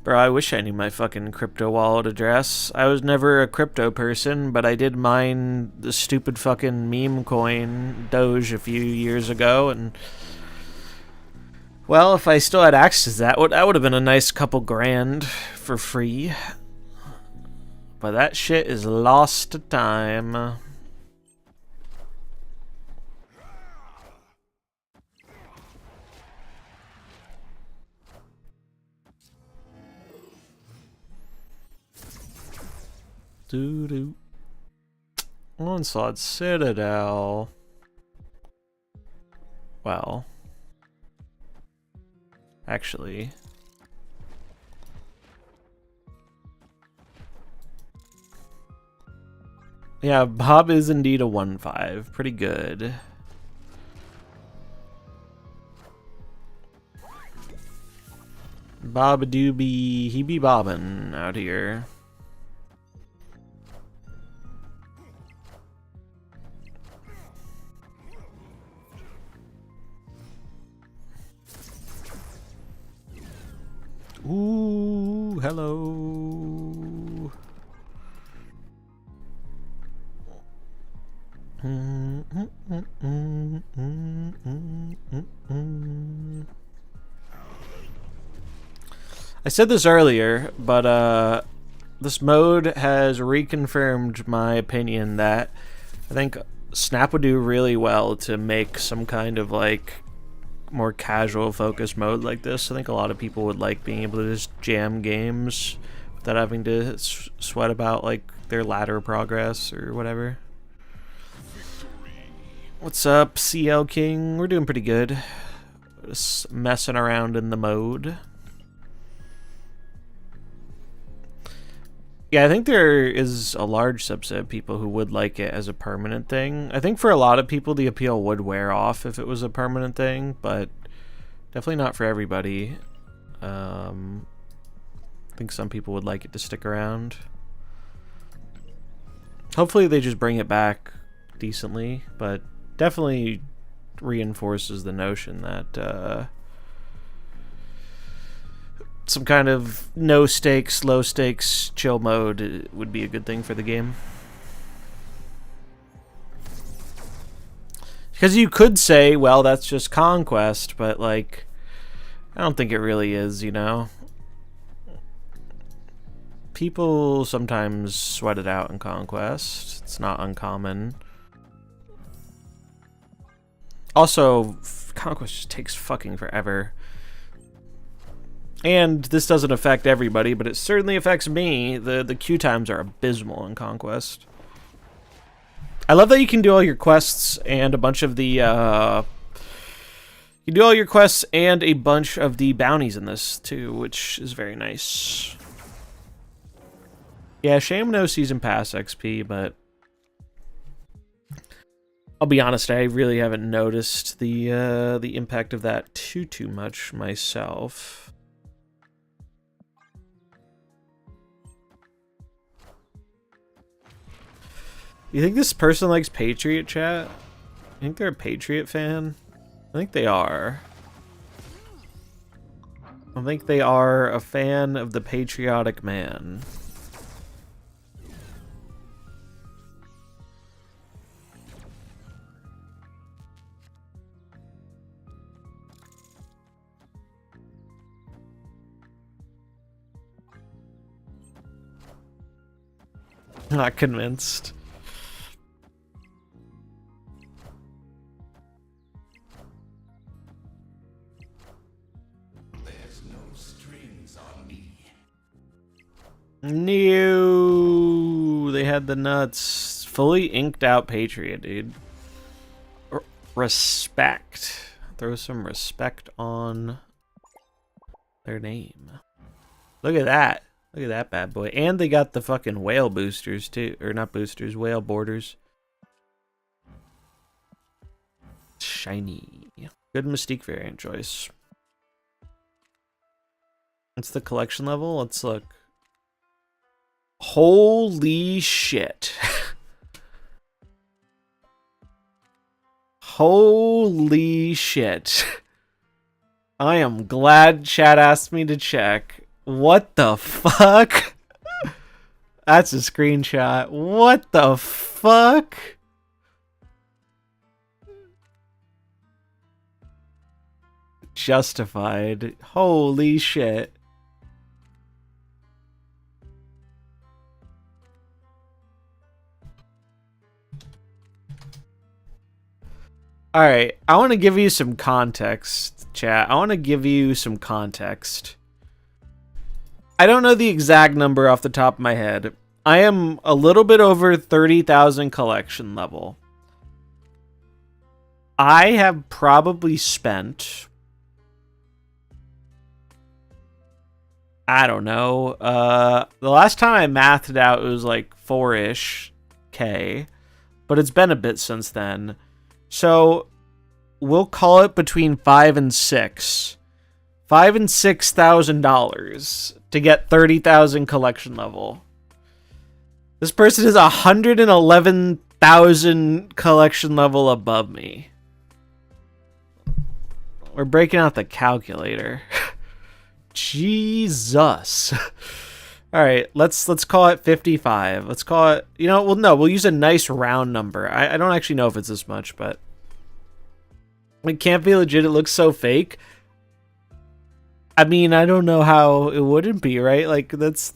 Bro, I wish I knew my fucking crypto wallet address. I was never a crypto person, but I did mine the stupid fucking meme coin Doge a few years ago, and well, if I still had access to that would have been a nice couple grand for free. But that shit is lost to time. Doo-doo. Onslaught Citadel. Well, actually, yeah, Bob is indeed a 1-5. Pretty good. Bob doobie, he be bobbin' out here. Ooh, hello. I said this earlier, but this mode has reconfirmed my opinion that I think Snap would do really well to make some kind of like more casual focus mode like this. I think a lot of people would like being able to just jam games without having to sweat about like their ladder progress or whatever. What's up, CL King? We're doing pretty good. Just messing around in the mode. Yeah, I think there is a large subset of people who would like it as a permanent thing. I think for a lot of people the appeal would wear off if it was a permanent thing, but definitely not for everybody. I think some people would like it to stick around. Hopefully they just bring it back decently, but definitely reinforces the notion that some kind of no stakes, low stakes, chill mode would be a good thing for the game. Because you could say, well, that's just Conquest, but like, I don't think it really is, you know? People sometimes sweat it out in Conquest. It's not uncommon. Also, Conquest just takes fucking forever. And this doesn't affect everybody, but it certainly affects me. The queue times are abysmal in Conquest. I love that you can do all your quests and a bunch of the you do all your quests and a bunch of the bounties in this too, which is very nice. Yeah, shame no season pass XP, but I'll be honest, I really haven't noticed the impact of that too much myself. You think this person likes Patriot chat? You think they're a Patriot fan? I think they are. I think they are a fan of the patriotic man. Not convinced. There's no strings on me. No, they had the nuts. Fully inked out Patriot, dude. Respect. Throw some respect on their name. Look at that. Look at that bad boy. And they got the fucking whale boosters too. Or not boosters, whale borders. Shiny. Good Mystique variant choice. What's the collection level? Let's look. Holy shit. Holy shit. I am glad chat asked me to check. What the fuck? That's a screenshot. What the fuck? Justified. Holy shit. Alright, I want to give you some context, chat. I want to give you some context. I don't know the exact number off the top of my head. I am a little bit over 30,000 collection level. I have probably spent... I don't know. The last time I mathed it out, it was like 4-ish K. But it's been a bit since then. So, we'll call it between $5,000 and $6,000. $5,000 and $6,000 to get 30,000 collection level. This person is 111,000 collection level above me. We're breaking out the calculator. Jesus. All right, let's call it 55. Let's call it, you know, well, no, we'll use a nice round number. I don't actually know if it's this much, but it can't be legit. It looks so fake. I mean, I don't know how it wouldn't be, right? Like that's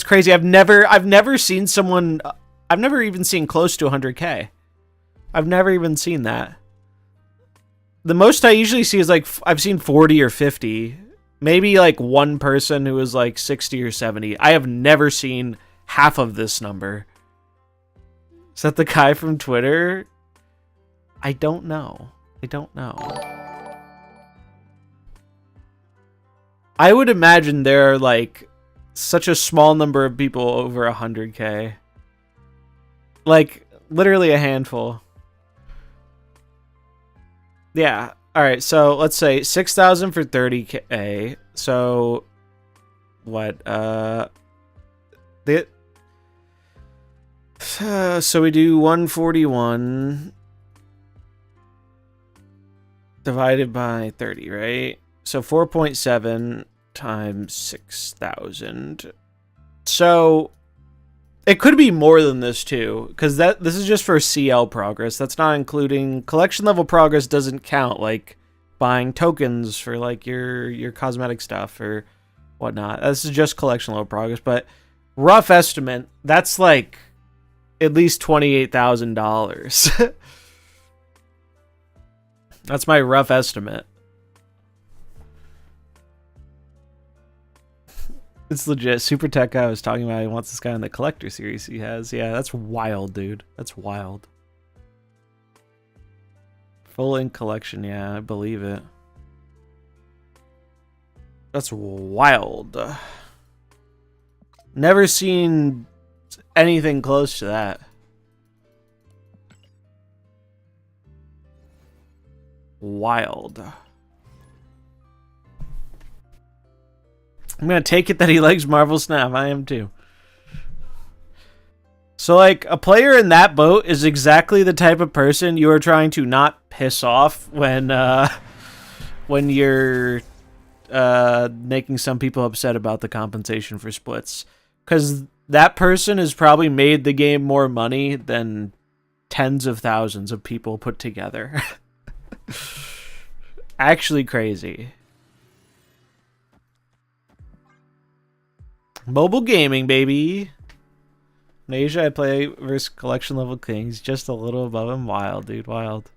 crazy. I've never seen someone, I've never even seen close to 100K. I've never even seen that. The most I usually see is like, I've seen 40 or 50. Maybe like one person who was like 60 or 70. I have never seen half of this number. Is that the guy from Twitter? I don't know. I don't know. I would imagine there are like such a small number of people over 100K. Like literally a handful. Yeah. All right, so let's say 6,000 for 30K. So what? So we do 141 divided by 30, right? So 4.7 times 6,000. So it could be more than this too, because this is just for CL progress. That's not including collection level progress. Doesn't count like buying tokens for like your cosmetic stuff or whatnot. This is just collection level progress. But rough estimate, that's like at least $28,000. That's my rough estimate. It's legit. Super Tech guy was talking about he wants this guy in the collector series he has. Yeah, that's wild, dude. That's wild. Full ink collection, yeah, I believe it. That's wild. Never seen anything close to that. Wild. I'm gonna take it that he likes Marvel Snap. I am too. So, like, a player in that boat is exactly the type of person you are trying to not piss off when you're making some people upset about the compensation for splits. Because that person has probably made the game more money than tens of thousands of people put together. Actually crazy. Mobile gaming, baby. In Asia, I play versus collection level kings, just a little above him. Wild, dude, wild.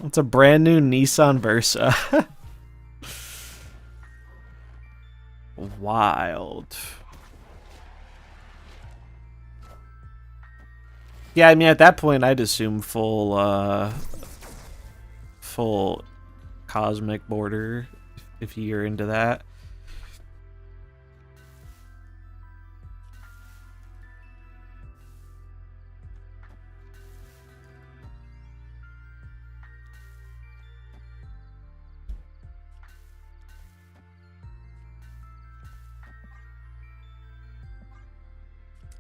It's a brand new Nissan Versa. Wild. Yeah, I mean, at that point, I'd assume full cosmic border if you're into that.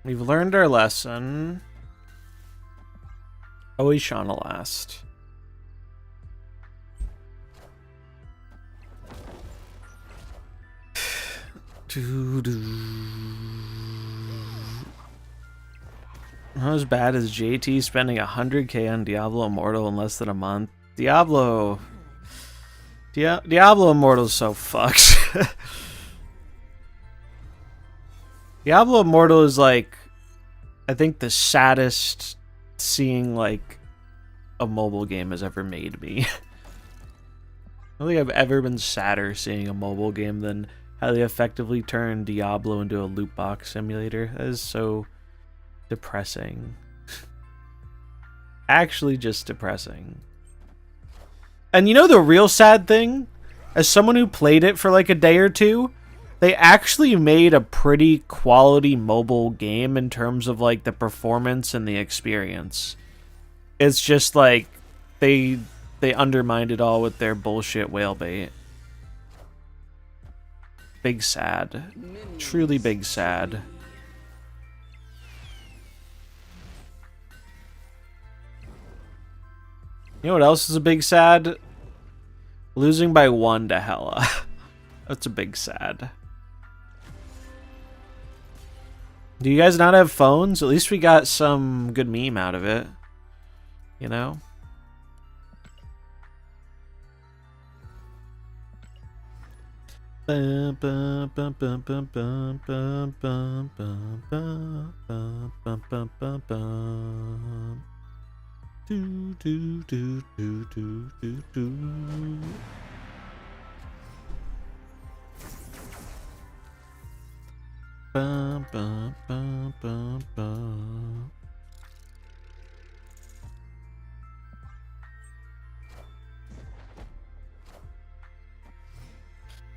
We've learned our lesson. Always Shauna last. Not as bad as JT spending 100k on Diablo Immortal in less than a month. Diablo Immortal is so fucked. Diablo Immortal is like, I think the saddest seeing like a mobile game has ever made me. I don't think I've ever been sadder seeing a mobile game than how they effectively turned Diablo into a loot box simulator. That is so depressing. Actually just depressing. And you know the real sad thing? As someone who played it for like a day or two, they actually made a pretty quality mobile game in terms of like the performance and the experience. It's just like they undermined it all with their bullshit whale bait. Big sad. Truly big sad. You know what else is a big sad? Losing by 1 to Hella. That's a big sad. Do you guys not have phones? At least we got some good meme out of it. You know?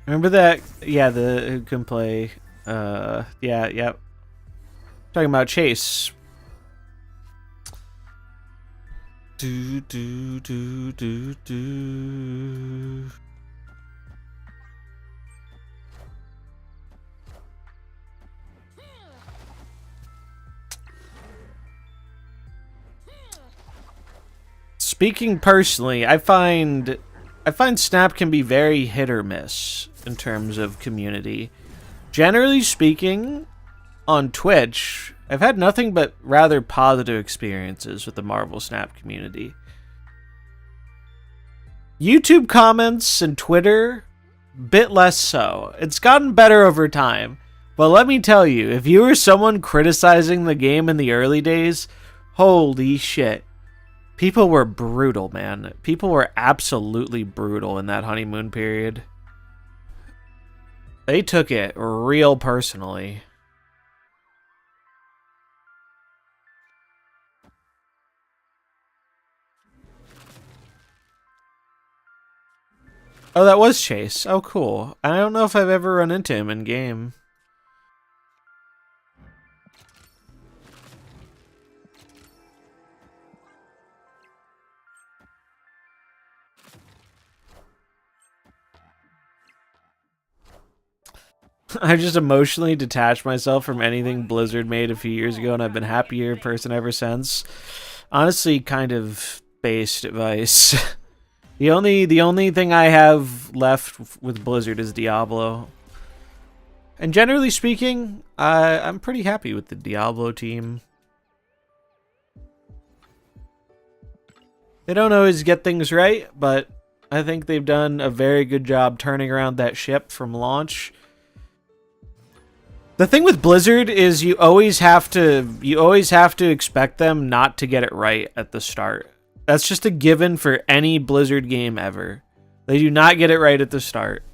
Remember that? Yeah, the who can play. Yeah. Talking about Chase. Do. Speaking personally, I find Snap can be very hit or miss in terms of community. Generally speaking, on Twitch, I've had nothing but rather positive experiences with the Marvel Snap community. YouTube comments and Twitter, bit less so. It's gotten better over time. But let me tell you, if you were someone criticizing the game in the early days, holy shit. People were brutal, man. People were absolutely brutal in that honeymoon period. They took it real personally. Oh, that was Chase. Oh, cool. I don't know if I've ever run into him in game. I just emotionally detached myself from anything Blizzard made a few years ago, and I've been a happier person ever since. Honestly, kind of based advice. The only thing I have left with Blizzard is Diablo. And generally speaking, I'm pretty happy with the Diablo team. They don't always get things right, but I think they've done a very good job turning around that ship from launch. The thing with Blizzard is you always have to expect them not to get it right at the start. That's just a given for any Blizzard game ever. They do not get it right at the start.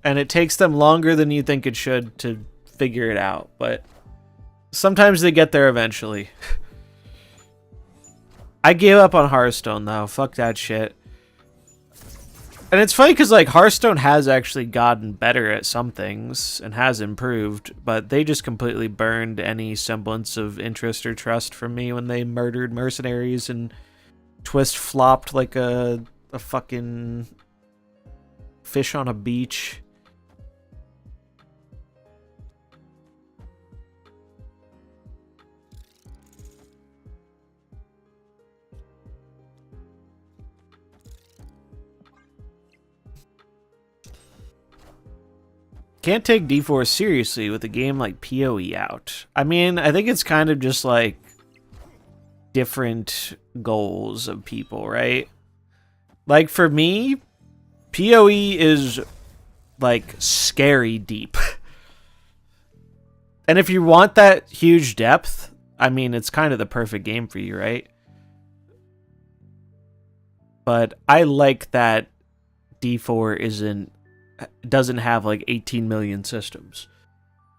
And it takes them longer than you think it should to figure it out, but sometimes they get there eventually. I gave up on Hearthstone though. Fuck that shit. And it's funny because like Hearthstone has actually gotten better at some things and has improved, but they just completely burned any semblance of interest or trust from me when they murdered mercenaries and Twist flopped like a fucking fish on a beach. Can't take D4 seriously with a game like PoE out. I mean, I think it's kind of just like different goals of people, right? Like for me, PoE is like scary deep. And if you want that huge depth, I mean, it's kind of the perfect game for you, right? But I like that D4 doesn't have like 18 million systems.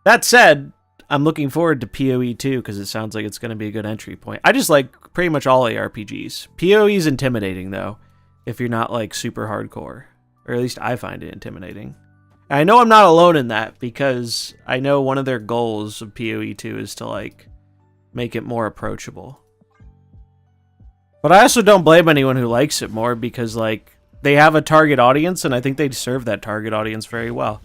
That said, I'm looking forward to PoE 2 because it sounds like it's going to be a good entry point. I just like pretty much all ARPGs. PoE is intimidating though, if you're not like super hardcore, or at least I find it intimidating. And I know I'm not alone in that because I know one of their goals of PoE 2 is to like make it more approachable. But I also don't blame anyone who likes it more because like they have a target audience, and I think they serve that target audience very well.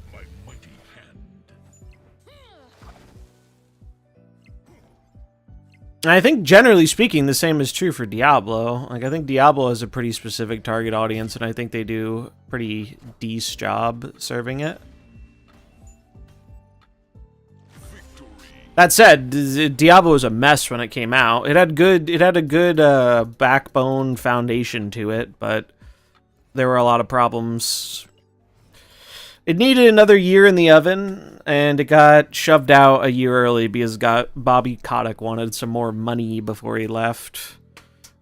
And I think generally speaking, the same is true for Diablo. Like I think Diablo has a pretty specific target audience, and I think they do a pretty decent job serving it. That said, Diablo was a mess when it came out. It had a good backbone foundation to it, but there were a lot of problems. It needed another year in the oven, and it got shoved out a year early because Bobby Kotick wanted some more money before he left.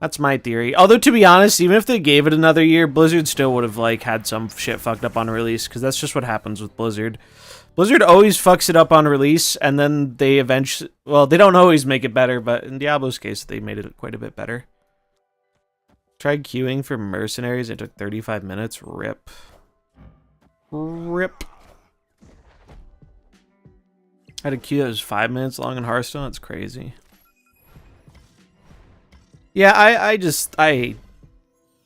That's my theory. Although, to be honest, even if they gave it another year, Blizzard still would have like had some shit fucked up on release, because that's just what happens with Blizzard. Blizzard always fucks it up on release, and then they eventually... Well, they don't always make it better, but in Diablo's case, they made it quite a bit better. Tried queuing for mercenaries. It took 35 minutes. Rip. Rip. I had a queue that was 5 minutes long in Hearthstone. That's crazy. Yeah,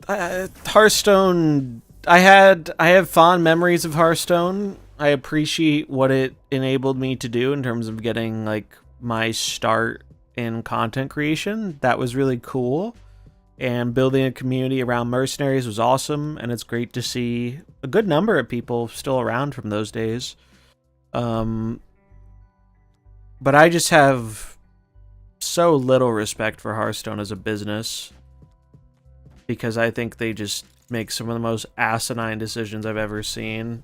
Hearthstone. I have fond memories of Hearthstone. I appreciate what it enabled me to do in terms of getting like my start in content creation. That was really cool. And building a community around mercenaries was awesome, and it's great to see a good number of people still around from those days. But I just have so little respect for Hearthstone as a business because I think they just make some of the most asinine decisions I've ever seen.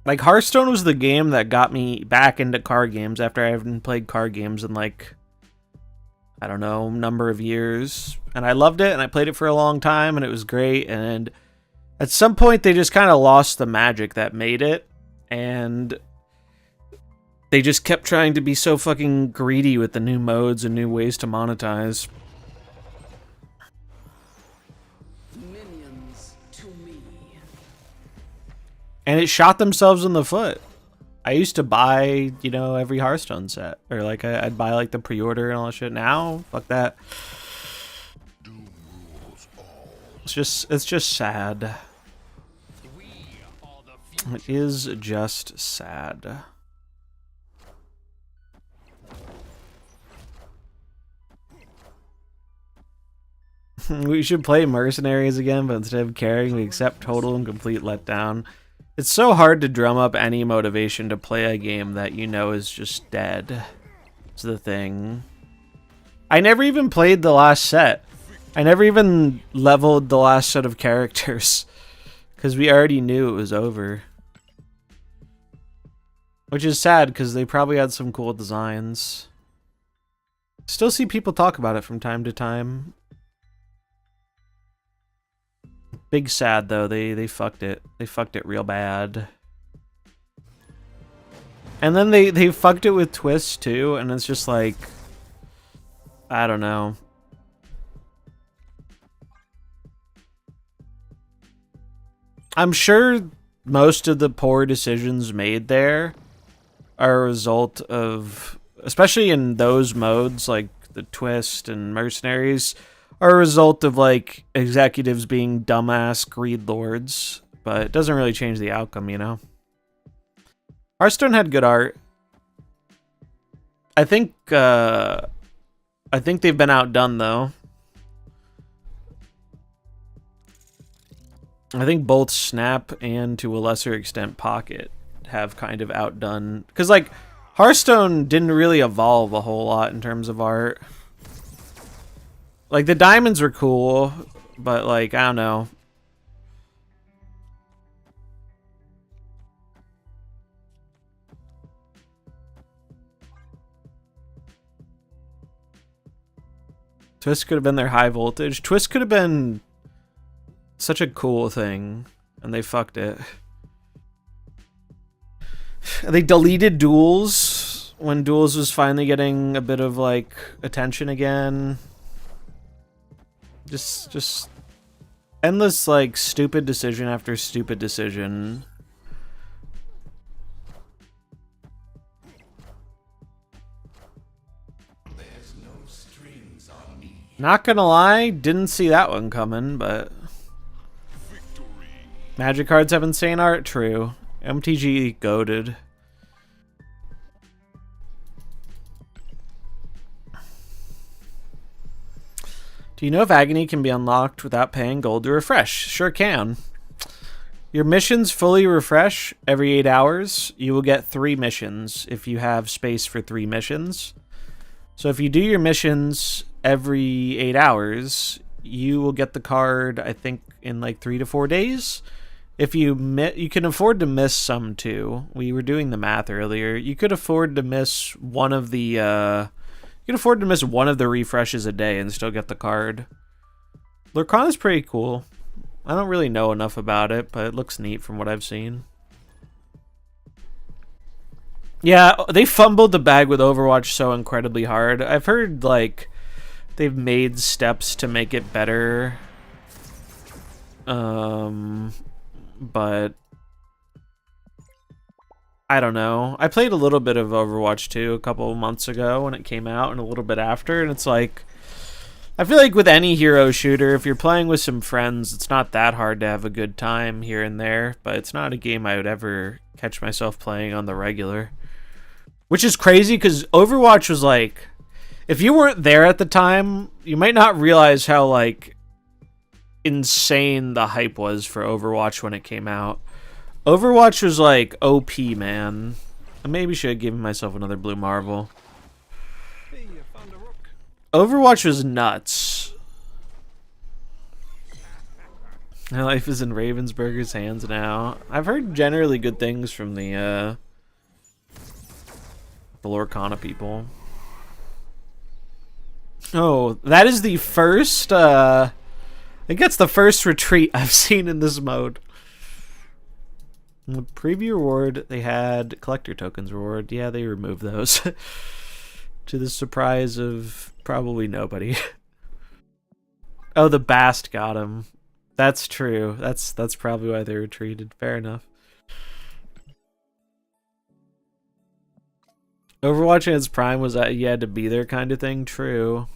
Like, Hearthstone was the game that got me back into card games after I haven't played card games in, like, I don't know, number of years. And I loved it, and I played it for a long time, and it was great. And at some point, they just kind of lost the magic that made it. And they just kept trying to be so fucking greedy with the new modes and new ways to monetize. Minions to me. And it shot themselves in the foot. I used to buy, you know, every Hearthstone set. Or like I'd buy like the pre-order and all that shit. Now, fuck that. It's just sad. It is just sad. We should play Mercenaries again, but instead of caring, we accept total and complete letdown. It's so hard to drum up any motivation to play a game that you know is just dead. It's the thing. I never even played the last set. I never even leveled the last set of characters. Because we already knew it was over. Which is sad, because they probably had some cool designs. Still see people talk about it from time to time. Big sad though, they fucked it. They fucked it real bad. And then they fucked it with twists too, and it's just like, I don't know. I'm sure most of the poor decisions made there are a result of, especially in those modes like the twist and mercenaries, are a result of like executives being dumbass greed lords, but it doesn't really change the outcome, you know. Hearthstone had good art. I think they've been outdone though. I think both Snap and to a lesser extent Pocket have kind of outdone, because like Hearthstone didn't really evolve a whole lot in terms of art. Like, the diamonds were cool, but, like, I don't know. Twist could have been their high voltage. Twist could have been such a cool thing, and they fucked it. They deleted duels when duels was finally getting a bit of, like, attention again. Just endless, like, stupid decision after stupid decision. There's no strings on me. Not gonna lie, didn't see that one coming, but Victory. Magic cards have insane art, true. MTG goated. Do you know if Agony can be unlocked without paying gold to refresh? Sure can. Your missions fully refresh every 8 hours. You will get 3 missions if you have space for 3 missions. So if you do your missions every 8 hours, you will get the card, I think, in like 3 to 4 days. If you can afford to miss some too. We were doing the math earlier. You could afford to miss one of the refreshes a day and still get the card. Lurkana is pretty cool. I don't really know enough about it, but it looks neat from what I've seen. Yeah, they fumbled the bag with Overwatch so incredibly hard. I've heard, like, they've made steps to make it better. But I don't know. I played a little bit of Overwatch 2 a couple of months ago when it came out, and a little bit after, and it's like, I feel like with any hero shooter, if you're playing with some friends, it's not that hard to have a good time here and there, but it's not a game I would ever catch myself playing on the regular. Which is crazy, because Overwatch was like, if you weren't there at the time, you might not realize how, like, insane the hype was for Overwatch when it came out. Overwatch was like OP, man. I maybe should have given myself another blue marble. Hey, I found a rook. Overwatch was nuts. My life is in Ravensburger's hands now. I've heard generally good things from the Lorcana people. Oh, that is the first, I think that's the first retreat I've seen in this mode. The preview reward, they had collector tokens reward. Yeah, they removed those. To the surprise of probably nobody. Oh, the Bast got him. That's true. That's probably why they retreated. Fair enough. Overwatch in its prime was that you had to be there kind of thing. True.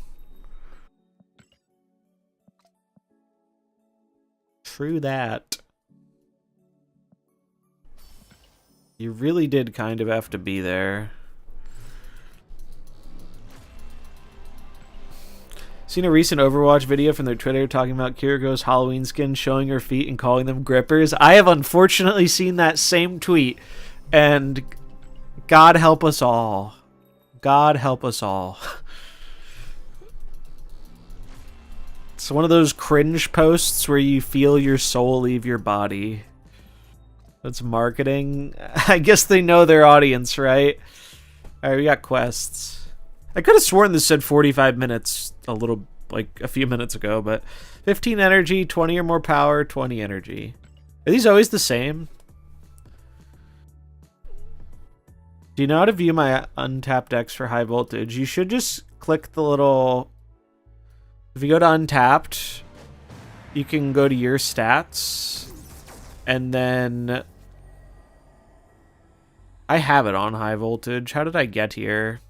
True that. You really did kind of have to be there. Seen a recent Overwatch video from their Twitter talking about Kiriko's Halloween skin, showing her feet and calling them grippers. I have unfortunately seen that same tweet, and God help us all. God help us all. It's one of those cringe posts where you feel your soul leave your body. That's marketing. I guess they know their audience, right? Alright, we got quests. I could have sworn this said 45 minutes a few minutes ago, but 15 energy, 20 or more power, 20 energy. Are these always the same? Do you know how to view my untapped decks for high voltage? You should just click the little... If you go to untapped, you can go to your stats, and then... I have it on high voltage. How did I get here?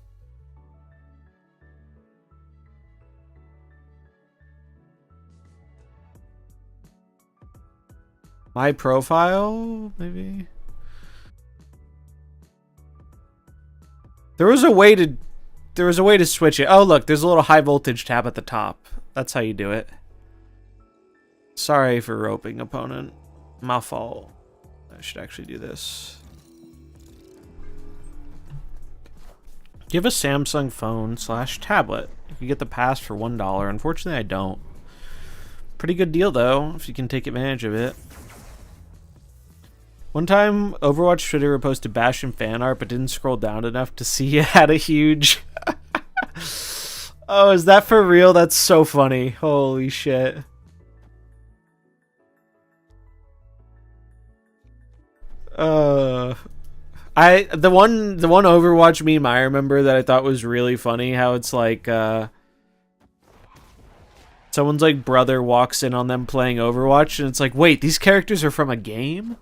My profile, maybe? There was a way to switch it. Oh, look, there's a little high voltage tab at the top. That's how you do it. Sorry for roping, opponent. My fault. I should actually do this. Do you have a Samsung phone / tablet? You can get the pass for $1. Unfortunately, I don't. Pretty good deal, though, if you can take advantage of it. One time, Overwatch Twitter posted Bastion fan art, but didn't scroll down enough to see it had a huge... Oh, is that for real? That's so funny. Holy shit. The one Overwatch meme I remember that I thought was really funny, how it's like someone's like brother walks in on them playing Overwatch and it's like, wait, these characters are from a game?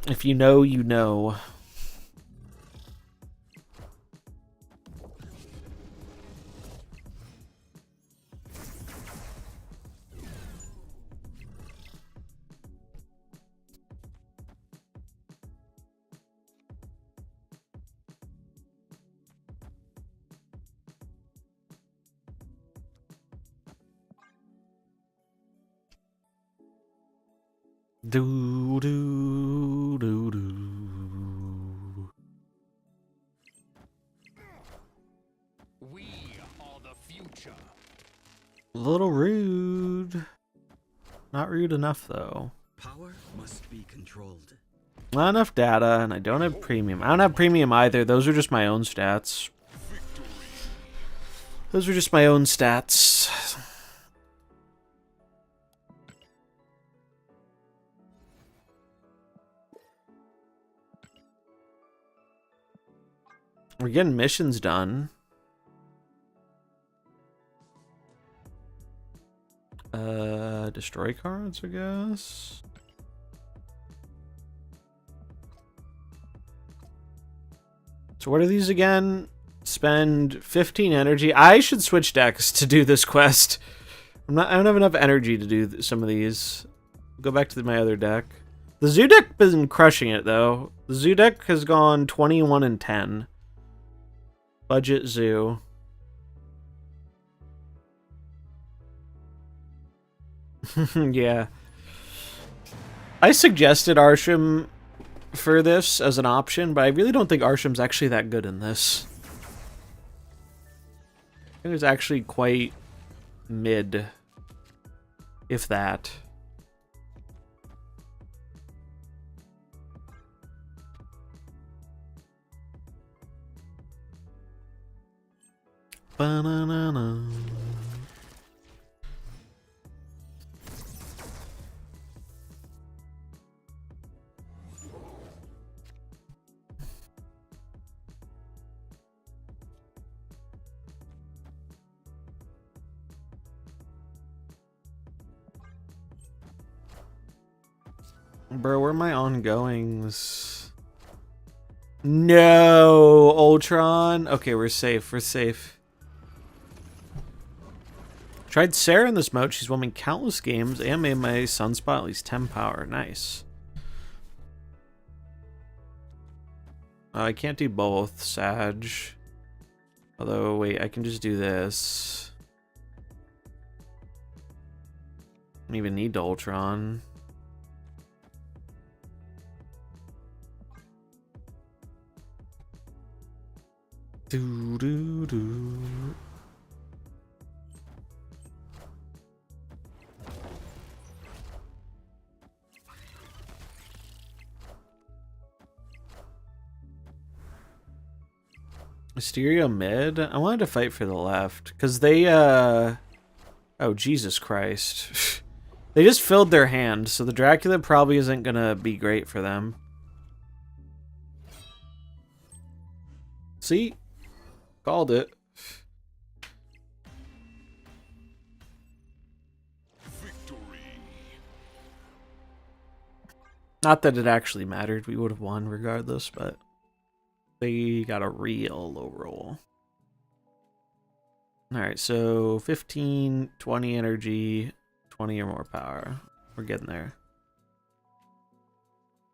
If you know, you know. Do do do do. We are the future. A little rude. Not rude enough though. Power must be controlled. Not enough data, and I don't have premium. I don't have premium either. Those are just my own stats. Those are just my own stats. We're getting missions done. Destroy cards, I guess. So what are these again? Spend 15 energy. I should switch decks to do this quest. I don't have enough energy to do some of these. Go back to my other deck. The Zoo deck has been crushing it though. The Zoo deck has gone 21 and 10. Budget Zoo. Yeah. I suggested Arsham for this as an option, but I really don't think Arsham's actually that good in this. I think it's actually quite mid, if that. Ba-na-na-na. Bro, where are my ongoings? No, Ultron. Okay, we're safe. We're safe. Tried Sarah in this mode. She's won me countless games and made my sunspot at least 10 power. Nice. I can't do both, Sag. Although, wait, I can just do this. I don't even need to Ultron. Do do do. Mysterio mid? I wanted to fight for the left because they oh Jesus Christ. They just filled their hand, so the Dracula probably isn't gonna be great for them. See? Called it. Victory. Not that it actually mattered. We would have won regardless, but they got a real low roll. Alright, so 15, 20 energy, 20 or more power. We're getting there.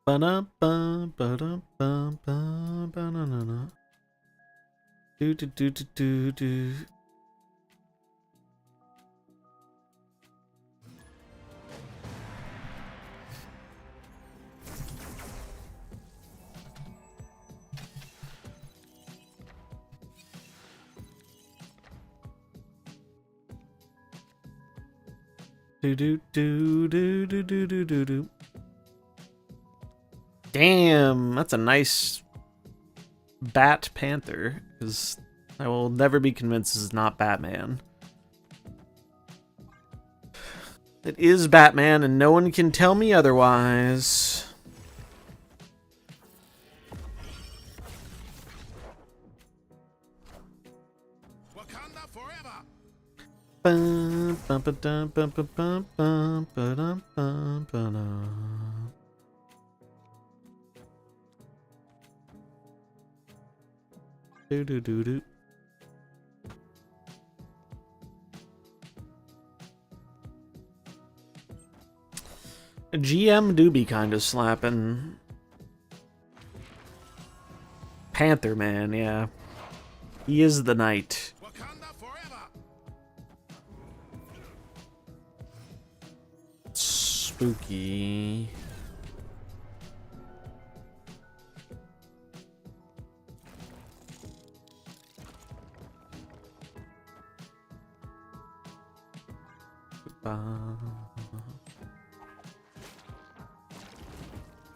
Ba-da-ba, ba-da-ba, ba, ba-na-na-na. Do do do do do do. Do do do do do do do do do. Damn, that's a nice Bat Panther, because I will never be convinced this is not Batman. It is Batman, and no one can tell me otherwise. Wakanda forever. Bum, bum, ba-dum, bum, bum, bum, bum, ba-dum, bum, ba-dum. Do do do do. GM do be kind of slapping. Panther Man, yeah. He is the knight. Wakanda forever. Spooky.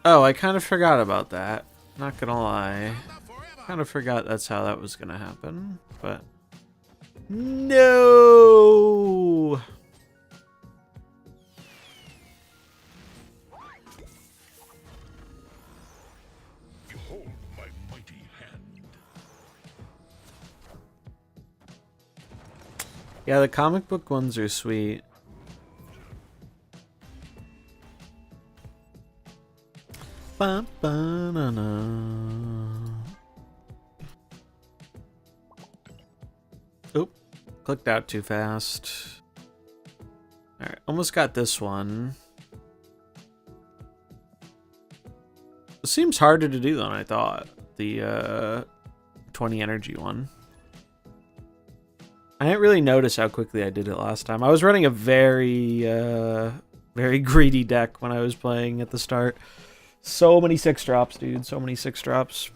Oh, I kind of forgot about that. Not gonna lie. Kind of forgot that's how that was gonna happen, but... No! Behold my mighty hand. Yeah, the comic book ones are sweet. Ba, ba, na, na. Oop, clicked out too fast. Alright, almost got this one. It seems harder to do than I thought. The 20 energy one. I didn't really notice how quickly I did it last time. I was running a very greedy deck when I was playing at the start. So many 6-drops, dude. So many 6-drops.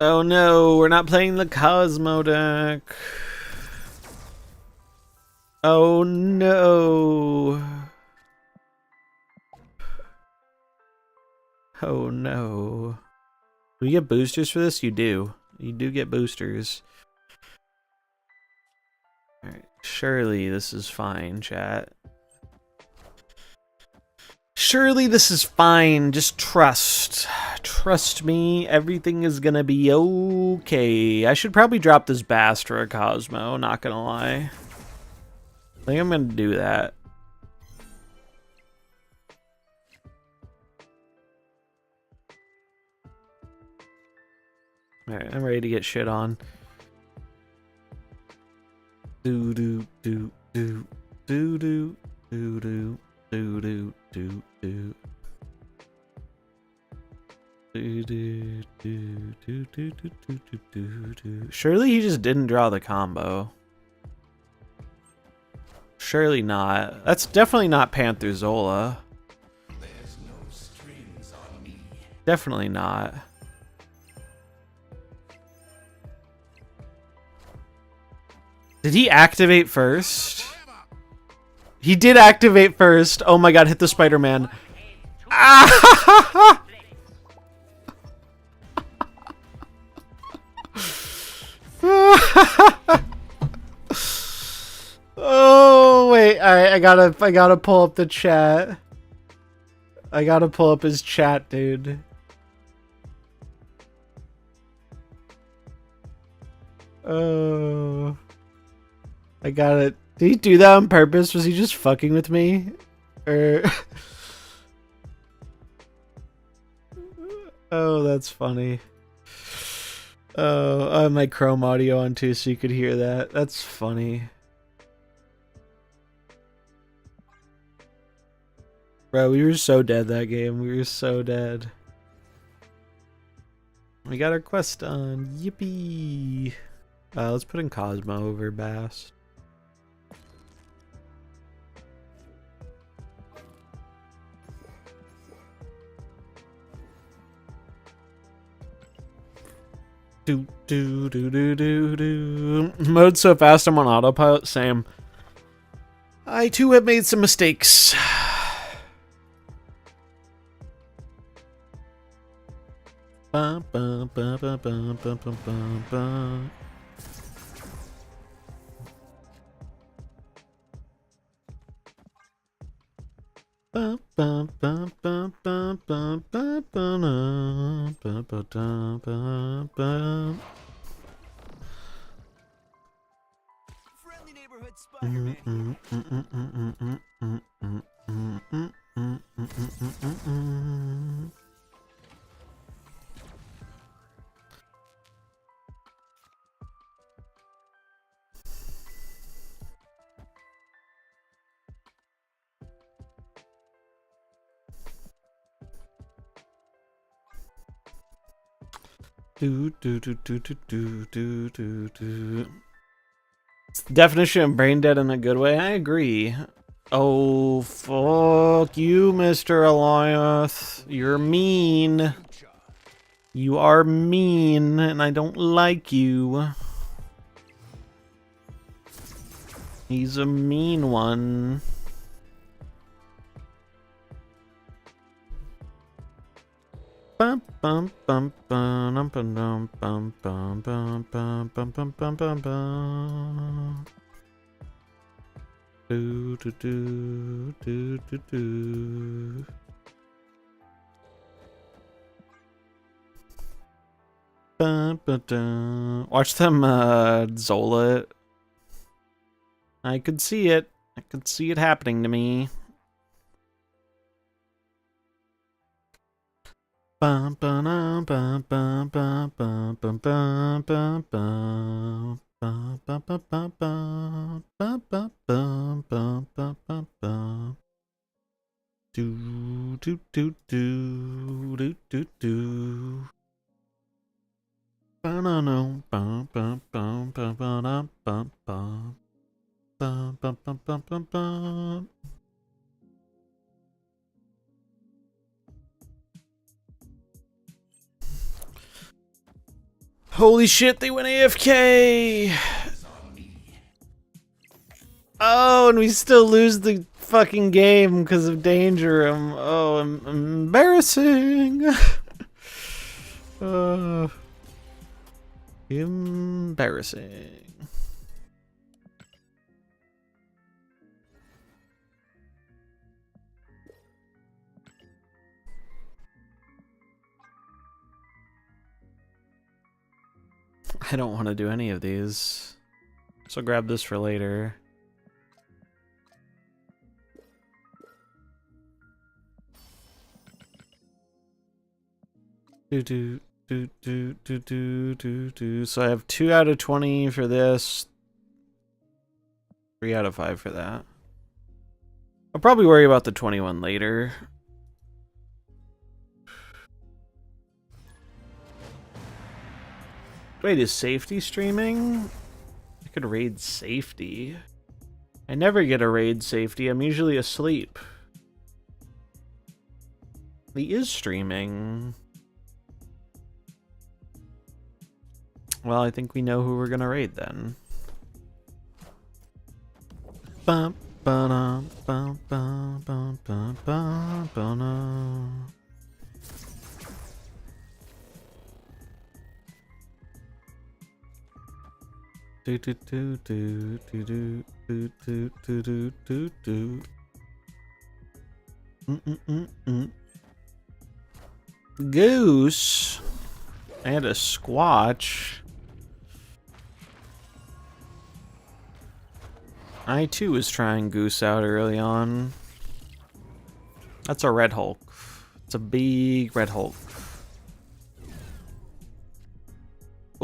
Oh no, we're not playing the Cosmo deck. Oh no. Oh no. Do you get boosters for this? You do. You do get boosters. Alright, surely this is fine, chat. Surely this is fine. Just trust. Trust me. Everything is gonna be okay. I should probably drop this Bast for a Cosmo, not gonna lie. I think I'm gonna do that. Alright, I'm ready to get shit on. Do do do do do do do do do do do do. Surely he just didn't draw the combo. Surely not. That's definitely not Panther Zola. There's no strings on me. Definitely not. Did he activate first? He did activate first. Oh my god, hit the Spider-Man. Ah! Oh wait, alright, I gotta pull up the chat. I gotta pull up his chat, dude. Oh, I got it. Did he do that on purpose? Was he just fucking with me? Or oh, that's funny. Oh, I have my Chrome audio on too, so you could hear that. That's funny. Bro, we were so dead that game. We were so dead. We got our quest done. Yippee! Let's put in Cosmo over Bass. Do do do do do do. Mode's so fast I'm on autopilot. Same. I too have made some mistakes. Ba, ba, ba, ba, ba, ba, ba, ba, ba. Ba, ba, ba, ba, ba, ba, ba, ba, na, ba, ba, da, ba, ba. Friendly neighborhood Spider-Man. Do do do do do do do do do. It's the definition of brain dead in a good way. I agree. Oh fuck you, Mr. Elias. You're mean. You are mean, and I don't like you. He's a mean one. Bum bum bum bum bum bum bum bum bum bum bum bum bum bum bum. Do do do do do do. Ba, ba, da. Watch them Zola it. I could see it. I could see it happening to me. Bum, ba, na, ba, ba, ba, ba, ba, ba, ba, ba. Ba, ba, ba, ba, ba, ba, ba, ba, ba, ba, ba, ba. Do do do do do do do. Ba no no ba ba ba ba ba da, ba ba ba ba ba ba ba ba. Holy shit, they went AFK! Oh, and we still lose the fucking game because of danger. Oh, embarrassing. Embarrassing. I don't want to do any of these. So grab this for later. So I have 2 out of 20 for this. 3 out of 5 for that. I'll probably worry about the 21 later. Wait, is safety streaming? I could raid safety. I never get a raid safety. I'm usually asleep. He is streaming. Well, I think we know who we're gonna raid then. Bum, ba-dum, bum, bum, bum, bum, bum, ba-dum. Do do do do do do do do do do do do. Goose and a squatch. I too was trying Goose out early on. That's a Red Hulk. It's a big Red Hulk.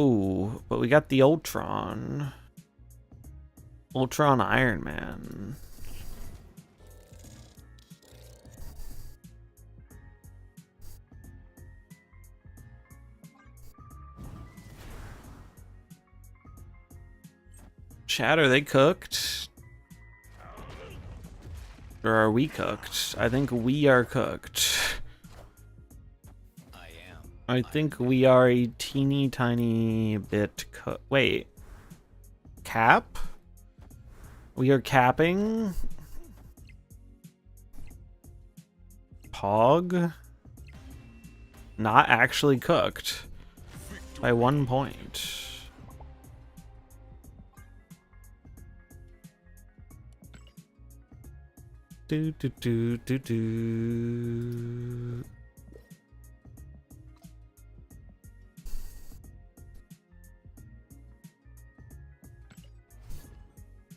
Ooh, but we got the Ultron. Ultron Iron Man. Chat, are they cooked? Or are we cooked? I think we are cooked. I think we are a teeny tiny bit cooked. Wait. Cap? We are capping? Pog? Not actually cooked. By 1 point. Do do do do do.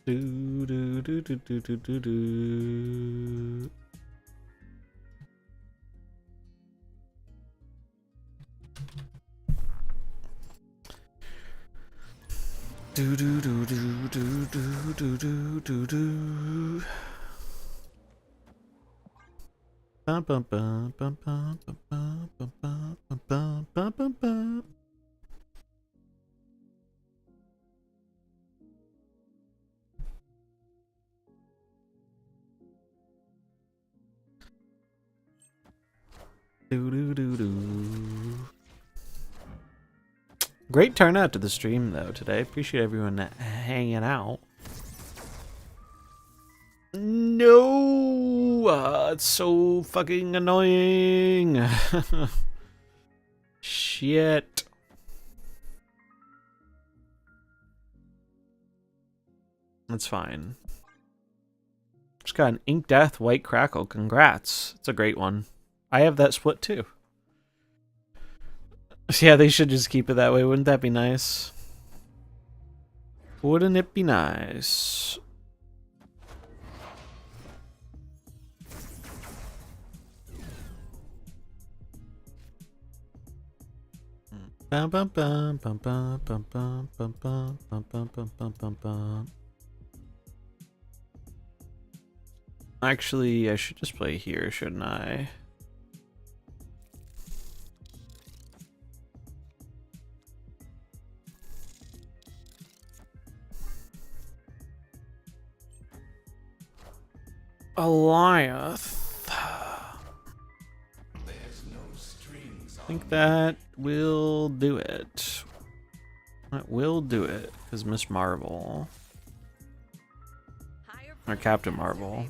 Do do do do do do do do. Do do do do do do do do do do. Bum bum bum bum bum bum bum bum bum bum bum bum bum. Do do do do. Great turnout to the stream though today. Appreciate everyone hanging out. No, it's so fucking annoying. Shit. That's fine. Just got an Ink Death White Crackle. Congrats. It's a great one. I have that split too. Yeah, they should just keep it that way. Wouldn't that be nice? Wouldn't it be nice? Bum bum bum bum bum bum bum bum bum bum bum bum bum bum bum. Actually, I should just play here, shouldn't I? Goliath. I think that will do it. That will do it, because Miss Marvel. Or Captain Marvel.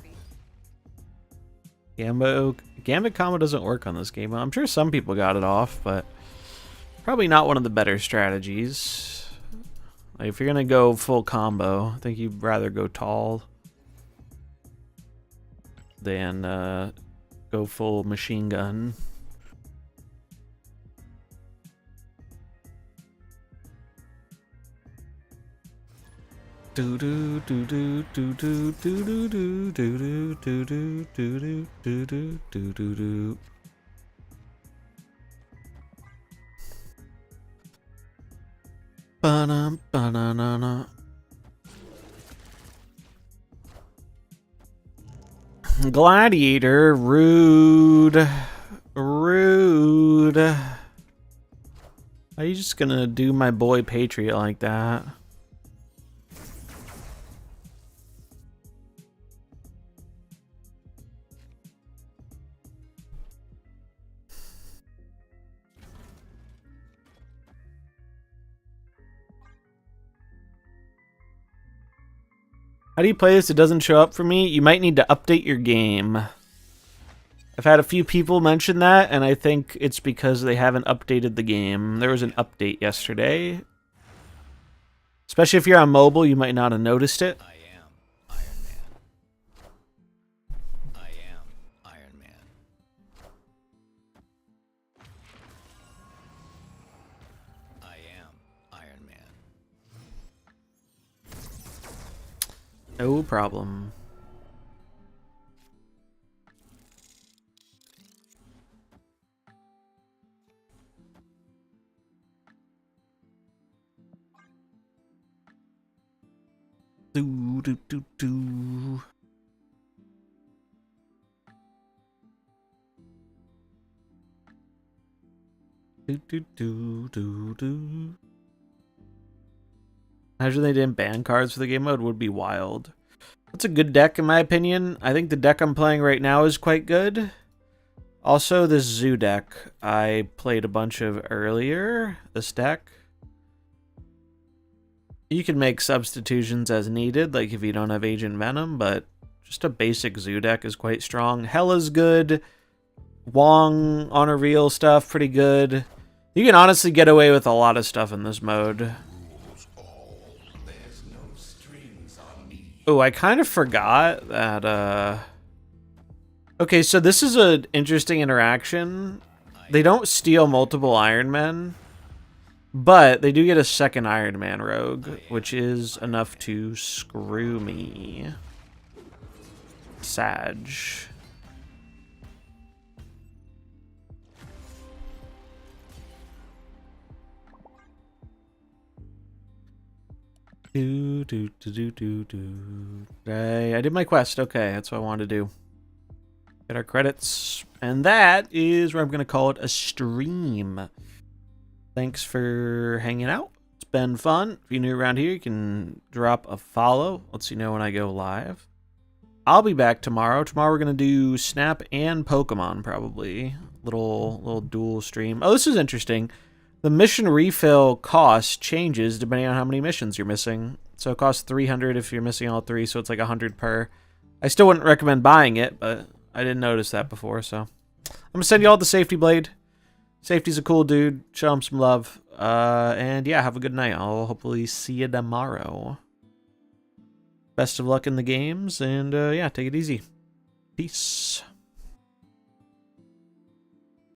Gambit combo doesn't work on this game. I'm sure some people got it off, but probably not one of the better strategies. Like if you're gonna go full combo, I think you'd rather go tall than go full machine gun. Do do do do do do do do do do do do do do do do do do. Ba-dum, ba-na-na-na. Gladiator, rude. Rude. Are you just gonna do my boy Patriot like that? How do you play this? It doesn't show up for me. You might need to update your game. I've had a few people mention that, and I think it's because they haven't updated the game. There was an update yesterday. Especially if you're on mobile, you might not have noticed it. I am Iron Man. I am Iron Man. I am Iron Man. No problem. Do do do do. Do do do do do. Imagine they didn't ban cards for the game mode, would be wild. That's a good deck in my opinion. I think the deck I'm playing right now is quite good. Also, this zoo deck I played a bunch of earlier. This deck. You can make substitutions as needed, like if you don't have Agent Venom, but just a basic zoo deck is quite strong. Hela's good. Wong on reveal stuff, pretty good. You can honestly get away with a lot of stuff in this mode. Oh, I kind of forgot that, okay, so this is an interesting interaction. They don't steal multiple Iron Men, but they do get a second Iron Man rogue, which is enough to screw me. Sag. Do do do do do do. I did my quest. Okay, that's what I wanted to do. Get our credits, and that is where I'm gonna call it a stream. Thanks for hanging out. It's been fun. If you're new around here, you can drop a follow. Lets you know when I go live. I'll be back tomorrow. Tomorrow we're gonna do Snap and Pokemon probably. Little dual stream. Oh, this is interesting. The mission refill cost changes depending on how many missions you're missing. So it costs 300 if you're missing all 3, so it's like 100 per. I still wouldn't recommend buying it, but I didn't notice that before, so. I'm gonna send you all the Safety Blade. Safety's a cool dude. Show him some love. And yeah, have a good night. I'll hopefully see you tomorrow. Best of luck in the games, and yeah, take it easy. Peace.